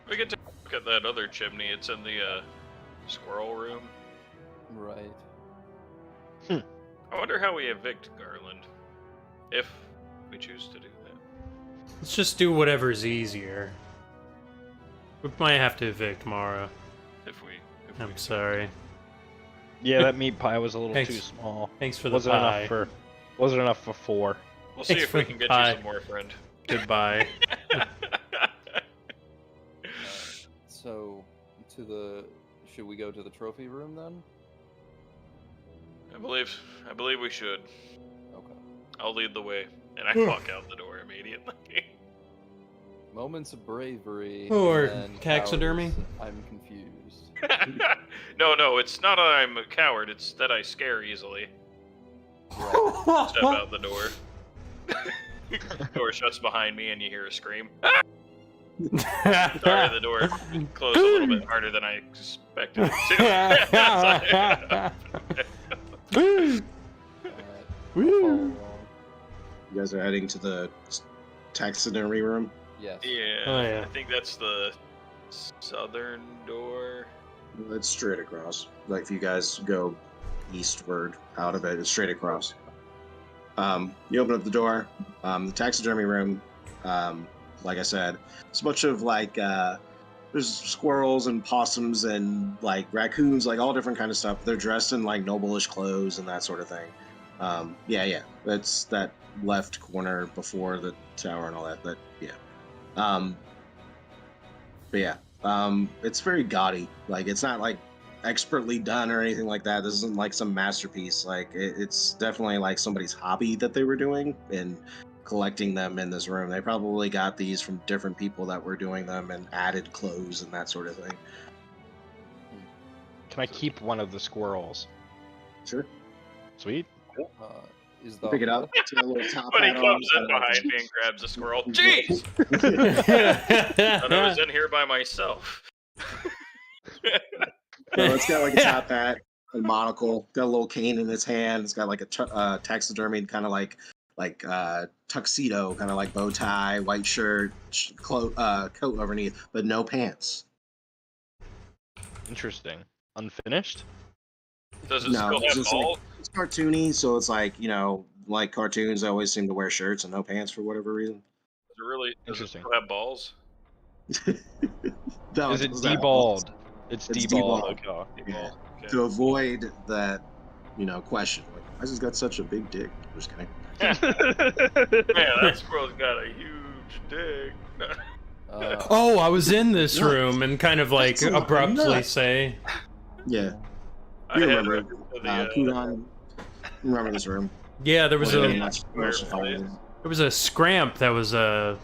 We get to look at that other chimney. It's in the squirrel room. Right. I wonder how we evict Garland, if we choose to do that. Let's just do whatever's easier. We might have to evict Mara. If we I'm sorry. Yeah, that meat pie was a little Thanks. too small. Thanks for the Wasn't pie. wasn't enough for 4. We'll see Thanks if we for can the get pie. you some more, friend. Goodbye. So, should we go to the trophy room then? I believe we should. Okay. I'll lead the way, and I walk out the door immediately. Moments of bravery. Or and taxidermy? cowardice. I'm confused. No, it's not that I'm a coward. It's that I scare easily. Right. Step out the door. Door shuts behind me, and you hear a scream. Sorry, the door closed a little bit harder than I expected it to. Alright. I'll follow along. You guys are heading to the taxidermy room. Yes. Yeah, Oh, yeah. I think that's the southern door. It's straight across. Like if you guys go eastward out of it, it's straight across. You open up the door. The taxidermy room, like I said, it's a bunch of like there's squirrels and possums and like raccoons, like all different kind of stuff. They're dressed in like noble-ish clothes and that sort of thing. Yeah. That's that left corner before the tower and all that. But yeah. It's very gaudy. Like it's not like expertly done or anything like that. This isn't like some masterpiece. Like it's definitely like somebody's hobby that they were doing and collecting them in this room. They probably got these from different people that were doing them and added clothes and that sort of thing. Can I keep one of the squirrels? Sure. Sweet. Is the Pick it up. It's got a little top But he hat on, comes in so- behind me and grabs the squirrel. Jeez! And I was in here by myself. So it's got like a top hat, a monocle, got a little cane in its hand. It's got like a taxidermied kind of like tuxedo, kind of like bow tie, white shirt, coat underneath, but no pants. Interesting. Unfinished? Does it No, still it's have just like- balls? It's cartoony, so it's like, like cartoons always seem to wear shirts and no pants for whatever reason. Does it Interesting. still have balls? No, Is it doesn't have deballed? It's It's deballed. deballed. Okay. Yeah. Okay. To avoid that, question. Like, why has he got such a big dick? Just kidding. Man, that squirrel's got a huge dick. Oh, I was in this room and kind of like That's a lot of abruptly nuts. say, Yeah. I You had remember the, Kudan. Remember this room? yeah, there was Well, a much following. there was a scramp that was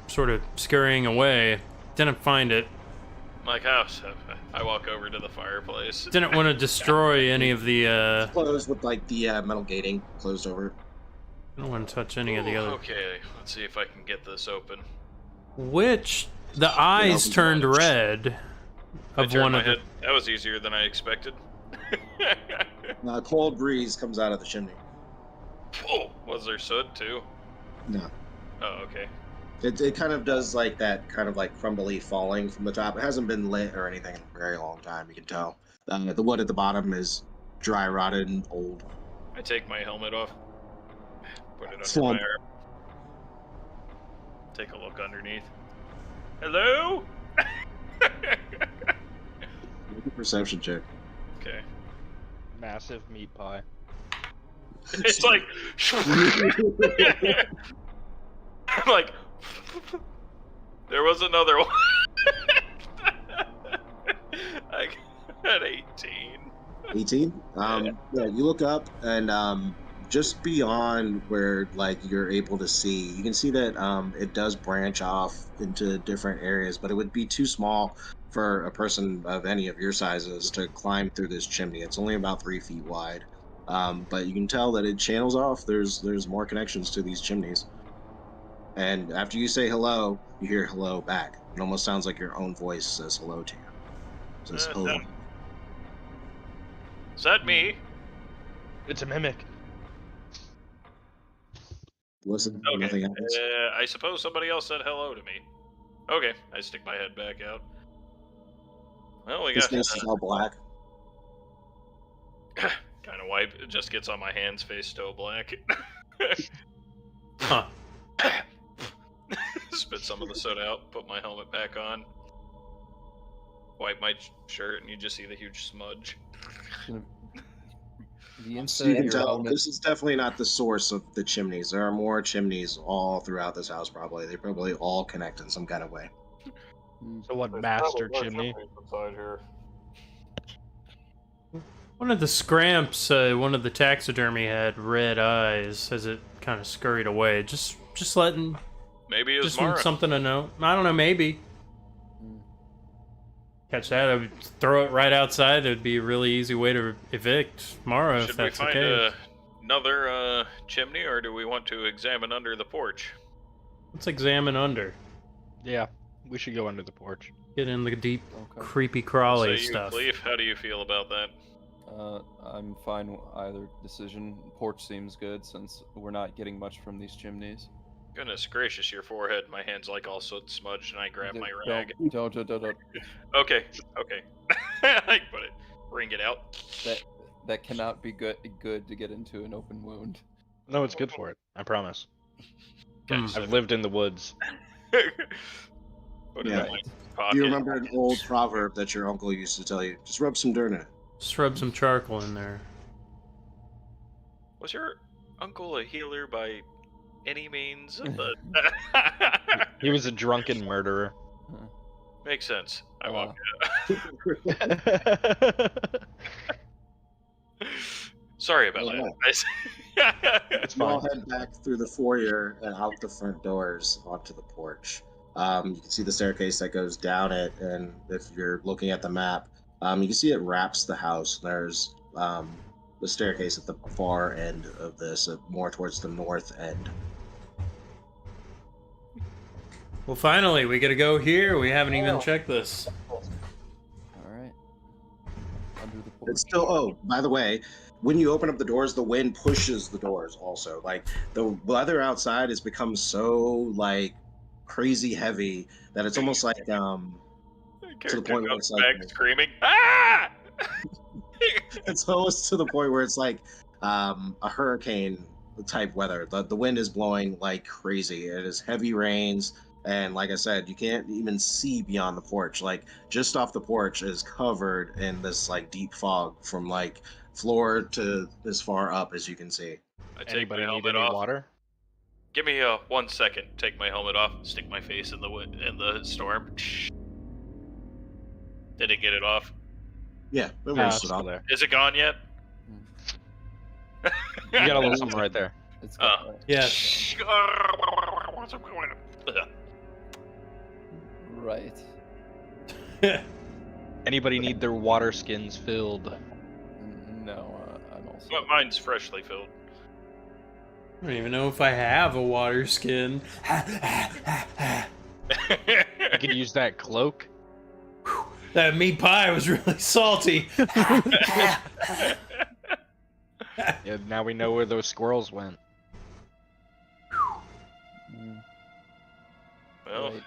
sort of scurrying away. Didn't find it. my house. I walk over to the fireplace. Didn't want to destroy any of the. Closed with like the metal gating closed over. I don't want to touch any of the other. Okay, let's see if I can get this open. Which the eyes turned red. I Of turned one my of the. head. That was easier than I expected. A cold breeze comes out of the chimney. Oh, was there soot too? No. Oh, okay. It kind of does like that kind of like crumbly falling from the top. It hasn't been lit or anything in a very long time, you can tell. The wood at the bottom is dry rotted and old. I take my helmet off. Put it under Slump. my arm. Take a look underneath. Hello? Make a perception check. Okay. Massive meat pie. It's like, I'm like, there was another one. I got 18. 18. Yeah, you look up and just beyond where like you're able to see, you can see that it does branch off into different areas, but it would be too small for a person of any of your sizes to climb through this chimney. It's only about 3 feet wide, but you can tell that it channels off. There's more connections to these chimneys, and after you say hello, you hear hello back. It almost sounds like your own voice says hello to you. It says hello. Is that me? It's a mimic. Listen, Okay. nothing happens. I suppose somebody else said hello to me. Okay, I stick my head back out. Well, we His got face is all black. kind of wipe. It just gets on my hands, face still black. Huh. Spit some of the soda out, put my helmet back on, wipe my shirt, and you just see the huge smudge. The So inside you of can your tell helmet. this is definitely not the source of the chimneys. There are more chimneys all throughout this house. Probably they probably all connect in some kind of way. So what master chimney? Inside here. One of the scramps, one of the taxidermy had red eyes as it kind of scurried away. Just letting, Maybe it was just Mara. something to know. I don't know, maybe. Catch that, I would throw it right outside. It would be a really easy way to evict Mara if Should we that's the find case. another chimney, or do we want to examine under the porch? Let's examine under. Yeah, we should go under the porch. Get in the deep, Okay. creepy So crawly you, stuff. Cleve, how do you feel about that? I'm fine with either decision. Porch seems good since we're not getting much from these chimneys. Goodness gracious, your forehead. My hand's like all soot smudged, and I grab my rag. Don't. Okay. I put it. Wring it out. That cannot be good to get into an open wound. No, it's good for it. I promise. Okay, Hmm. so I've lived in the woods. put it Yeah. in my pocket. Do you remember an old proverb that your uncle used to tell you? Just rub some dirt in it. Just rub some charcoal in there. Was your uncle a healer by any means? He was a drunken murderer. Makes sense. I walk. Sorry about Yeah. that. It's You all fine. head back through the foyer and out the front doors onto the porch. You can see the staircase that goes down it, and if you're looking at the map, you can see it wraps the house. There's the staircase at the far end of this, more towards the north end. Well, finally, we get to go here. We haven't even checked this. All right. Under the porch. It's still. Oh, by the way, when you open up the doors, the wind pushes the doors. Also, like the weather outside has become so like crazy heavy that it's almost like Character point where comes it's like- back screaming, ah! it's almost to the point where it's like a hurricane type weather. The wind is blowing like crazy. It is heavy rains, and like I said, you can't even see beyond the porch. Like just off the porch is covered in this like deep fog from like floor to as far up as you can see. I take Anybody my need helmet any off. water? Give me 1 second. Take my helmet off. Stick my face in the storm. Did it get it off? Yeah, it Nah, roasted it's still off. there. Is it gone yet? You got a little something right there. It's Oh. Yes. Right. Anybody need their water skins filled? No, I'm also. But mine's freshly filled. I don't even know if I have a water skin. I could use that cloak. That meat pie was really salty. Yeah, now we know where those squirrels went. Mm, Well, right.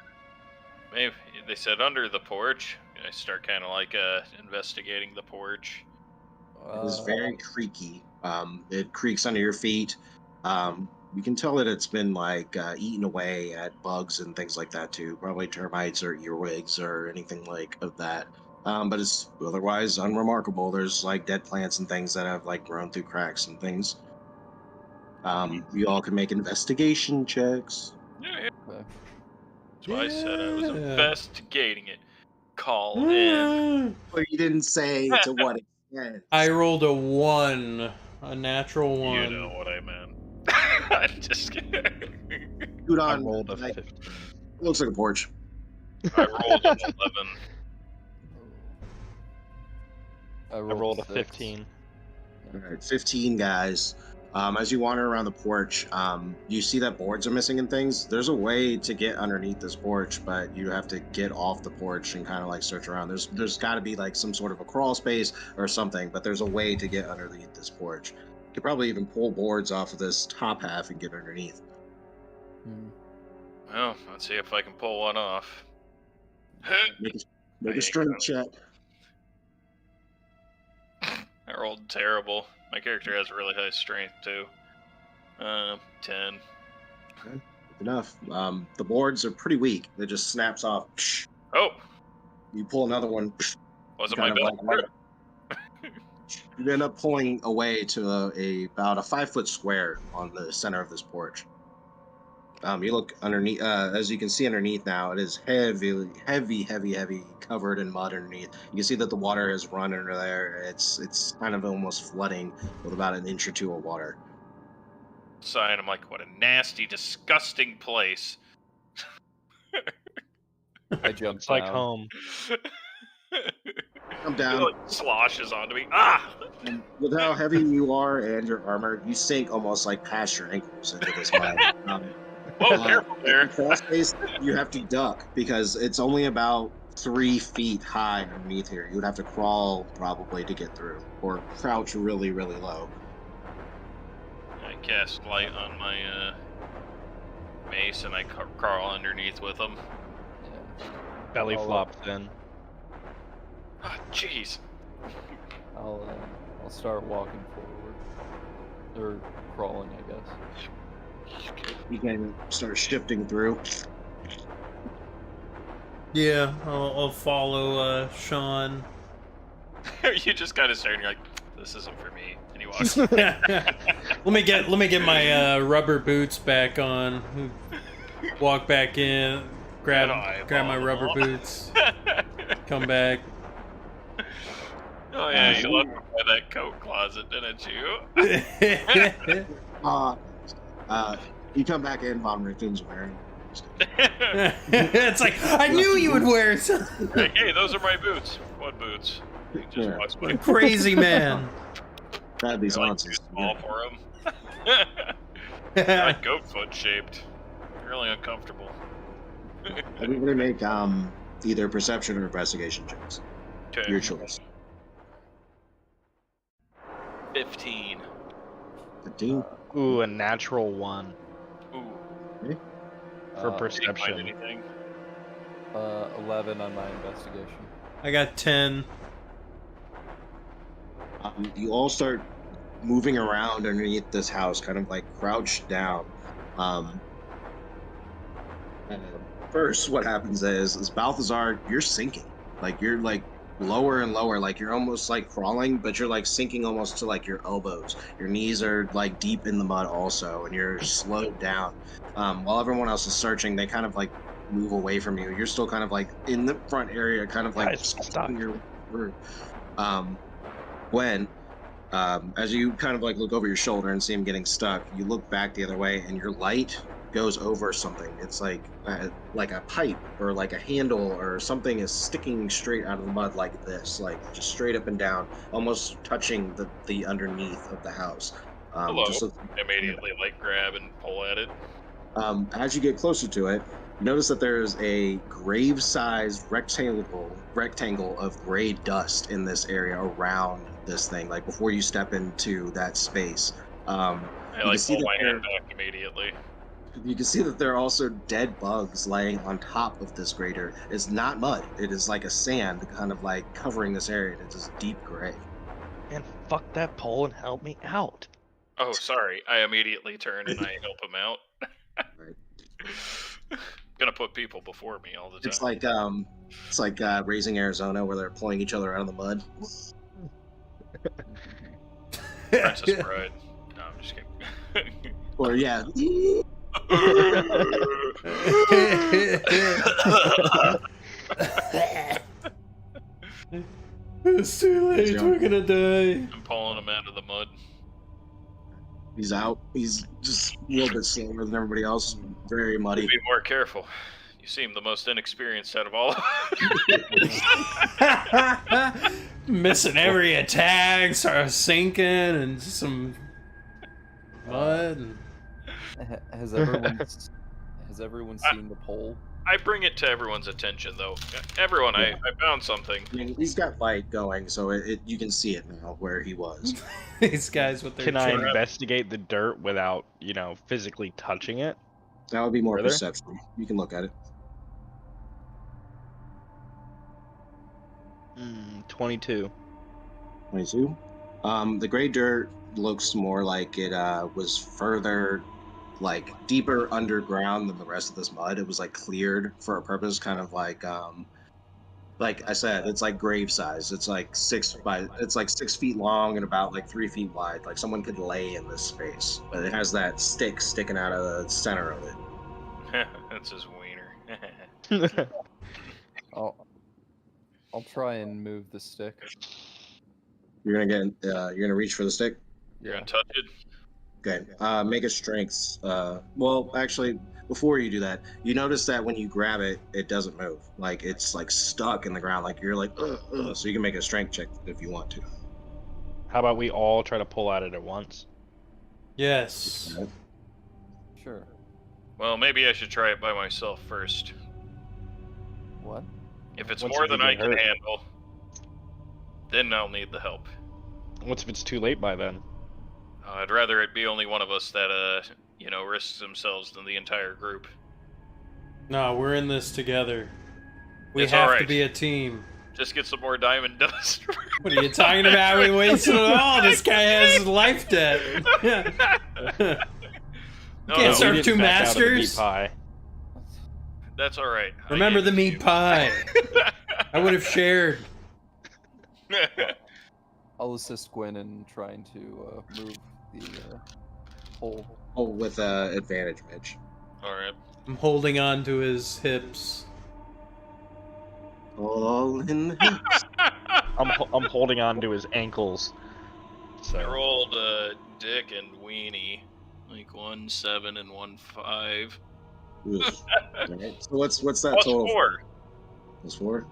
maybe they said under the porch. I start kind of like investigating the porch. It is very creaky. It creaks under your feet. You can tell that it's been like eaten away at bugs and things like that too. Probably termites or earwigs or anything like of that. But it's otherwise unremarkable. There's like dead plants and things that have like grown through cracks and things. You all can make investigation checks. Yeah, Okay. that's why I said I was Yeah. investigating it. Call in. But you didn't say to what extent. I rolled a 1, a natural 1. You know what I meant. I'm just kidding. Shoot I on, rolled a like, 15. looks like a porch. I rolled an 11. I rolled a 6. 15. All right, 15 guys. As you wander around the porch, you see that boards are missing and things. There's a way to get underneath this porch, but you have to get off the porch and kind of like search around. There's got to be like some sort of a crawl space or something, but there's a way to get underneath this porch. You could probably even pull boards off of this top half and get underneath. Hmm. Well, let's see if I can pull one off. Make a strength check. I rolled terrible. My character has really high strength too. 10. Enough. The boards are pretty weak. It just snaps off. Oh, You pull another one. wasn't my kind of best. like you end up pulling away to about a 5-foot square on the center of this porch. You look underneath. As you can see underneath now, it is heavy, covered in mud underneath. You can see that the water has run under there. It's kind of almost flooding with about an inch or two of water. Sign. I'm like, what a nasty, disgusting place. I jumped It's like down. home. Come It down. like sloshes onto me. Ah! And with how heavy you are and your armor, you sink almost like past your ankles into this mud. Whoa, careful there. In crawl space, you have to duck because it's only about 3 feet high underneath here. You would have to crawl probably to get through, or crouch really low. I cast light on my mace and I crawl underneath with them. Yeah. Belly I'll, flops in. Ah, jeez. I'll start walking forward, or crawling, I guess. You can start shifting through. Yeah, I'll follow Sean. You just kind of stare and you're like, this isn't for me. And you walk. let me get my rubber boots back on. Walk back in, grab my rubber boots, come back. Oh yeah, you left me by that coat closet, didn't you? You come back in, Von Richtons are wearing. It's like I knew you would wear some. Like, hey, those are my boots. What boots? He just walks by. Crazy man. Grab these They're, like, on. too small for him. They're like goat foot shaped. Really uncomfortable. Everybody make either perception or investigation checks. Okay. Your choice. 15. 15. Ooh, a natural 1 Ooh. for Uh, Did you find perception. anything? 11 on my investigation. I got 10. You all start moving around underneath this house, kind of like crouched down. And first, what happens is Balthazar, you're sinking. Like you're like lower and lower, like you're almost like crawling, but you're like sinking almost to like your elbows. Your knees are like deep in the mud also, and you're slowed down. While everyone else is searching, they kind of like move away from you. You're still kind of like in the front area, kind of like Guys, stop. your through. When as you kind of like look over your shoulder and see him getting stuck, you look back the other way, and your light goes over something. It's like a pipe or like a handle or something is sticking straight out of the mud like this, like just straight up and down, almost touching the underneath of the house. Hello. Just looks Immediately, like, grab and pull at it. as you get closer to it, you notice that there's a grave-sized rectangle of gray dust in this area around this thing. Like before you step into that space, I you like can see pull that my hand back immediately. you can see that there are also dead bugs laying on top of this grater. It's not mud; it is like a sand, kind of like covering this area. It's just deep gray. Man, fuck that pole and help me out. Oh, sorry. I immediately turn and I help him out. Right. Gonna put people before me all the time. It's like Raising Arizona, where they're pulling each other out of the mud. Princess Bride. No, I'm just kidding. Or yeah. It's too late. We're gonna die. I'm pulling him out of the mud. He's out. He's just a little bit slower than everybody else. Very muddy. Be more careful. You seem the most inexperienced out of all. Missing every attack, start sinking, and some mud. And... Has everyone seen the pole? I bring it to everyone's attention, though. Everyone, I found something. I mean, he's got light going, so you can see it now where he was. These guys with their Can I trap. investigate the dirt without, physically touching it? That would be more Further? perception. You can look at it. 22. 22. The gray dirt looks more like it was further, like deeper underground than the rest of this mud. It was like cleared for a purpose, kind of like I said, it's like grave size. It's like 6 feet long and about like 3 feet wide. Like someone could lay in this space, but it has that stick sticking out of the center of it. That's his wiener. I'll try and move the stick. You're gonna reach for the stick. You're gonna touch it? Okay. Make a strengths. Well, actually, before you do that, you notice that when you grab it, it doesn't move. Like it's like stuck in the ground. Like you're like, ugh, ugh. So you can make a strength check if you want to. How about we all try to pull at it at once? Yes. Sure. Well, maybe I should try it by myself first. What? If it's Once more you than get I can hurt. handle, then I'll need the help. What's if it's too late by then? I'd rather it be only one of us that, risks themselves than the entire group. No, we're in this together. We It's have to alright. be a team. Just get some more diamond dust. What are you talking about? We wasted it all. This guy has life debt. No, Can't no, serve We two didn't back out of the meat masters? pie. that's alright. Remember the meat pie. I would have shared. I'll assist Gwen in trying to move the pole. Oh, with advantage, Mitch. Alright. I'm holding on to his hips. All in. I'm holding on to his ankles. I So rolled Dick and Weenie. Like 1, 7, and 1, 5. Oof. Alright, so what's that Plus total? 4. Plus 4.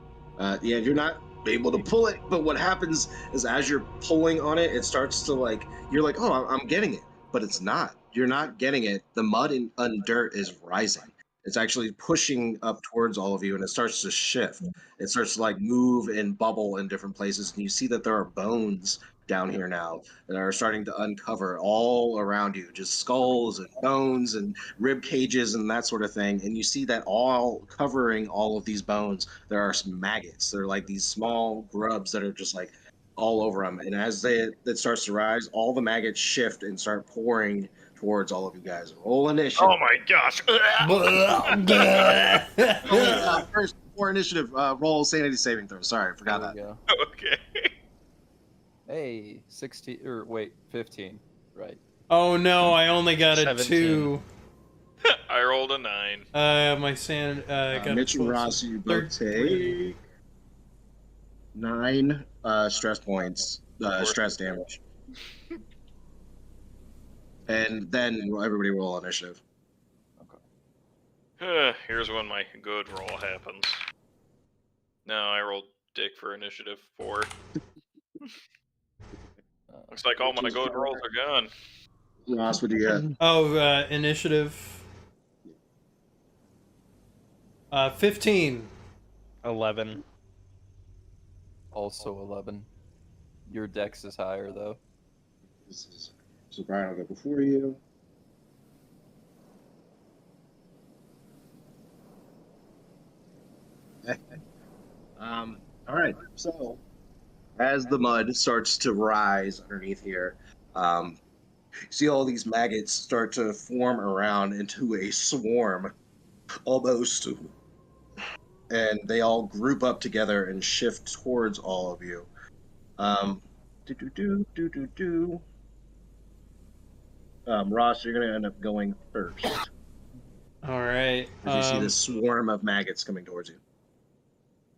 Yeah, you're not able to pull it, but what happens is as you're pulling on it, it starts to you're like, oh, I'm getting it, but it's not. You're not getting it. The mud and dirt is rising. It's actually pushing up towards all of you, and it starts to shift. It starts to move and bubble in different places, and you see that there are bones down here now that are starting to uncover all around you, just skulls and bones and rib cages and that sort of thing. And you see that all covering all of these bones, there are some maggots. They're like these small grubs that are just all over them. And as it starts to rise, all the maggots shift and start pouring towards all of you guys. Roll initiative. Oh my gosh. First, before initiative, roll sanity saving throw. Sorry, I forgot There that. we go. Okay. Hey, 15, right. Oh no, I only got a 17. 2. I rolled a 9. My sand. I got Mitch a and 12, Ross, you both 13. take 9 stress points, stress damage. And then everybody roll initiative. Here's when my good roll happens. No, I rolled Dick for initiative 4. Looks like all my good rolls are gone. Ross, what do you get? Oh, initiative. 15. 11. Also 11. Your dex is higher though. So Brian will go before you. All right. So as the mud starts to rise underneath here, see all these maggots start to form around into a swarm, almost, and they all group up together and shift towards all of you. Ross, you're gonna end up going first. All right. As you see this swarm of maggots coming towards you.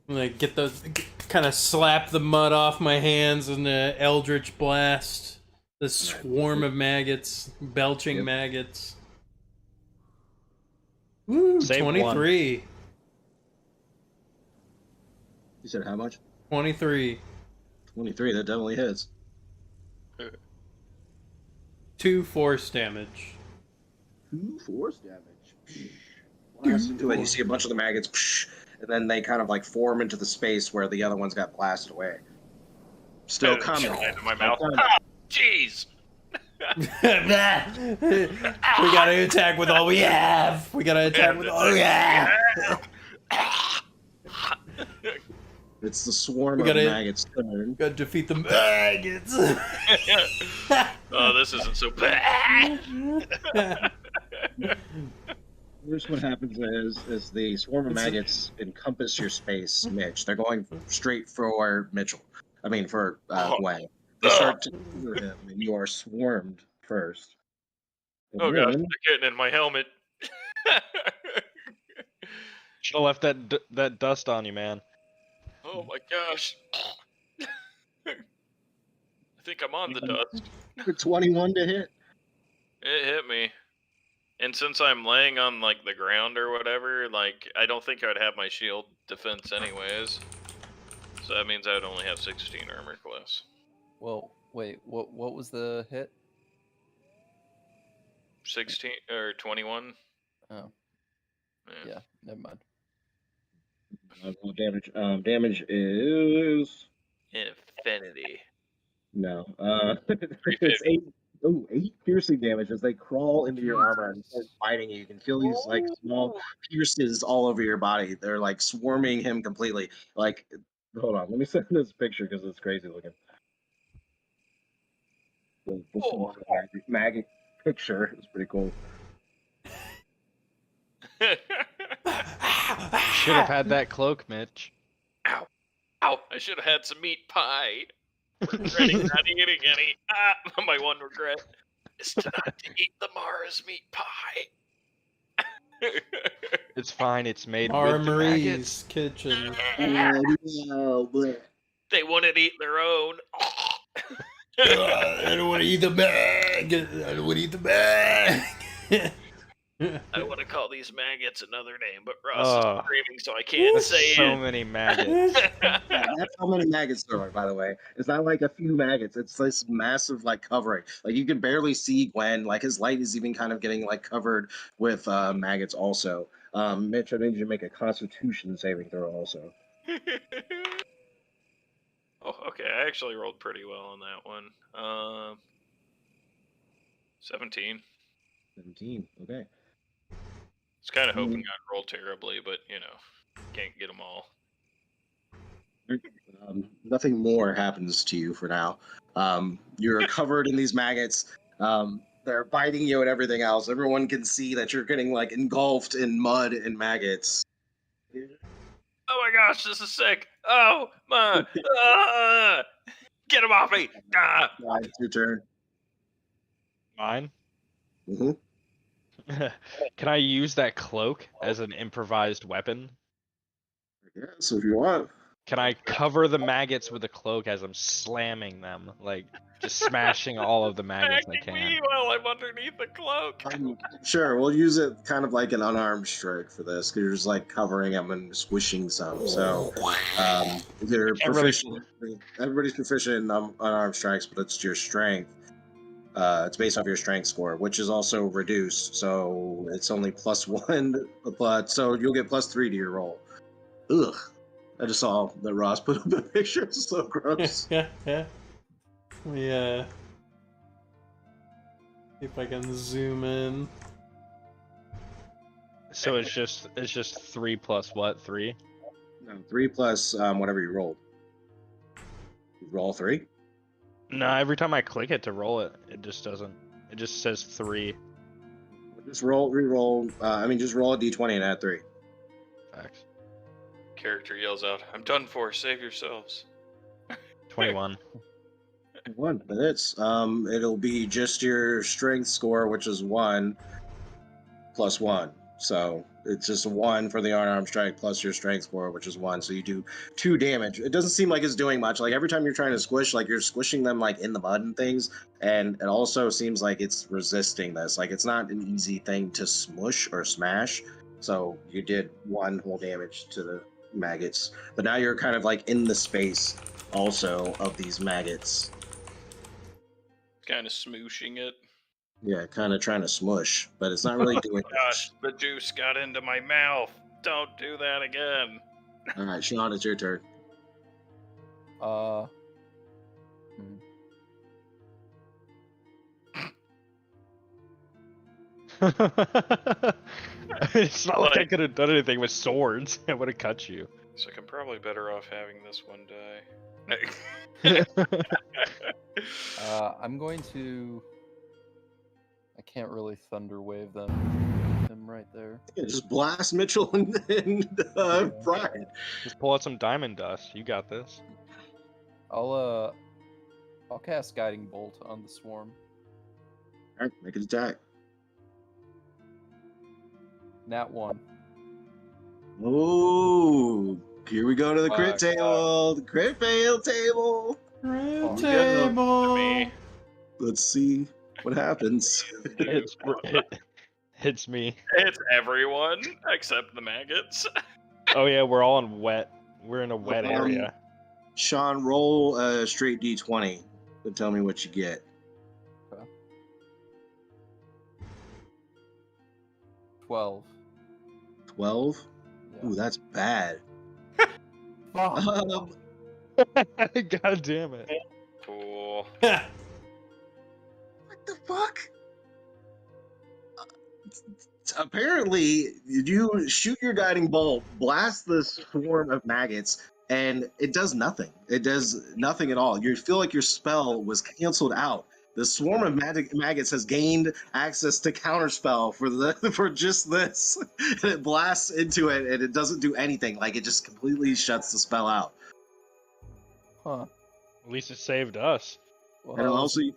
I'm gonna get those, kind of slap the mud off my hands in the Eldritch Blast. The swarm of maggots, belching maggots. Woo, Save 23. You said how much? 23. 23. That definitely hits. 2 force damage. 2 force damage. Blast into it. You see a bunch of the maggots, and then they kind of like form into the space where the other ones got blasted away. Still coming. Into my mouth. Ah, jeez. We gotta attack with all we have. We gotta attack with all we have. It's the swarm of maggots. Gotta defeat the maggots. Oh, this isn't so bad. First, what happens is the swarm of maggots encompass your space, Mitch. They're going straight for Mitchell. I mean, for Gwen. They start to cover him, and you are swarmed first. Oh gosh, they're getting in my helmet. Should have left that dust on you, man. Oh my gosh. I think I'm on the dust. For 21 to hit. It hit me. And since I'm laying on like the ground or whatever, like I don't think I'd have my shield defense anyways. So that means I'd only have 16 armor class. Well, wait, what was the hit? 16 or 21? Oh. Yeah, never mind. Damage. Damage is Infinity. no. It's 8. Oh, 8 piercing damage as they crawl into your armor and start biting you. You can feel these like small pierces all over your body. They're like swarming him completely. Like, hold on, let me send this picture because it's crazy looking. The maggot picture is pretty cool. Should have had that cloak, Mitch. Ow. Ow. I should have had some meat pie. Regretting not eating any. My one regret is to not to eat the Mara's meat pie. It's fine. It's made with the maggots. Armory's kitchen. They wouldn't eat their own. I don't want to eat the bag. I don't want to eat the bag. I want to call these maggots another name, but Ross is screaming, so I can't That's say so it. many maggots. Yeah, that's how many maggots there are, by the way. It's not like a few maggots. It's this massive like covering. Like you can barely see Gwen. Like his light is even kind of getting like covered with maggots also. Mitch, I need you to make a Constitution saving throw also. Oh, okay. I actually rolled pretty well on that one. 17. 17. Okay. I was kind of hoping I'd roll terribly, but you know, can't get them all. Nothing more happens to you for now. You're covered in these maggots. They're biting you and everything else. Everyone can see that you're getting like engulfed in mud and maggots. Oh my gosh, this is sick. Oh my! Get him off me! Ah. It's your turn. Mine? Mm-hmm. Can I use that cloak as an improvised weapon? Yeah, so if you want. Can I cover the maggots with a cloak as I'm slamming them? Like, just smashing all of the maggots I Attacking can. me while I'm underneath the cloak. Sure, we'll use it kind of like an unarmed strike for this, because you're just like covering them and squishing some. So, you're proficient. Everybody's proficient in unarmed strikes, but it's your strength. It's based off your strength score, which is also reduced, so it's only +1, but so you'll get +3 to your roll. Ugh. I just saw that Ross put up the picture. It's so gross. Yeah. See if I can zoom in. So it's just 3 plus what? 3? No, 3 plus whatever you rolled. You roll 3? No, every time I click it to roll it, it just doesn't. It just says 3. Just re-roll. Just roll a d20 and add 3. Facts. Character yells out, "I'm done for. Save yourselves." 21. 1. That hits. It'll be just your strength score, which is 1 plus 1. So it's just a 1 for the unarmed strike plus your strength score, which is 1. So you do 2 damage. It doesn't seem like it's doing much. Like every time you're trying to squish, like you're squishing them like in the mud and things. And it also seems like it's resisting this. Like it's not an easy thing to smush or smash. So you did 1 whole damage to the maggots. But now you're kind of like in the space also of these maggots. Kind of smooshing it. Yeah, kind of trying to smush, but it's not really doing Gosh, much. the juice got into my mouth. Don't do that again. All right, Sean, it's your turn. It's not like I could have done anything with swords. I would have cut you. So I'm probably better off having this one die. I'm going to. I can't really thunder wave them. Him right there. Yeah, just blast Mitchell and Brian. Just pull out some diamond dust. You got this. I'll cast guiding bolt on the swarm. All right, make an attack. Nat 1. Ooh, here we go to the crit Fuck, table. The crit fail table. Crit you table. Me. Let's see what happens. It's me. It's everyone except the maggots. Oh yeah, we're all in wet. We're in a wet area. Sean, roll a straight d20 and tell me what you get. 12. 12? Yeah. Ooh, that's bad. Fuck. God damn it. Cool. What the fuck? Apparently, you shoot your guiding bolt, blast this swarm of maggots, and it does nothing. It does nothing at all. You feel like your spell was canceled out. The swarm of maggots has gained access to counterspell for just this. And it blasts into it, and it doesn't do anything. Like, it just completely shuts the spell out. Huh. At least it saved us. Well, And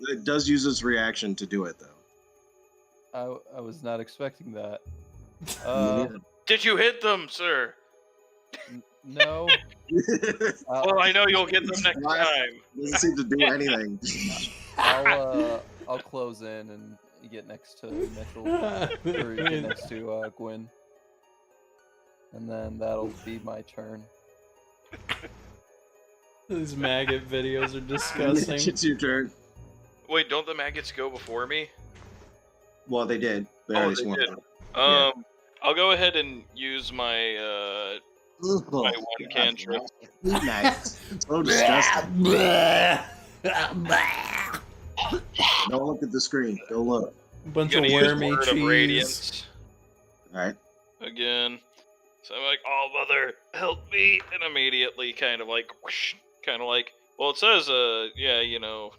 it does use its reaction to do it, though. I was not expecting that. Did you hit them, sir? No. Well, I know you'll get them next time. Doesn't seem to do anything. I'll close in and get next to Mitchell or get next to Gwyn, and then that'll be my turn. These maggot videos are disgusting. It's your turn. Wait, don't the maggots go before me? Well, they did. They Oh, already they swarmed did. out. I'll go ahead and use my Ugh, one God, cantrip. Food maggots. So disgusting. Don't look at the screen. Don't look. Bunch I'm of gonna use wormy Word of cheese. Radiance All right. again. So I'm like, "Oh, mother, help me!" And immediately, kind of like, whoosh, kind of like, well, it says, yeah, you know,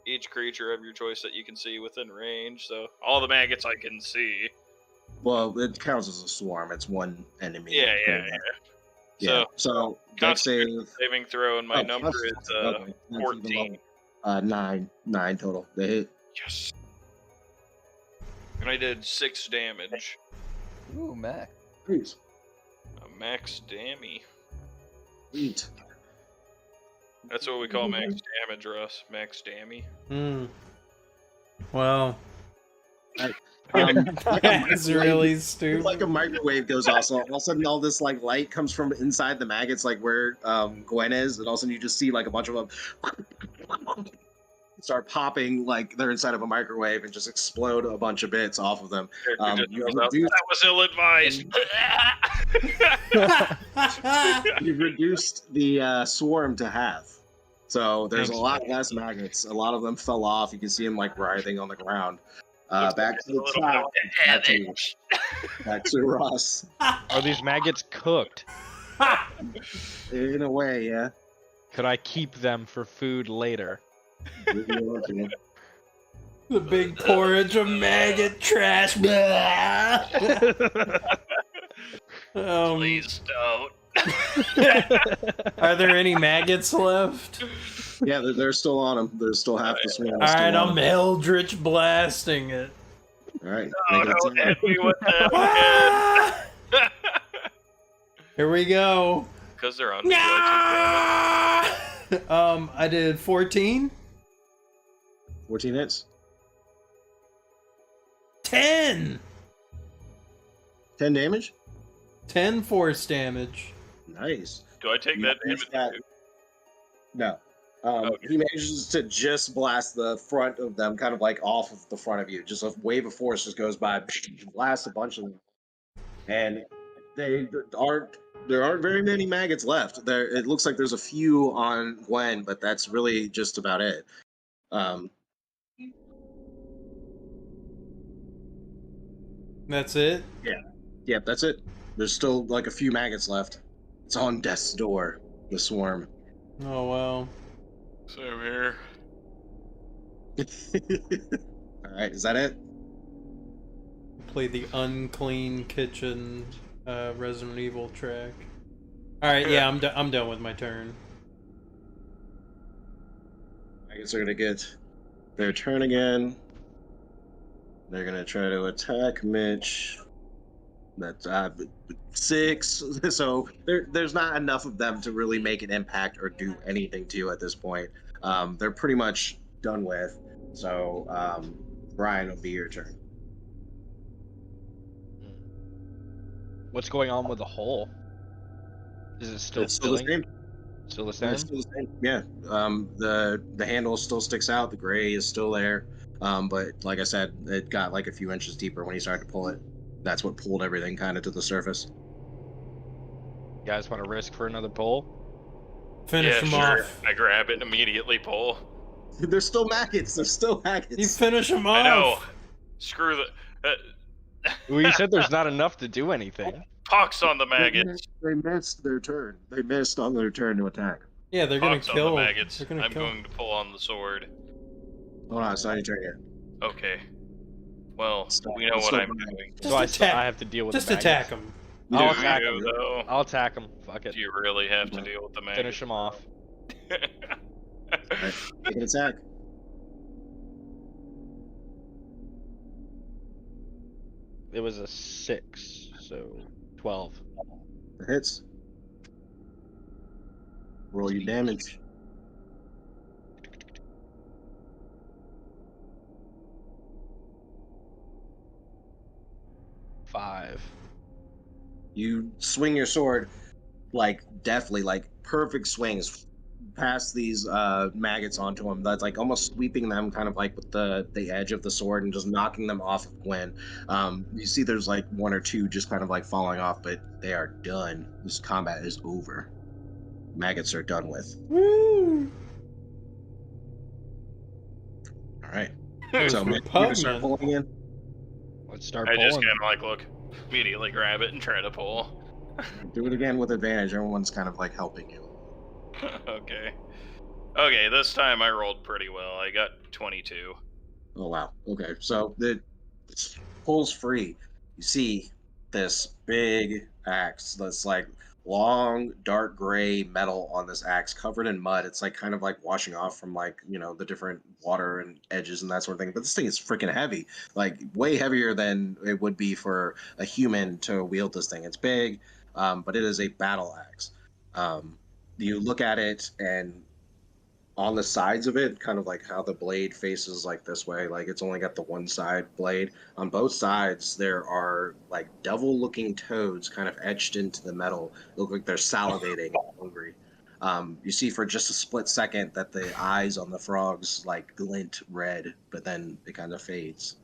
each creature of your choice that you can see within range. So all the maggots I can see. Well, it counts as a swarm. It's one enemy. Yeah. Yeah. So dex save. Saving throw, and my Oh, number plus- is okay. That's even 14. lower. 9 total. They hit. Yes. And I did 6 damage. Ooh, Mac. Please. A max dammy. Eat. That's what we call max damage, Russ. Max dammy. Wow. Like That's really It's stupid. like a microwave goes off, so all of a sudden all this like light comes from inside the maggots, like where Gwen is, and all of a sudden you just see like a bunch of them start popping like they're inside of a microwave and just explode a bunch of bits off of them. You've reduced, That was ill-advised. you've reduced the swarm to half, so there's Thanks, a lot less maggots. A lot of them fell off. You can see them like writhing on the ground. Back to the top. Back to Ross. Are these maggots cooked? In a way, yeah. Could I keep them for food later? The big porridge of maggot trash. Please don't. Are there any maggots left? Yeah, they're still on him. There's still half the swarm. All still right, on I'm him. Eldritch blasting it. All right. Oh, make an don't attack. hit me with that Ah! again. Here we go. Because they're on me, do I take damage? I did 14. 14 hits. 10. 10 damage. 10 force damage. Nice. Do I take You that managed damage? that- No. Okay. He manages to just blast the front of them, kind of like off of the front of you. Just a wave of force just goes by, blasts a bunch of them, and they aren't. There aren't very many maggots left. There, it looks like there's a few on Gwen, but that's really just about it. That's it. Yep, that's it. There's still like a few maggots left. It's on death's door. The swarm. Oh wow. Same here. All right, is that it? Play the unclean kitchen Resident Evil track. All right, yeah, I'm done with my turn. I guess they're gonna get their turn again. They're gonna try to attack Mitch. That's 6. So there's not enough of them to really make an impact or do anything to you at this point. They're pretty much done with. So Brian, will be your turn. What's going on with the hole? Is it still It's still the filling? same. Still the It's same? still the same. Yeah. The handle still sticks out. The gray is still there. But like I said, it got like a few inches deeper when he started to pull it. That's what pulled everything kind of to the surface. You guys want to risk for another pull? Finish Yeah, him sure. off. I grab it and immediately pull. There's still maggots. There's still maggots. You finish him off. I know. Screw the. Well, you said there's not enough to do anything. Pox on the maggots. They missed their turn. They missed on their turn to attack. Yeah, they're gonna Pox on kill. the maggots. They're gonna I'm kill. going to pull on the sword. Hold on, it's not your turn yet. Okay. Well, Stop. we know what Stop. I'm doing. Just So I attack. have to deal with Just the attack maggots. him. You I'll do. attack You him. though. I'll attack him. Fuck it. Do you really have to deal with the maggots? Finish him off. Alright, make an attack. It was a 6, so 12. That hits. Roll your damage. Five. You swing your sword like deftly, like perfect swings past these maggots onto them. That's like almost sweeping them kind of like with the edge of the sword and just knocking them off of Gwen. You see there's like one or two just kind of like falling off, but they are done. This combat is over. Maggots are done with. Woo! All right. That So was Mitch, you gonna start repugnant. pulling in. Let's start I pulling. just kind of like look, immediately grab it and try to pull. Do it again with advantage. Everyone's kind of like helping you. Okay. Okay, this time I rolled pretty well. I got 22. Oh wow. Okay, so it pulls free. You see this big axe that's like long, dark gray metal on this axe covered in mud. It's like kind of like washing off from like, you know, the different water and edges and that sort of thing. But this thing is freaking heavy, like way heavier than it would be for a human to wield this thing. It's big, but it is a battle axe. You look at it, and on the sides of it, kind of like how the blade faces like this way, like it's only got the one side blade. On both sides, there are like devil-looking toads kind of etched into the metal. They look like they're salivating and hungry. You see for just a split second that the eyes on the frogs like glint red, but then it kind of fades.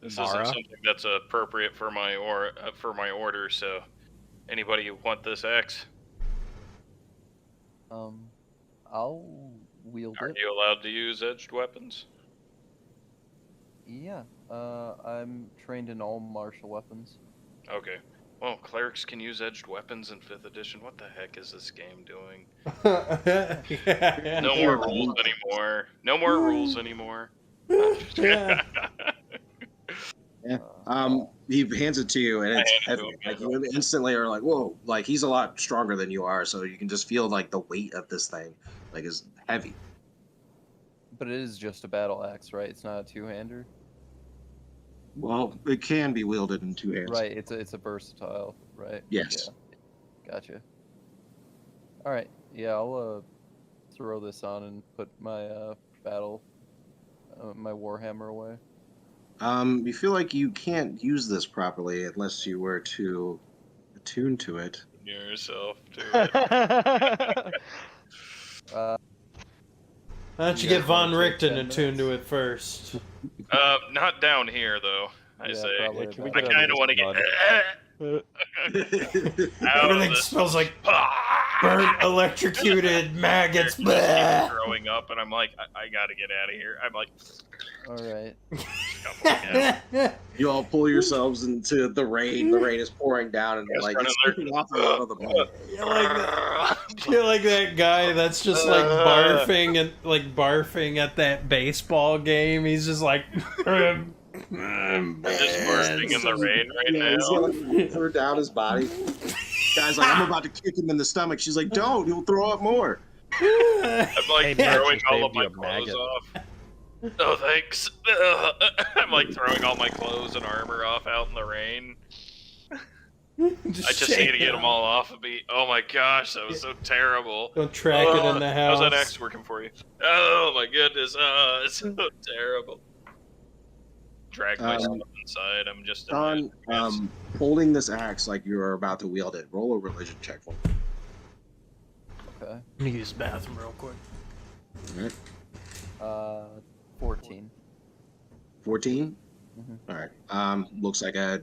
This Mara? isn't something that's appropriate for my order. So, anybody want this axe? I'll wield Are it. you allowed to use edged weapons? Yeah. I'm trained in all martial weapons. Okay. Well, clerics can use edged weapons in 5th edition. What the heck is this game doing? Yeah. No more rules anymore. No more rules anymore. I'm just kidding. Yeah. Yeah. he hands it to you, and I it's hand it to heavy. him, Like yeah. you instantly are like, whoa! Like he's a lot stronger than you are, so you can just feel like the weight of this thing, like is heavy. But it is just a battle axe, right? It's not a two-hander. Well, it can be wielded in two hands. Right. It's a versatile, right? Yes. Yeah. Gotcha. All right. Yeah, I'll throw this on and put my my warhammer away. You feel like you can't use this properly unless you were to attune to it. Yourself to it. Uh, Why don't you You get guys wanna Von take Richten 10 attuned to minutes? it first? Not down here though. I Yeah, say. probably Can we I get kind of want to get out of Everything this. smells like burnt, electrocuted maggots. Bleh. Growing up, and I'm like, I gotta get out of here. I'm like, All right. You all pull yourselves into the rain. The rain is pouring down, and Yes, like running it's there. taking off a lot of the mud. You're like that. You're like that guy that's just like barfing at that baseball game. He's just like just bursting in the rain right Yeah, he's now. gonna throw down his body. Guy's like, I'm about to kick him in the stomach. She's like, don't, he'll throw up more. I'm like Hey, throwing Mitch, all of saved my you a clothes maggot. off. Oh, thanks. I'm like throwing all my clothes and armor off out in the rain. I just need to get them all off of me. Oh my gosh, that was so terrible. Don't track it in the house. How's that axe working for you? Oh my goodness, it's so terrible. Drag myself inside. I'm just in Don, holding this axe like you're about to wield it, roll a religion check for me. Okay. I'm gonna use the bathroom real quick. All right. 14. 14? Mhm. All right. Looks like a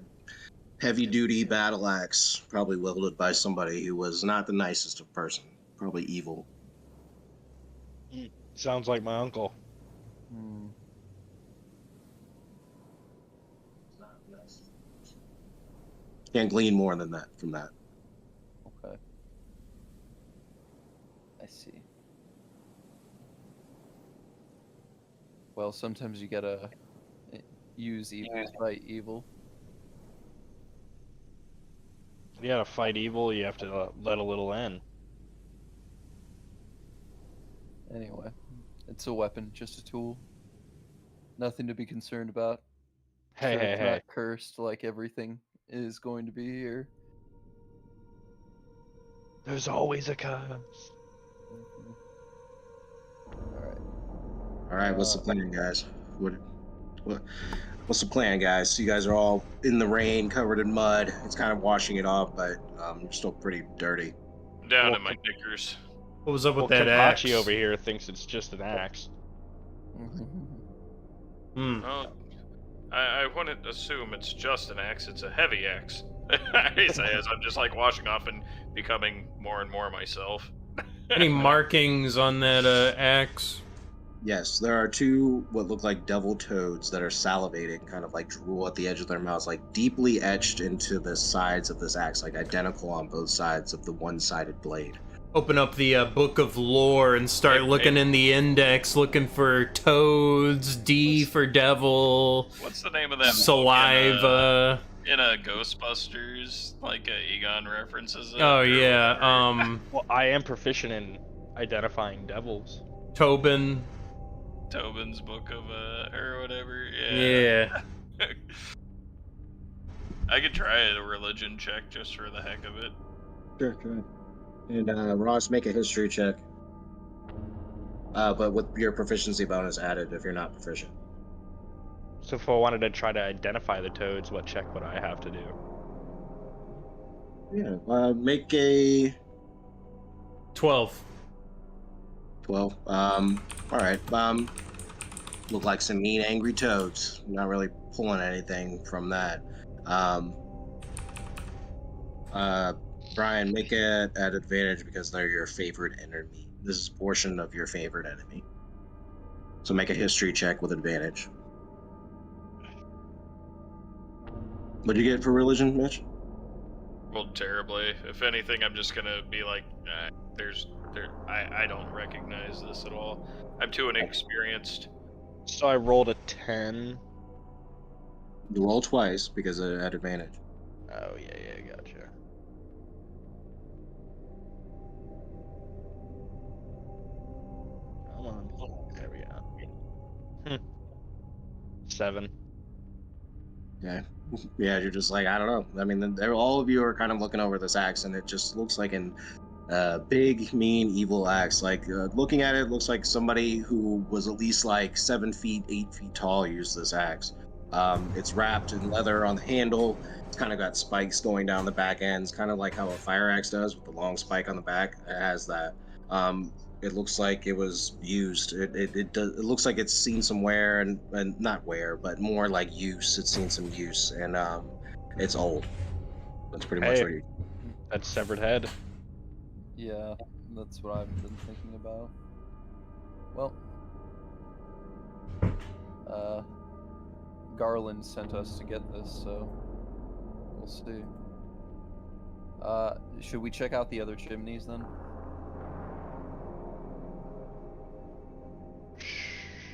heavy-duty battle axe, probably wielded by somebody who was not the nicest of person, probably evil. Sounds like my uncle. Hmm. Can't glean more than that from that. Okay. I see. Well, sometimes you gotta use evil to fight evil. You gotta fight evil, you have to let a little in. Anyway, it's a weapon, just a tool. Nothing to be concerned about. Hey, Sure, hey, it's hey. not cursed like everything is going to be here. There's always a curse. Mhm. Alright. All right, what's the plan, guys? What's the plan, guys? You guys are all in the rain, covered in mud. It's kind of washing it off, but you're still pretty dirty. down Well, in my knickers. What was up Well, with that axe? Kenpachi over here thinks it's just an axe. Hmm. Well, I wouldn't assume it's just an axe. It's a heavy axe. I say as I'm just like washing off and becoming more and more myself. Any markings on that axe? Yes, there are two what look like devil toads that are salivating, kind of like drool at the edge of their mouths, like deeply etched into the sides of this axe, like identical on both sides of the one-sided blade. Open up the book of lore and start looking in the index, looking for toads, D for devil, What's the name of that? saliva. In a Ghostbusters, like Egon references it. Oh or yeah, whatever. Well, I am proficient in identifying devils. Tobin. Tobin's book of or whatever. Yeah. I could try a religion check just for the heck of it. Sure, go ahead. And Ross, make a history check. But with your proficiency bonus added if you're not proficient. So if I wanted to try to identify the toads, what check would I have to do? Yeah, make a 12. 12. All right. Look like some mean, angry toads. Not really pulling anything from that. Brian, make it at advantage because they're your favorite enemy. This is a portion of your favorite enemy. So make a history check with advantage. What'd you get for religion, Mitch? Rolled terribly. If anything, I'm just gonna be like, I don't recognize this at all. I'm too inexperienced. So I rolled a 10. You roll twice because at advantage. Oh yeah, gotcha. Come on. There we go. 7. Yeah. Yeah, you're just like, I don't know. I mean, all of you are kind of looking over this axe, and it just looks like an big, mean, evil axe. Like, looking at it, it looks like somebody who was at least like 7 feet, 8 feet tall used this axe. It's wrapped in leather on the handle. It's kind of got spikes going down the back ends, kind of like how a fire axe does with the long spike on the back. It has that. It looks like it was used. It looks like it's seen some wear and not wear, but more like use. It's seen some use, and it's old. That's pretty much Hey, what you. that's severed head. Yeah, that's what I've been thinking about. Well, Garland sent us to get this, so we'll see. Should we check out the other chimneys then?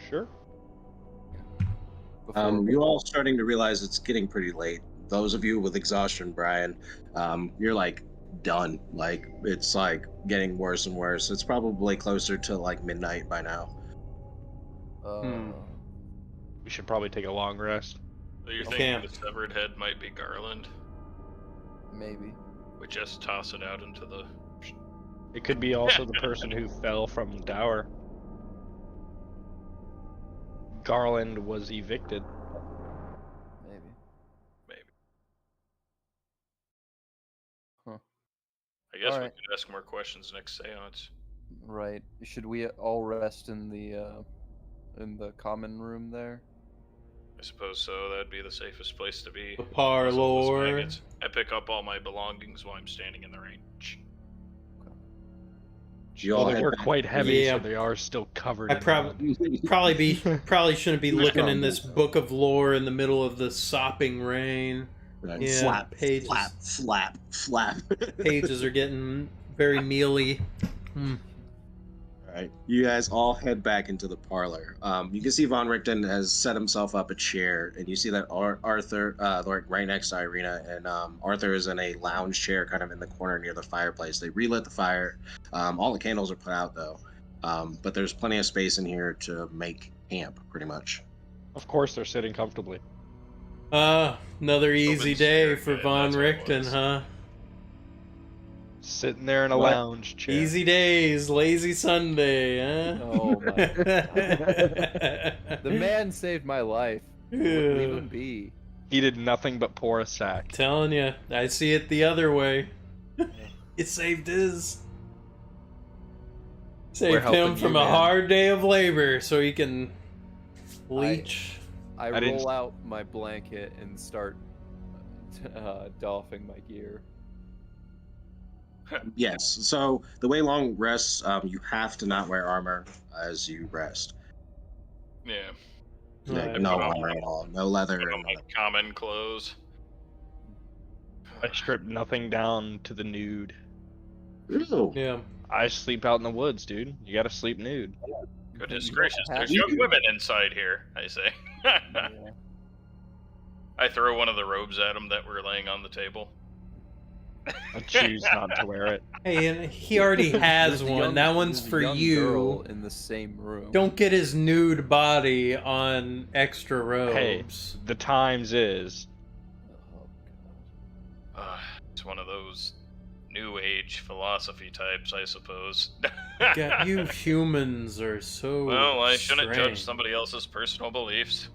Sure. You all starting to realize it's getting pretty late. Those of you with exhaustion, Brian, you're like done. Like it's like getting worse and worse. It's probably closer to like midnight by now. We should probably take a long rest. So you're Okay. thinking the severed head might be Garland? Maybe. We just toss it out into the. It could be also the person who fell from the tower. Garland was evicted. Maybe. Maybe. Huh. I guess we Alright. could ask more questions next seance. Right. Should we all rest in the common room there? I suppose so. That'd be the safest place to be. The Those parlor. maggots. I pick up all my belongings while I'm standing in the range. You all Well, they head were back- quite heavy, Yeah. so they are still covered. I in probably shouldn't be You're looking strong, in this dude. book of lore in the middle of the sopping rain. Like, Yeah, flap, pages. flap. Pages are getting very mealy. All right, you guys all head back into the parlor. You can see Von Richten has set himself up a chair, and you see that Arthur, right next to Irina, and Arthur is in a lounge chair, kind of in the corner near the fireplace. They relit the fire. All the candles are put out though, but there's plenty of space in here to make camp, pretty much. Of course, they're sitting comfortably. Another easy day for Yeah, Von that's what it Richten, was. huh? Sitting there in a What? lounge chair. Easy days, lazy Sunday, huh? Oh my The man saved my life. Leave him be. He did nothing but pour a sack. Telling you, I see it the other way. You saved his. Saved him helping from you, a man. hard day of labor so he can leech. I I didn't- roll out my blanket and start doffing my gear. Yes. So the way long rests, you have to not wear armor as you rest. Yeah. Like, Right. no armor at all, no leather. Put on my common clothes. I strip nothing down to the nude. Ew. Yeah. I sleep out in the woods, dude. You gotta sleep nude. Goodness You gracious, don't there's have young to. women inside here, I say. Yeah. I throw one of the robes at him that were laying on the table. I choose not to wear it. Hey, and he already has There's a one. young- That one's there's a for young you. girl in the same room. Don't get his nude body on extra robes. Hey. The times is Oh, It's one of those new age philosophy types, I suppose. God, you humans are so. Well, I shouldn't strange. judge somebody else's personal beliefs.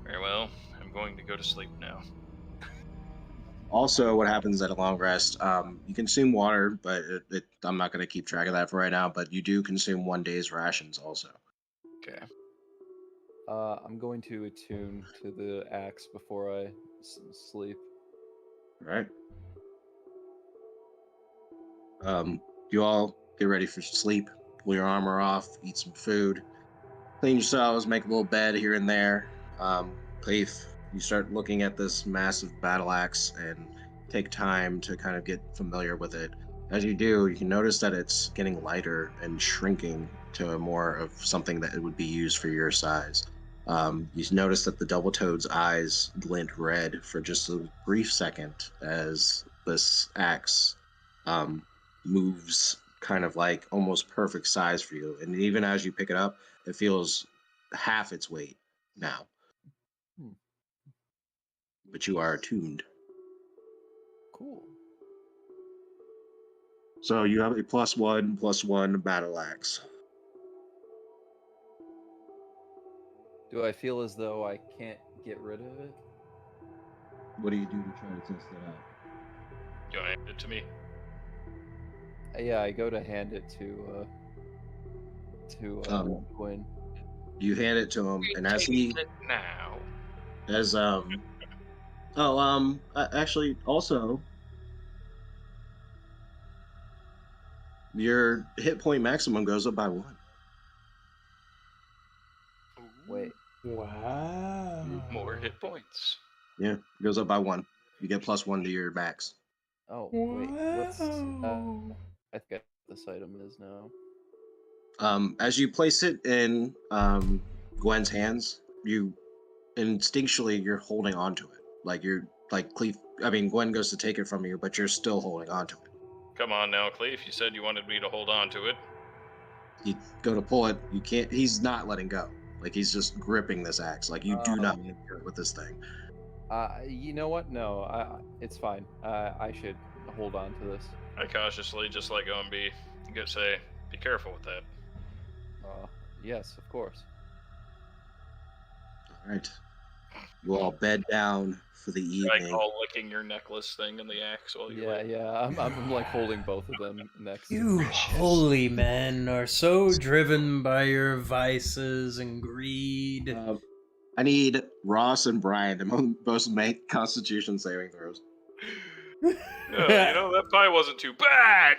Very well, I'm going to go to sleep now. Also, what happens at a long rest, you consume water, but I'm not going to keep track of that for right now, but you do consume 1 day's rations also. Okay. I'm going to attune to the axe before I sleep. All right. You all get ready for sleep, pull your armor off, eat some food, clean yourselves, make a little bed here and there. Cleef, you start looking at this massive battle axe and take time to kind of get familiar with it. As you do, you can notice that it's getting lighter and shrinking to more of something that it would be used for your size. You notice that the double toad's eyes glint red for just a brief second as this axe moves kind of like almost perfect size for you. And even as you pick it up, it feels half its weight now. Hmm. But you are attuned. Cool. So you have a +1/+1 battle axe. Do I feel as though I can't get rid of it? What do you do to try to test that out? You want to hand it to me? Yeah, I go to hand it to Um, Quinn. You hand it to him, and as he it now. as actually also your hit point maximum goes up by 1. Wait. Wow. More hit points. Yeah, it goes up by 1. You get +1 to your max. Oh, wait. What's Wow. I think this item is now. As you place it in Gwen's hands, you instinctually you're holding on to it. Like you're like Cleve. I mean, Gwen goes to take it from you, but you're still holding on to it. Come on now, Cleve. You said you wanted me to hold on to it. You go to pull it, you can't. He's not letting go. Like he's just gripping this axe. Like you do not want to do it with this thing. You know what? No, it's fine. I should hold on to this. I cautiously just let go and be careful with that. Yes, of course. All right. You all bed down for the Like evening. all licking your necklace thing and the axe while you I'm like holding both of them next. You holy men are so driven by your vices and greed. I need Ross and Brian to both make Constitution saving throws. that pie wasn't too bad.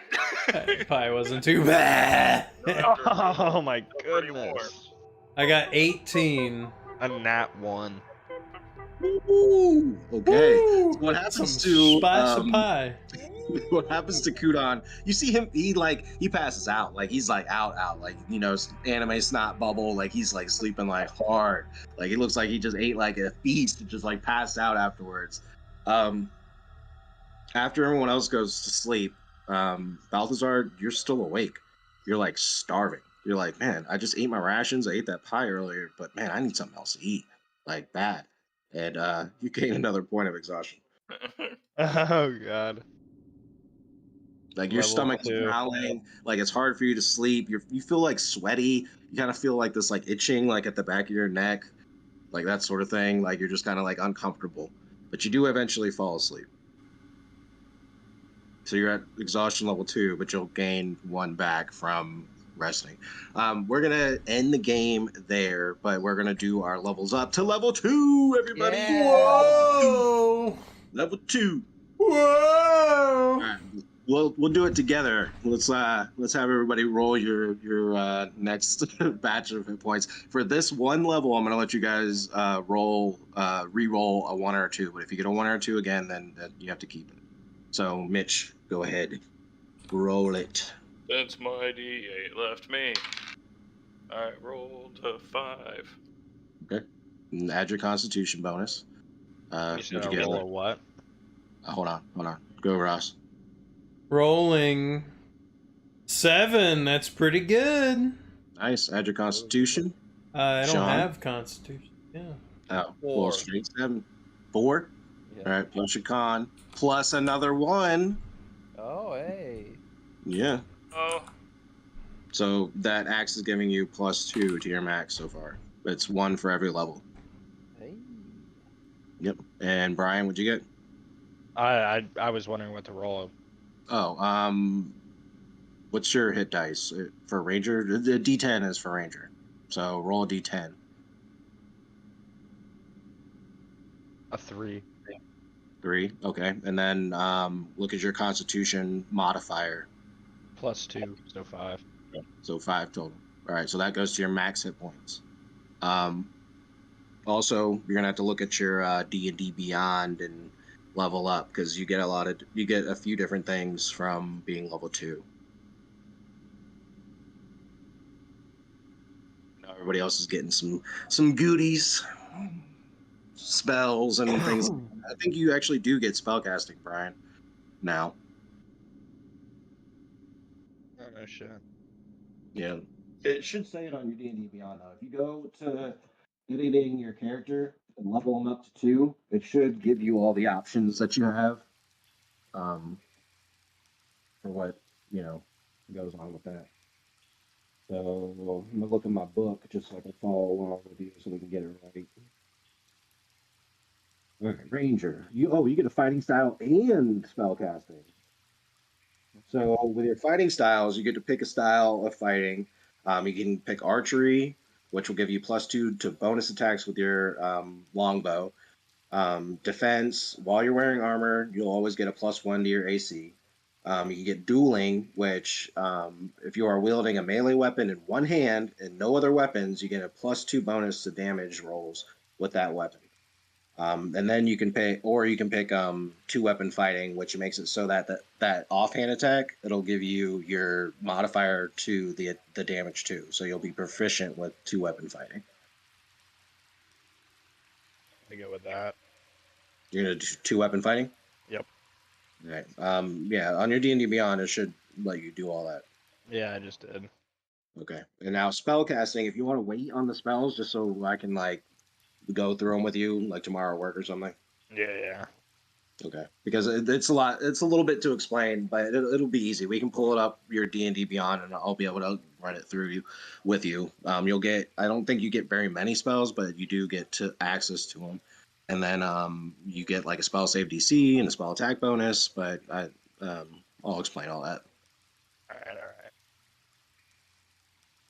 That pie wasn't too bad. Oh my Pretty warm. goodness. I got 18. A nat 1. Ooh, okay. Woo! So what happens Some to spicy pie? what happens to Kudon? You see him. He passes out. Like he's like out. Like anime snot bubble. Like he's like sleeping like hard. Like it looks like he just ate like a feast and just like passed out afterwards. After everyone else goes to sleep, Balthazar, you're still awake. You're like starving. You're like, man, I just ate my rations. I ate that pie earlier, but man, I need something else to eat. Like bad. And you gain another point of exhaustion. Oh god. Like your Level stomach is 2. growling. Like it's hard for you to sleep. You feel like sweaty. You kind of feel like this like itching like at the back of your neck, like that sort of thing. Like you're just kind of like uncomfortable. But you do eventually fall asleep. So you're at exhaustion level 2, but you'll gain 1 back from resting. We're gonna end the game there, but we're gonna do our levels up to level 2, everybody. Yeah. Whoa! Level 2. Whoa! All right. We'll do it together. Let's have everybody roll your next batch of hit points. For this one level, I'm gonna let you guys re-roll a 1 or a 2. But if you get a 1 or a 2 again, then you have to keep it. So Mitch, go ahead, roll it. Since my D8 left me, I rolled a 5. Okay. And add your Constitution bonus. You What'd said you I get? roll a what? Hold on. Go, Ross. Rolling 7. That's pretty good. Nice. Add your Constitution. I don't Sean? have Constitution. Yeah. Oh, 4. well, straight 7. 4. Yeah. All right. Plus your con. Plus another 1. Oh, hey. Yeah. Oh, So that axe is giving you +2 to your max so far. It's 1 for every level. Hey. Yep. And Brian, what'd you get? I was wondering what to roll. Oh, what's your hit dice for Ranger? The D10 is for Ranger. So roll a D10. A 3. 3. Okay. And then look at your Constitution modifier. +2, so 5. So 5 total. All right. So that goes to your max hit points. Also, you're gonna have to look at your D&D Beyond and level up because you get a few different things from being level 2. now everybody else is getting some goodies, spells, and things. I think you actually do get spellcasting, Brian. Now, Oh no shit. yeah, it should say it on your D&D Beyond. Now, if you go to editing your character and level them up to 2, it should give you all the options that you have. For what goes on with that. So I'm gonna look at my book just so I can follow along with you, so we can get it right. Okay, Ranger. You get a fighting style and spellcasting. So with your fighting styles, you get to pick a style of fighting. You can pick archery, which will give you +2 to bonus attacks with your longbow. Defense, while you're wearing armor, you'll always get a +1 to your AC. You can get dueling, which if you are wielding a melee weapon in one hand and no other weapons, you get a +2 bonus to damage rolls with that weapon. And then you can pick 2-weapon fighting, which makes it so that offhand attack, it'll give you your modifier to the damage too. So you'll be proficient with 2-weapon fighting. I go with that. You're gonna do 2-weapon fighting? Yep. Right. Yeah, on your D&D Beyond, it should let you do all that. Yeah, I just did. Okay. And now spell casting, if you want to wait on the spells just so I can go through them with you tomorrow at work or something. Yeah. Okay. Because it's a little bit to explain, but it'll be easy. We can pull it up your D&D Beyond and I'll be able to run it through with you. You'll get, I don't think you get very many spells, but you do get access to them. And then you get a spell save DC and a spell attack bonus, but I'll explain all that. All right.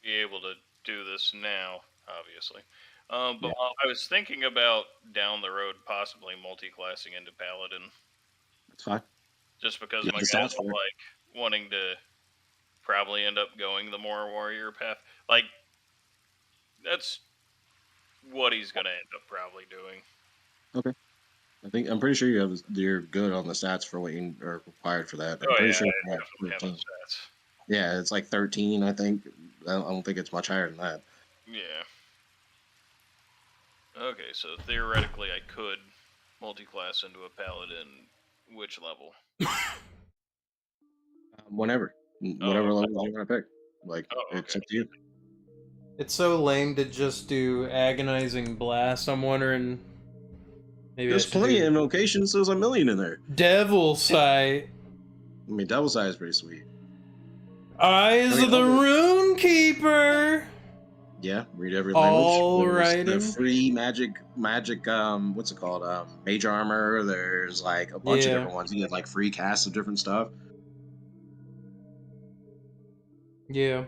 Be able to do this now, obviously. But Yeah. I was thinking about down the road possibly multi-classing into Paladin, That's fine. just because Yeah, my the guys stats for it. are wanting to probably end up going the more warrior path. That's what he's gonna end up probably doing. Okay. I'm pretty sure you're good on the stats for what you are required for that. I'm Oh pretty yeah, sure I it's definitely have the 13. stats. Yeah, it's 13, I think. I don't think it's much higher than that. Yeah. Okay, so theoretically I could multi-class into a Paladin. Which level? Whatever Oh, level you want to pick. It's okay. up to you. It's so lame to just do agonizing blast. I'm wondering maybe There's I should plenty of do invocations. There's a million in there. devil sight. I mean, Devil's Eye is pretty sweet. Eyes of the Rune Keeper. Yeah, read every All language. right. There's free magic. What's it called? Mage armor. There's a bunch of different ones. You get free casts of different stuff. Yeah.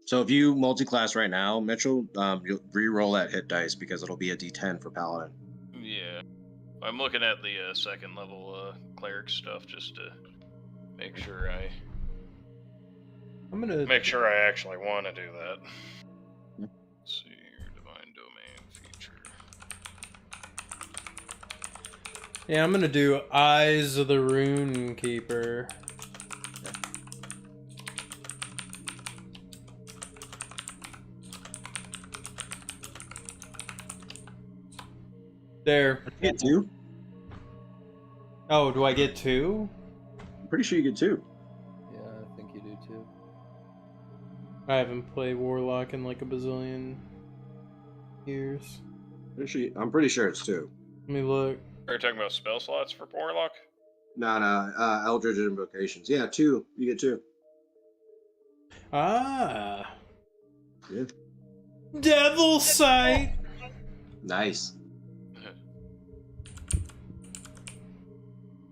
So if you multi-class right now, Mitchell, you'll re-roll that hit dice because it'll be a D10 for Paladin. Yeah. I'm looking at the second level cleric stuff just to make sure I actually want to do that. Yeah. Let's see here, Divine Domain feature. Yeah, I'm gonna do Eyes of the Rune Keeper. There. You get 2? Oh, do I get 2? I'm pretty sure you get 2. Yeah, I think you do too. I haven't played Warlock in a bazillion years. I'm pretty sure it's 2. Let me look. Are you talking about spell slots for Warlock? No, Eldritch Invocations. Yeah, 2. You get 2. Ah. Yeah. Devil Sight. Nice.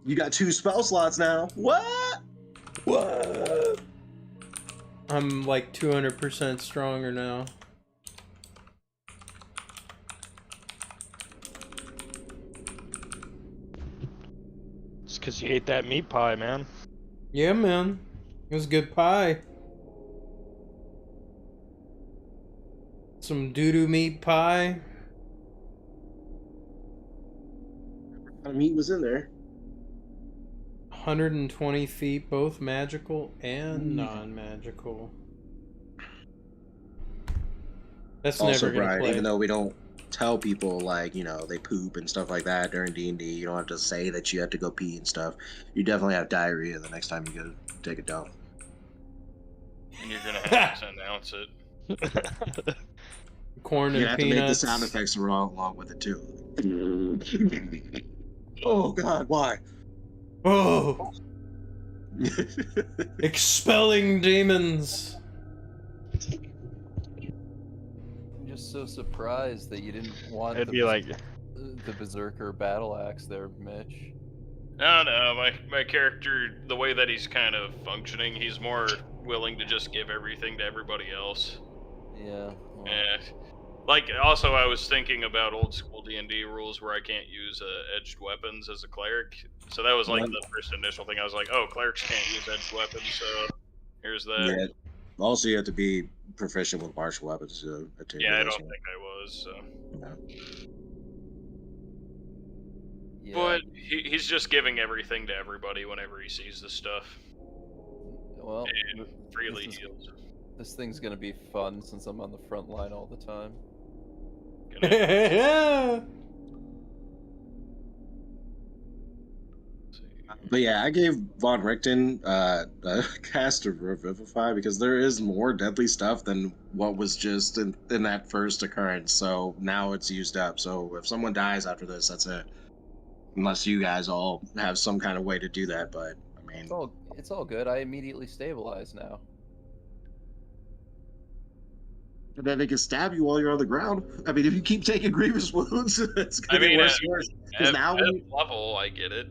You got 2 spell slots now. What? I'm 200% stronger now. It's because you ate that meat pie, man. Yeah, man. It was good pie. Some doo-doo meat pie. What kind of meat was in there? 120 feet, both magical and non-magical. That's Also, never gonna Brian, play. even though we don't tell people like they poop and stuff like that during D&D, you don't have to say that you have to go pee and stuff. You definitely have diarrhea the next time you go take a dump. And you're gonna have to announce it. Corn You and have to make the peanuts. sound effects along with it too. Oh God, why? Oh, expelling demons. I'm just so surprised that you didn't want It'd be like, the Berserker battle axe there, Mitch. No, my character, the way that he's kind of functioning, he's more willing to just give everything to everybody else. Yeah. Well, And like, also, I was thinking about old school D&D rules where I can't use edged weapons as a cleric. So that was like the first initial thing. I was like, oh, clerics can't use edged weapons, so here's that. Yeah. Also, you have to be proficient with martial weapons to attain Yeah, I those don't ones. think I was. So. Yeah. yeah. But he's just giving everything to everybody whenever he sees this stuff. Well, And freely heals. this thing's gonna be fun since I'm on the front line all the time. But yeah, I gave Von Richten a cast of Revivify because there is more deadly stuff than what was just in that first occurrence. So now it's used up. So if someone dies after this, that's it. Unless you guys all have some kind of way to do that, but I mean, It's all good. I immediately stabilize now. and then they can stab you while you're on the ground. I mean, if you keep taking grievous wounds, it's gonna get worse and worse. Because now at level, I get it.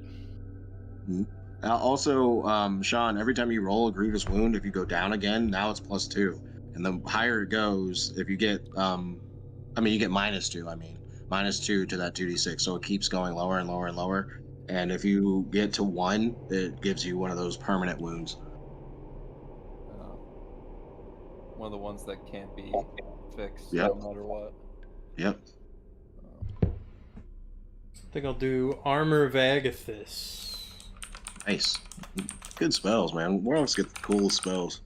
Also, Sean, every time you roll a grievous wound, if you go down again, now it's +2, and the higher it goes, if you get, you get -2. I mean, -2 to that 2d6, so it keeps going lower and lower and lower. And if you get to 1, it gives you one of those permanent wounds. One of the ones that can't be fixed Yep. no matter what. Yep. I think I'll do Armor of Agathis. Nice. Good spells, man. Warlocks get the coolest spells.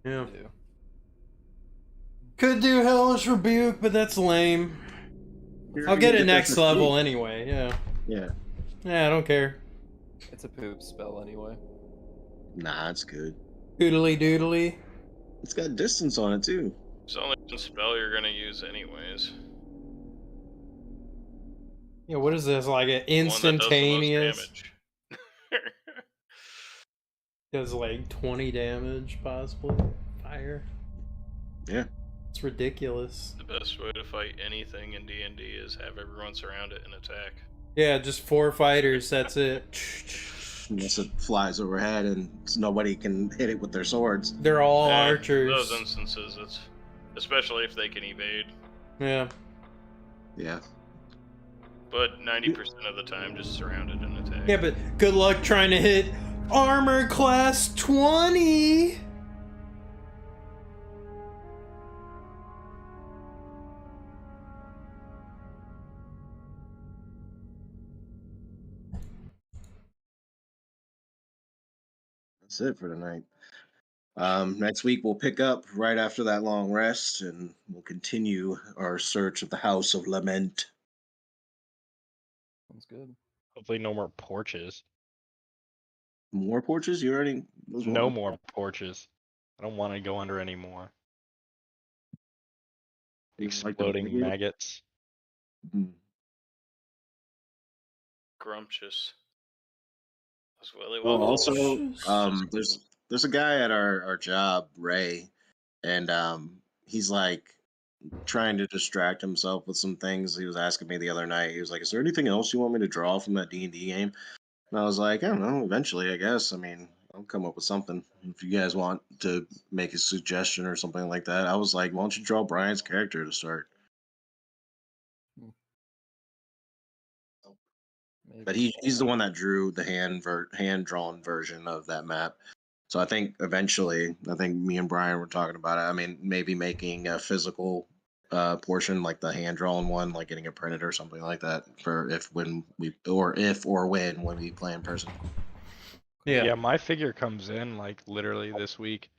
Yeah. Could do Hellish Rebuke, but that's lame. I'll get it next level anyway, yeah. Yeah. Yeah, I don't care. It's a poop spell anyway. Nah, it's good. Doodly doodly. It's got distance on it, too. It's only one spell you're gonna use anyways. Yeah, what is this? Like an The one that does the most instantaneous? damage. Does like 20 damage, possibly. Fire. Yeah. It's ridiculous. The best way to fight anything in D&D is have everyone surround it and attack. Yeah, just 4 fighters, that's it. Unless it flies overhead and nobody can hit it with their swords. They're all Yeah, archers. Those instances, it's especially if they can evade. Yeah. Yeah. But 90% of the time, just surround it and attack. Yeah, but good luck trying to hit Armor Class 20! That's it for tonight. Next week we'll pick up right after that long rest, and we'll continue our search of the House of Lament. Sounds good. hopefully no more porches. More porches? You already No more porches. I don't want to go under any more. You like the Exploding bigger- maggots. Mhm. Grumptious. That's Willy Well, Wonka. also, there's a guy at our job, Ray, and he's like trying to distract himself with some things. He was asking me the other night. He was like, "Is there anything else you want me to draw from that D&D game?" And I was like, "I don't know. Eventually, I guess. I mean, I'll come up with something if you guys want to make a suggestion or something like that." I was like, "Why don't you draw Brian's character to start?" Maybe. But he's the one that drew the hand drawn version of that map. So I think eventually, me and Brian were talking about it. I mean, maybe making a physical portion like the hand drawn one, like getting it printed or something like that for when we play in person. Yeah. Yeah, my figure comes in like literally this week.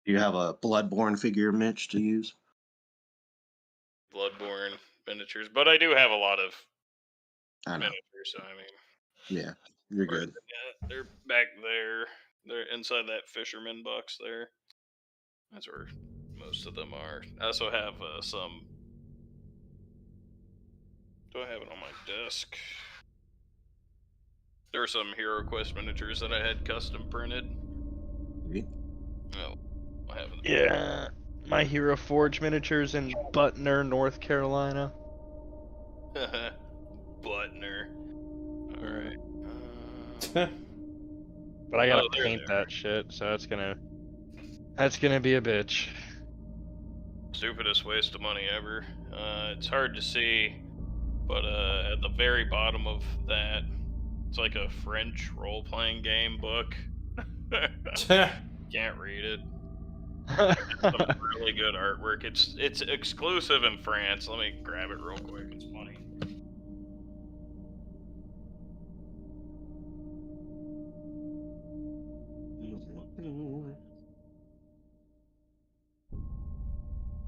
Do you have a Bloodborne figure, Mitch, to use? Bloodborne miniatures, but I do have a lot of I know. miniatures. So I mean, Yeah, you're where- good. yeah, they're back there. They're inside that fisherman box there. That's where most of them are. I also have some. Do I have it on my desk? There were some Hero Quest miniatures that I had custom printed. Oh, I haven't. Yeah, my Hero Forge miniatures in Butner, North Carolina. Butner. Alright. But I gotta Oh, there paint they are. that shit, so that's gonna be a bitch. Stupidest waste of money ever. It's hard to see, but at the very bottom of that, it's like a French role-playing game book. Can't read it. Some really good artwork. It's exclusive in France. Let me grab it real quick. It's funny.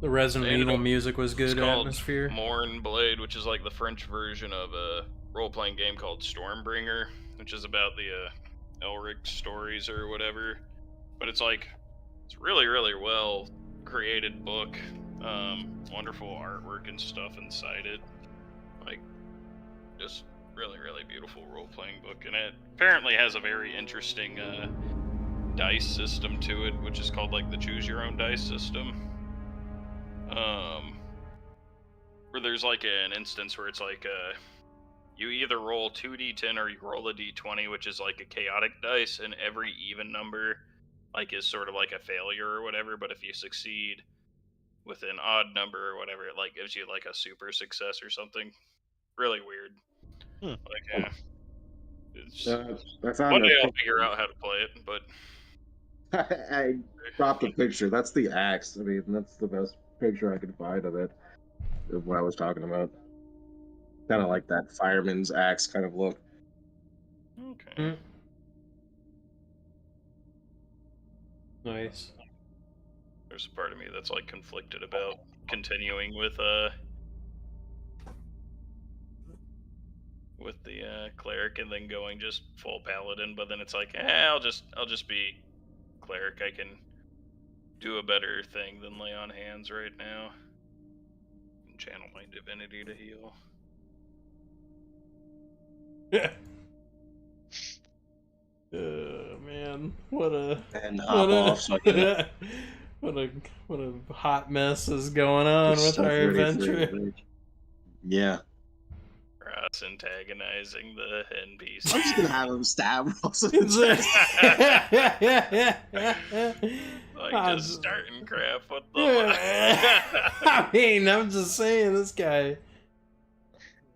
The Resident They ended Evil up- music was It's good called atmosphere. Morn Blade, which is like the French version of a role-playing game called Stormbringer, which is about the Elric stories or whatever. But it's really, really well created book. Wonderful artwork and stuff inside it. Like, just really, really beautiful role-playing book. And it apparently has a very interesting dice system to it, which is called like the Choose Your Own Dice system. Where there's like an instance where it's like you either roll 2d10 or you roll a d20, which is like a chaotic dice, and every even number like is sort of like a failure or whatever. But if you succeed with an odd number or whatever, it like gives you like a super success or something. Really weird. Like, it's I found one a day I'll picture. figure out how to play it, but I dropped a picture. That's the axe. I mean, that's the best picture I could find of it. Of what I was talking about. Kind of like that fireman's axe kind of look. okay. Hmm. Nice. There's a part of me that's like conflicted about continuing with the cleric and then going just full paladin, but then it's like, I'll just be cleric. I can do a better thing than lay on hands right now. And channel my divinity to heal. Man, what a And hop off. So I can what a hot mess is going on get with stuff our ready for adventure. it. Yeah. Ross antagonizing the NPC. I'm just gonna have him stab Ross. Like just starting crap. What the? I mean, I'm just saying, this guy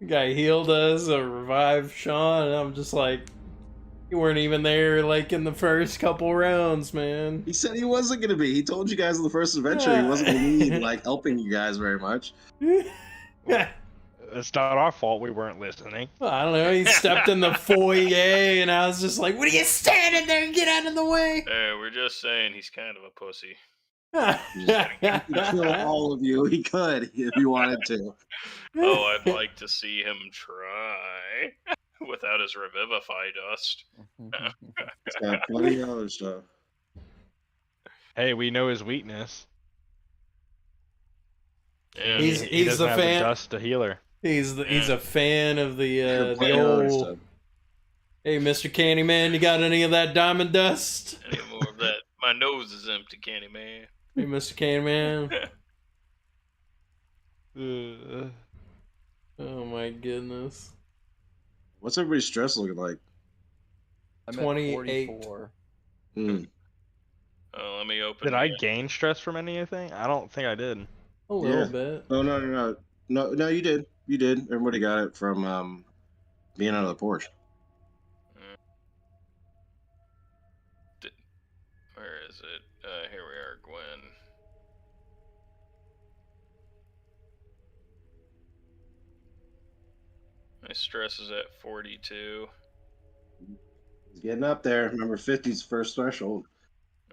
healed us or revived Sean, and I'm just like, you weren't even there, like, in the first couple rounds, man. He said he wasn't gonna be. He told you guys in the first adventure he wasn't gonna be like helping you guys very much. It's not our fault we weren't listening. I don't know, he stepped in the foyer, and I was just like, what are you standing there? Get out of the way! Hey, we're just saying he's kind of a pussy. He could kill all of you. He could if he wanted to. Oh, I'd like to see him try without his revivify dust. He's got plenty of other stuff. Hey, we know his weakness. Yeah, He's He doesn't the have fan. the dust to healer. He's a fan of the Plenty of other old. stuff. Hey, Mr. Candyman, you got any of that diamond dust? any more of that? My nose is empty, Candy Man. Hey, Mr. Candyman. Oh my goodness. What's everybody's stress looking like? I'm 28. at 44. Oh, let me open. Did I gain stress from anything? I don't think I did. A little Yeah. bit. Oh no! You did. You did. Everybody got it from being out of the porch. Where is it? Here we are, Gwen. I stress is at 42. He's getting up there. Remember, 50's first threshold.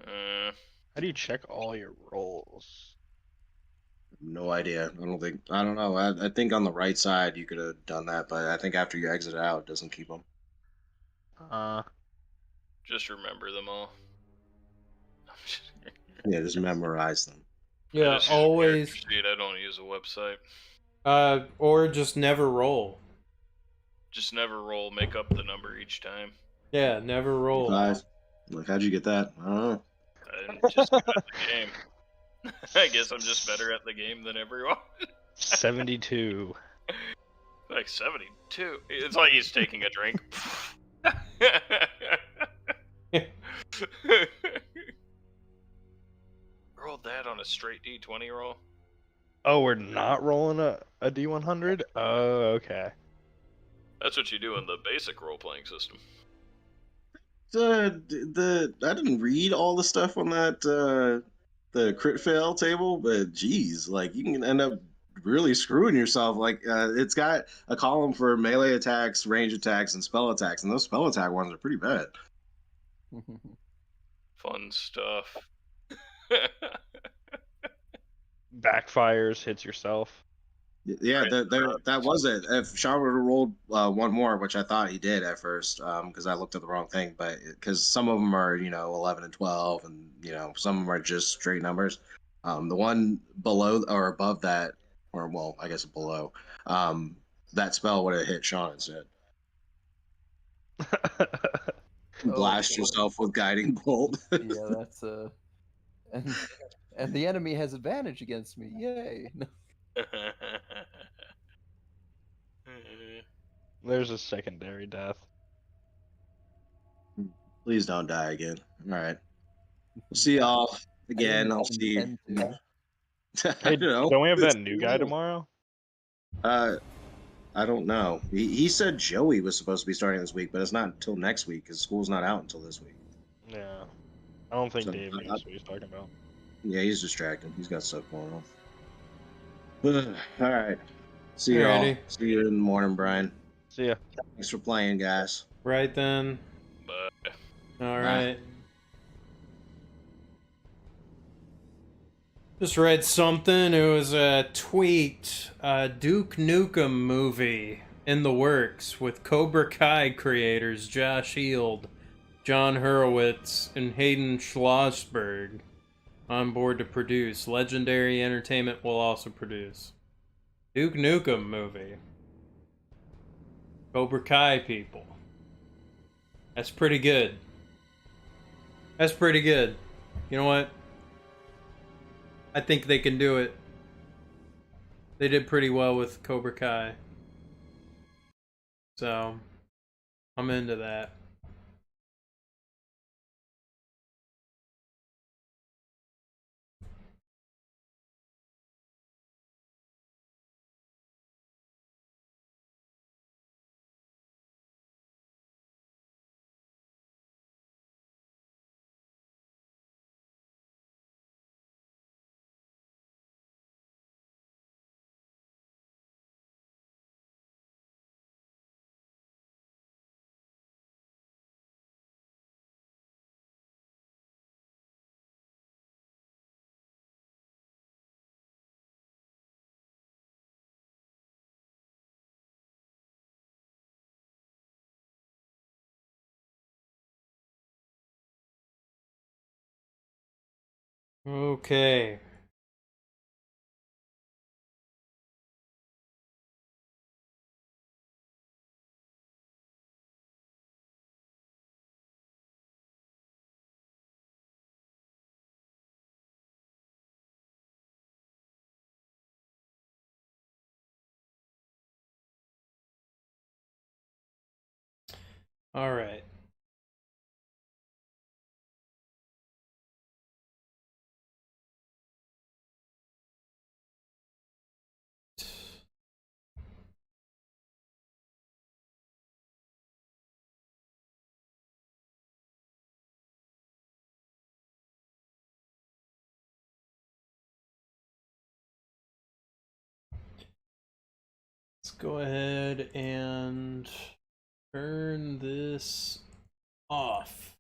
How do you check all your rolls? No idea. I don't know. I think on the right side you could have done that, but I think after you exit out, it doesn't keep them. Just remember them all. Yeah, just memorize them. I Yeah, just use a always. character sheet. I don't use a website. Or just never roll. Just never roll. Make up the number each time. Yeah, never roll. 5. Like, how'd you get that? I don't know. I'm just good at the game. I guess I'm just better at the game than everyone. 72. Like 72. It's like he's taking a drink. Rolled that on a straight D20 roll. Oh, we're not rolling a D100? Oh, okay. That's what you do in the basic role-playing system. I didn't read all the stuff on that the crit fail table, but geez, like you can end up really screwing yourself. Like it's got a column for melee attacks, range attacks, and spell attacks, and those spell attack ones are pretty bad. Fun stuff. Backfires, hits yourself. Yeah, that was it. If Sean would have rolled one more, which I thought he did at first, because I looked at the wrong thing, but because some of them are 11 and 12, and some of them are just straight numbers. The one below or above that, or well, I guess below, that spell would have hit Sean instead. Blast yourself with guiding bolt. Yeah, that's and the enemy has advantage against me. Yay! There's a secondary death. Please don't die again. All right. We'll see y'all again. I'll see you. Intend to. Hey, know. don't we have It's that new guy cool. tomorrow? I don't know. He said Joey was supposed to be starting this week, but it's not until next week because school's not out until this week. Yeah. I don't think So, Dave knows what he's talking about. Yeah, he's distracted. He's got stuff going on. All right. See you all. Alrighty. See you in the morning, Brian. See ya. Thanks for playing, guys. Right then. But All right. Just read something. It was a tweet. Duke Nukem movie in the works with Cobra Kai creators Josh Heald, John Hurwitz, and Hayden Schlossberg on board to produce. Legendary Entertainment will also produce. Duke Nukem movie. Cobra Kai people. That's pretty good. That's pretty good. You know what? I think they can do it. They did pretty well with Cobra Kai. So, I'm into that. Okay. All right. go ahead and turn this off.